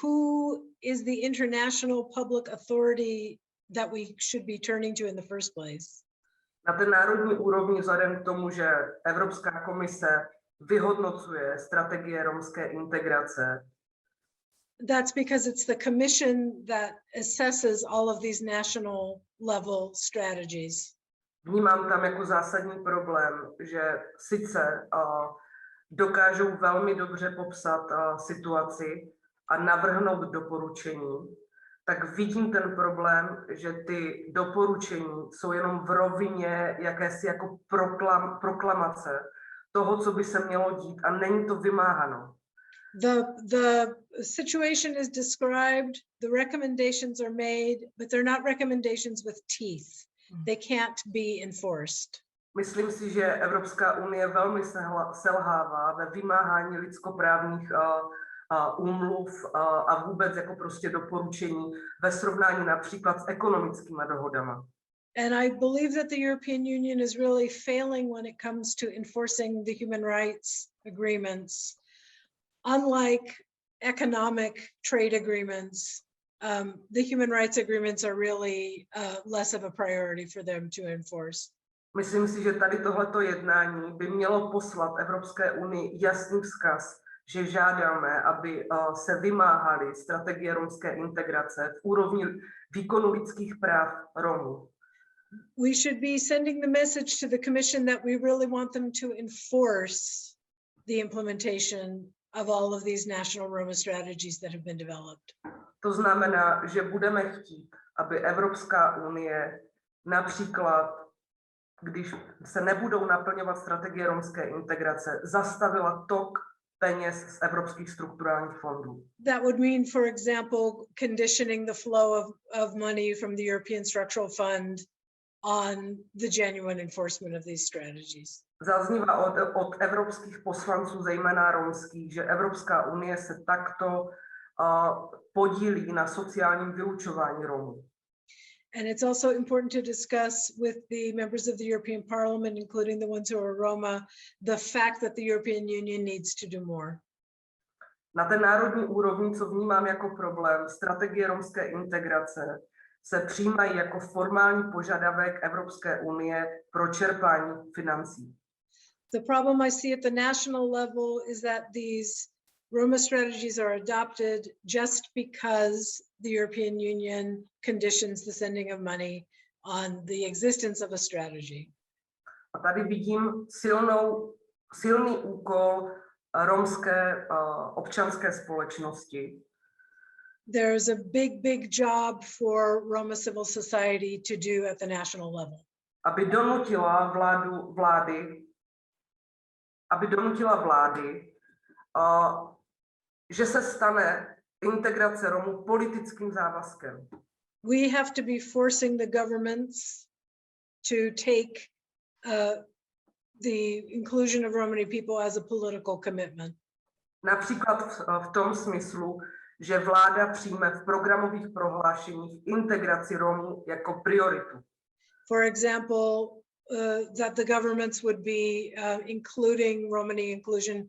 who is the international public authority that we should be turning to in the first place. Na té národní úrovni vzhledem k tomu, že Evropská komise vyhodnocuje strategie romské integrace. That's because it's the commission that assesses all of these national level strategies. Vnímám tam jako zásadní problém, že sice dokážou velmi dobře popsat situaci a navrhnout doporučení, tak vidím ten problém, že ty doporučení jsou jenom v rovině jakési jako proklamace toho, co by se mělo dít, a není to vymáháno. The situation is described, the recommendations are made, but they're not recommendations with teeth. They can't be enforced. Myslím si, že Evropská unie velmi selhává ve vymáhání lidskoprávních úmluv a vůbec jako prostě doporučení ve srovnání například s ekonomickými dohodama. And I believe that the European Union is really failing when it comes to enforcing the human rights agreements. Unlike economic trade agreements, the human rights agreements are really less of a priority for them to enforce. Myslím si, že tady tohleto jednání by mělo poslat Evropské unii jasný vzkaz, že žádáme, aby se vymáhaly strategie romské integrace v úrovni výkonu lidských práv Romů. We should be sending the message to the Commission that we really want them to enforce the implementation of all of these national Roma strategies that have been developed. To znamená, že budeme chtít, aby Evropská unie například, když se nebudou naplňovat strategie romské integrace, zastavila tok peněz z evropských strukturálních fondů. That would mean, for example, conditioning the flow of money from the European Structural Fund on the genuine enforcement of these strategies. Zaznívá od evropských poslanců, zejména romských, že Evropská unie se takto podílí na sociálním vylučování Romů. And it's also important to discuss with the members of the European Parliament, including the ones who are Roma, the fact that the European Union needs to do more. Na té národní úrovni, co vnímám jako problém, strategie romské integrace se přijímají jako formální požadavek Evropské unie pro čerpání financí. The problem I see at the national level is that these Roma strategies are adopted just because the European Union conditions the sending of money on the existence of a strategy. A tady vidím silný úkol romské občanské společnosti. There's a big job for Roma civil society to do at the national level. Aby donutila vlády, že se stane integrace Romů politickým závazkem. We have to be forcing the governments to take the inclusion of Romani people as a political commitment. Například v tom smyslu, že vláda přijme v programových prohlášeních integraci Romů jako prioritu. For example, that the governments would be including Romani inclusion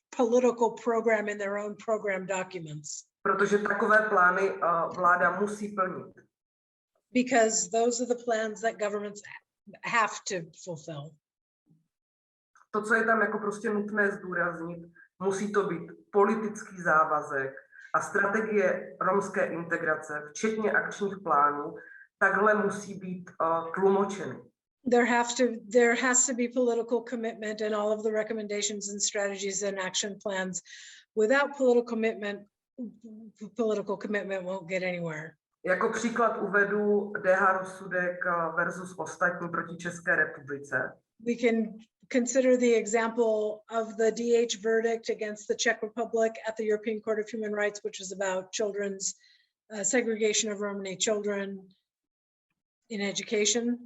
political program in their own program documents. Protože takové plány vláda musí plnit. Because those are the plans that governments have to fulfill. To, co je tam jako prostě nutné zdůraznit, musí to být politický závazek a strategie romské integrace, včetně akčních plánů, takhle musí být tlumočeny. There has to be political commitment and all of the recommendations and strategies and action plans. Without political commitment won't get anywhere. Jako příklad uvedu DH rozsudek versus ostatní proti České republice. We can consider the example of the DH verdict against the Czech Republic at the European Court of Human Rights, which is about children's segregation of Romani children in education.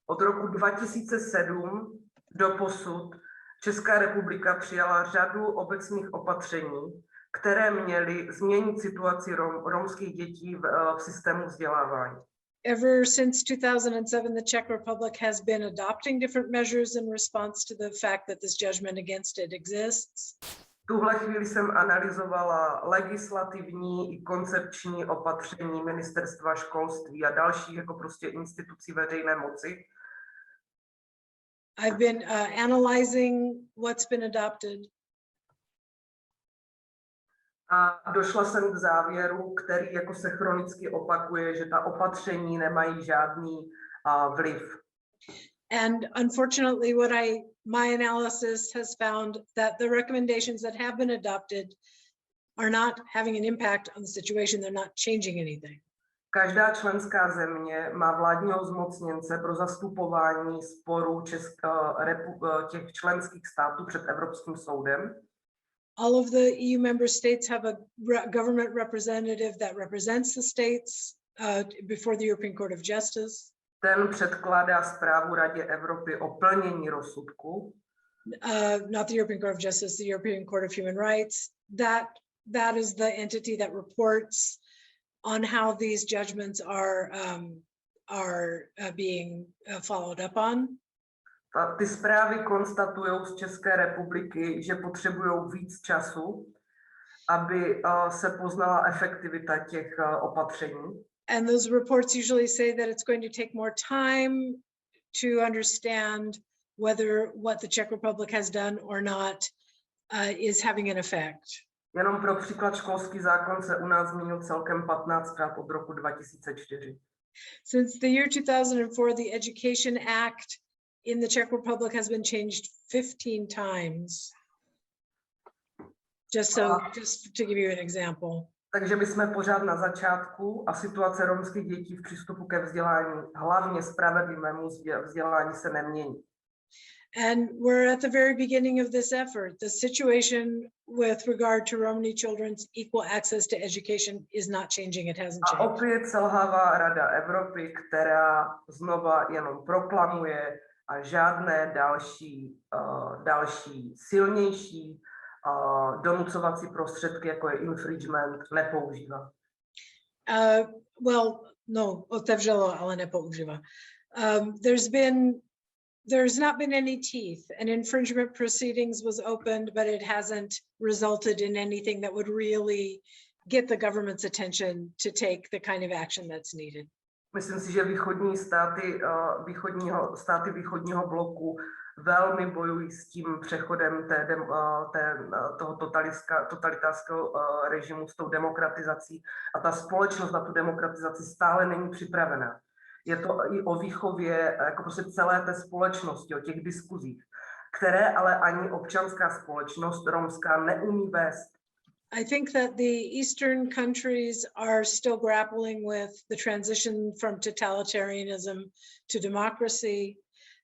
Od roku 2007 do posud Česká republika přijala řadu obecných opatření, které měly změnit situaci romských dětí v systému vzdělávání. Ever since 2007, the Czech Republic has been adopting different measures in response to the fact that this judgment against it exists. V tuhle chvíli jsem analyzovala legislativní i koncepční opatření Ministerstva školství a dalších jako prostě institucí veřejné moci. I've been analyzing what's been adopted. A došla jsem k závěru, který jako se chronicky opakuje, že ta opatření nemají žádný vliv. And unfortunately, my analysis has found that the recommendations that have been adopted are not having an impact on the situation. They're not changing anything. Každá členská země má vládního zmocněnce pro zastupování sporů těch členských států před Evropským soudem. All of the EU member states have a government representative that represents the states before the European Court of Justice. Ten předkládá zprávu Radě Evropy o plnění rozsudku. Not the European Court of Justice, the European Court of Human Rights. That is the entity that reports on how these judgments are being followed up on. Ty zprávy konstatují z České republiky, že potřebují víc času, aby se poznala efektivita těch opatření. And those reports usually say that it's going to take more time to understand whether what the Czech Republic has done or not is having an effect. Jenom pro příklad, školský zákon se u nás změnil celkem 15krát od roku 2004. Since the year 2004, the Education Act in the Czech Republic has been changed 15 times. Just to give you an example. Takže my jsme pořád na začátku a situace romských dětí v přístupu ke vzdělání, hlavně spravedlivému vzdělání, se nemění. And we're at the very beginning of this effort. The situation with regard to Romani children's equal access to education is not changing. It hasn't changed. A opět selhává Rada Evropy, která znova jenom proklamuje a žádné další silnější donucovací prostředky, jako je infringement, nepoužívá. Well, no, otevřelo, ale nepoužívá. There's not been any teeth. An infringement proceedings was opened, but it hasn't resulted in anything that would really get the government's attention to take the kind of action that's needed. Myslím si, že státy východního bloku velmi bojují s tím přechodem toho totalitářského režimu s tou demokratizací a ta společnost na tu demokratizaci stále není připravená. Je to i o výchově jako prostě celé té společnosti, o těch diskuzích, které ale ani občanská společnost romská neumí vést. I think that the Eastern countries are still grappling with the transition from totalitarianism to democracy.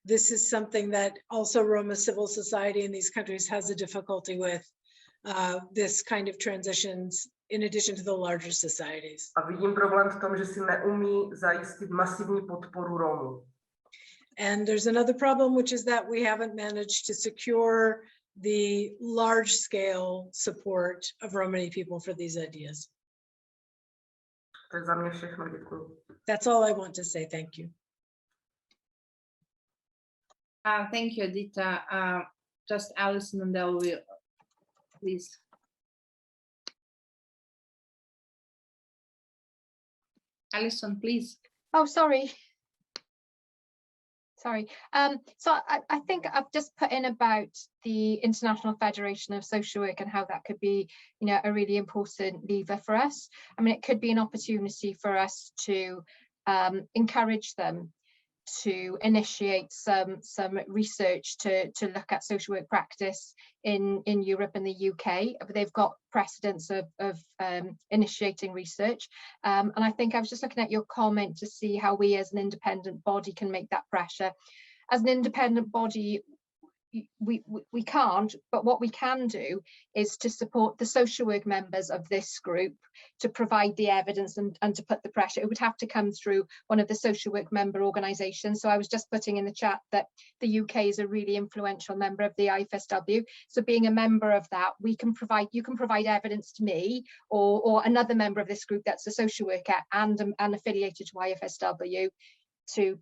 This is something that also Roma civil society in these countries has a difficulty with, this kind of transitions in addition to the larger societies. A vidím problém v tom, že si neumí zajistit masivní podporu Romů. And there's another problem, which is that we haven't managed to secure the large-scale support of Romani people for these ideas. To je za mě všechno, děkuji. That's all I want to say. Thank you. Thank you, Edita. Just Alison and I will please. Alison, please. Oh, sorry. Sorry. So I think I've just put in about the International Federation of Social Work and how that could be, you know, a really important lever for us. I mean, it could be an opportunity for us to encourage them to initiate some research to look at social work practice in Europe and the UK. They've got precedents of initiating research. And I think I was just looking at your comment to see how we as an independent body can make that pressure. As an independent body, we can't, but what we can do is to support the social work members of this group to provide the evidence and to put the pressure. It would have to come through one of the social work member organisations. So I was just putting in the chat that the UK is a really influential member of the IFSW. So being a member of that, you can provide evidence to me or another member of this group that's a social worker and affiliated to IFSW to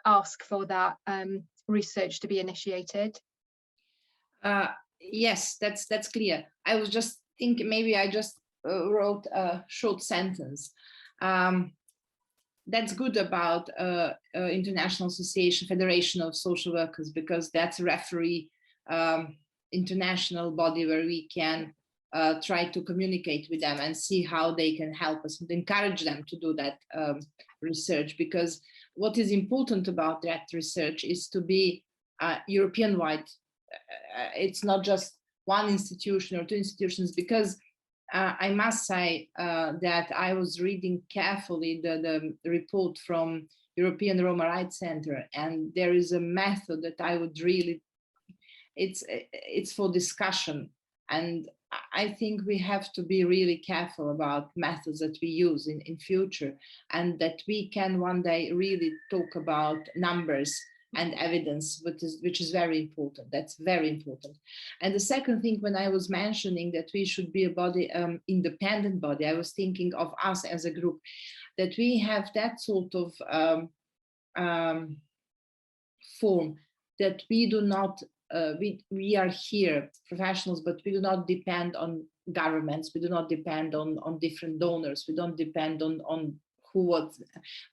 ask for that research to be initiated. Yes, that's clear. I was just thinking maybe I just wrote a short sentence. That's good about International Association Federation of Social Workers, because that's a referee international body where we can try to communicate with them and see how they can help us and encourage them to do that research. Because what is important about that research is to be European-wide. It's not just one institution or two institutions, because I must say that I was reading carefully the report from European Roma Rights Center, and there is a method that I would really, it's for discussion. And I think we have to be really careful about methods that we use in future, and that we can one day really talk about numbers and evidence, which is very important. That's very important. And the second thing, when I was mentioning that we should be a body, independent body, I was thinking of us as a group, that we have that sort of form, that we do not, we are here professionals, but we do not depend on governments, we do not depend on different donors, we don't depend on who what,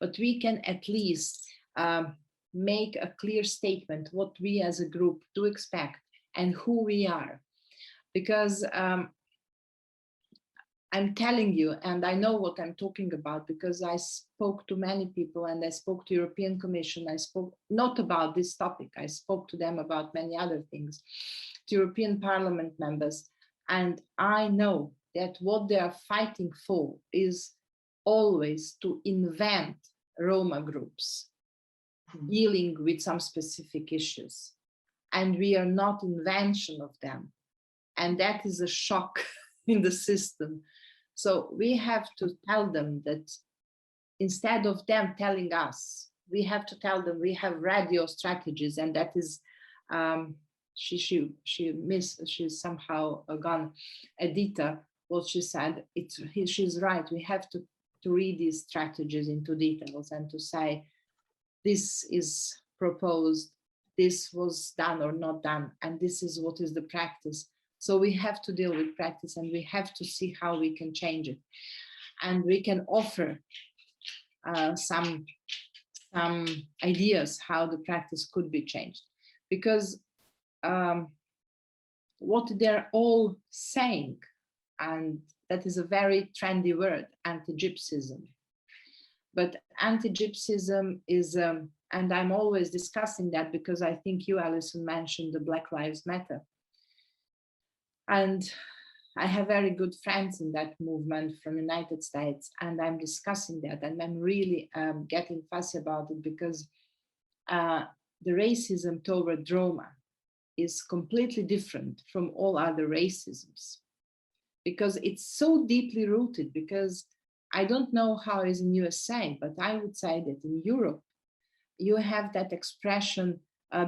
but we can at least make a clear statement what we as a group do expect and who we are. Because I'm telling you, and I know what I'm talking about, because I spoke to many people, and I spoke to European Commission. I spoke not about this topic, I spoke to them about many other things, to European Parliament members, and I know that what they are fighting for is always to invent Roma groups dealing with some specific issues, and we are not invention of them, and that is a shock in the system. So we have to tell them that instead of them telling us, we have to tell them we have radio strategies, and that is she's somehow gone, Edita, what she said, she's right. We have to read these strategies into details and to say, this is proposed, this was done or not done, and this is what is the practice. So we have to deal with practice, and we have to see how we can change it. And we can offer some ideas how the practice could be changed. Because what they're all saying, and that is a very trendy word, anti-Gypsism. But anti-Gypsism is, and I'm always discussing that because I think you, Alison, mentioned the Black Lives Matter. And I have very good friends in that movement from the United States, and I'm discussing that, and I'm really getting fussy about it, because the racism toward Roma is completely different from all other racisms, because it's so deeply rooted. Because I don't know how it is in USA, but I would say that in Europe, you have that expression,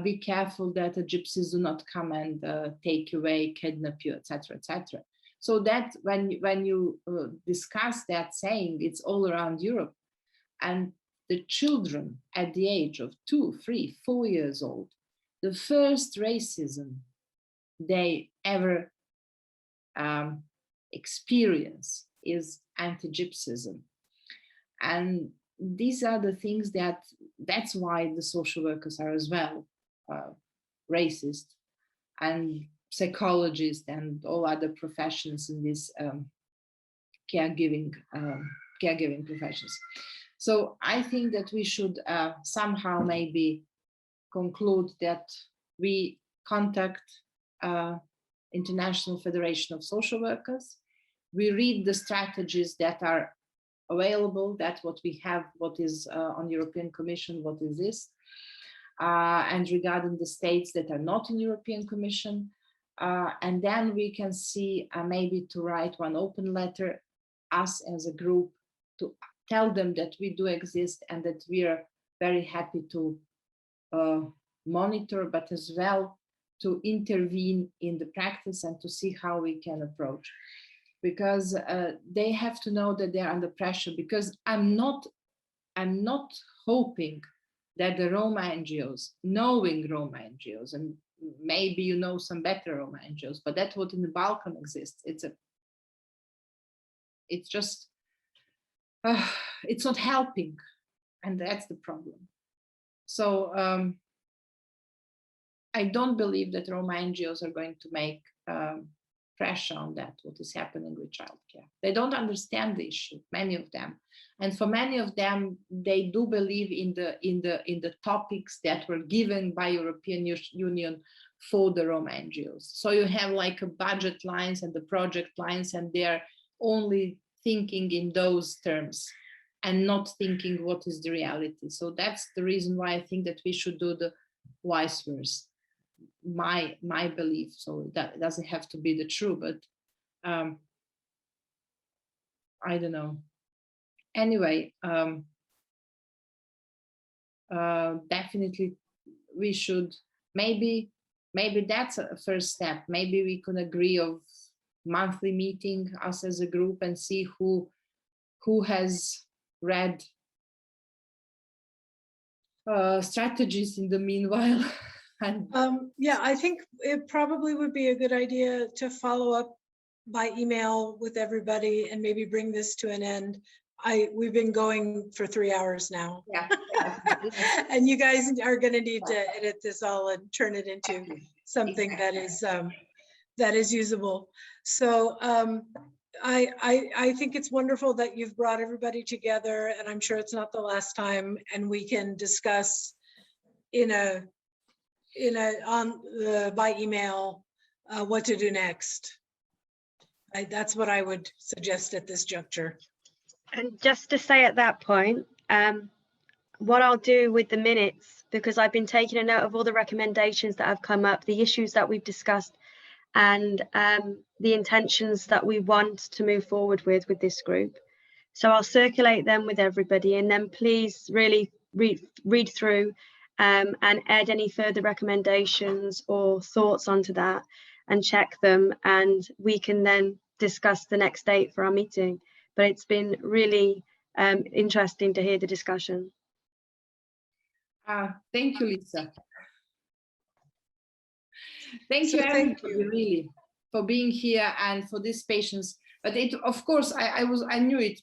be careful that the gypsies do not come and take you away, kidnap you, etc., etc. So that when you discuss that saying, it's all around Europe. And the children at the age of 2, 3, 4 years old, the first racism they ever experience is anti-Gypsism. And these are the things that's why the social workers are as well racist, and psychologists and all other professions in this caregiving professions. So I think that we should somehow maybe conclude that we contact International Federation of Social Workers. We read the strategies that are available, that's what we have, what is on European Commission, what is this, and regarding the states that are not in European Commission, and then we can see maybe to write one open letter, us as a group, to tell them that we do exist and that we are very happy to monitor, but as well to intervene in the practice and to see how we can approach. Because they have to know that they're under pressure, because I'm not hoping that the Roma NGOs, knowing Roma NGOs, and maybe you know some better Roma NGOs, but that's what in the Balkan exists. It's just, it's not helping, and that's the problem. So I don't believe that Roma NGOs are going to make pressure on that, what is happening with childcare. They don't understand the issue, many of them. And for many of them, they do believe in the topics that were given by European Union for the Roma NGOs. So you have like a budget lines and the project lines, and they're only thinking in those terms and not thinking what is the reality. So that's the reason why I think that we should do the vice versa. My belief, so that doesn't have to be the true, but I don't know. Anyway, definitely we should, maybe that's a first step. Maybe we can agree of monthly meeting, us as a group, and see who has read strategies in the meanwhile. And yeah, I think it probably would be a good idea to follow up by email with everybody and maybe bring this to an end. We've been going for 3 hours now. Yeah. And you guys are going to need to edit this all and turn it into something that is usable. So I think it's wonderful that you've brought everybody together, and I'm sure it's not the last time, and we can discuss by email what to do next. That's what I would suggest at this juncture. And just to say at that point, what I'll do with the minutes, because I've been taking a note of all the recommendations that have come up, the issues that we've discussed, and the intentions that we want to move forward with this group. So I'll circulate them with everybody, and then please really read through and add any further recommendations or thoughts onto that and check them, and we can then discuss the next date for our meeting. But it's been really interesting to hear the discussion. Thank you, Lisa. Thank you, everybody, really, for being here and for this patience. But of course, I knew it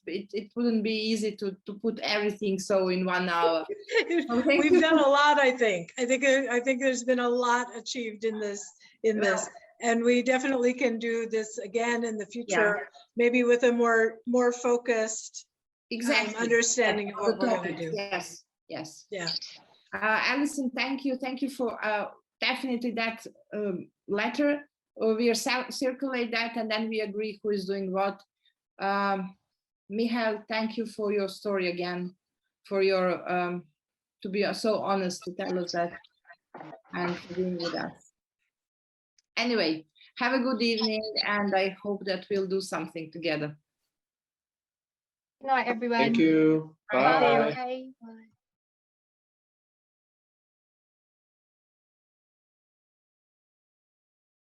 wouldn't be easy to put everything so in 1 hour. We've done a lot, I think. I think there's been a lot achieved in this, and we definitely can do this again in the future, maybe with a more focused understanding of what we're going to do. Yes, yes. Yeah. Alison, thank you for definitely that letter. We'll circulate that, and then we agree who is doing what. Michal, thank you for your story again, for your to be so honest to tell us that, and for being with us. Anyway, have a good evening, and I hope that we'll do something together. Good night, everyone. Thank you. Bye. Bye.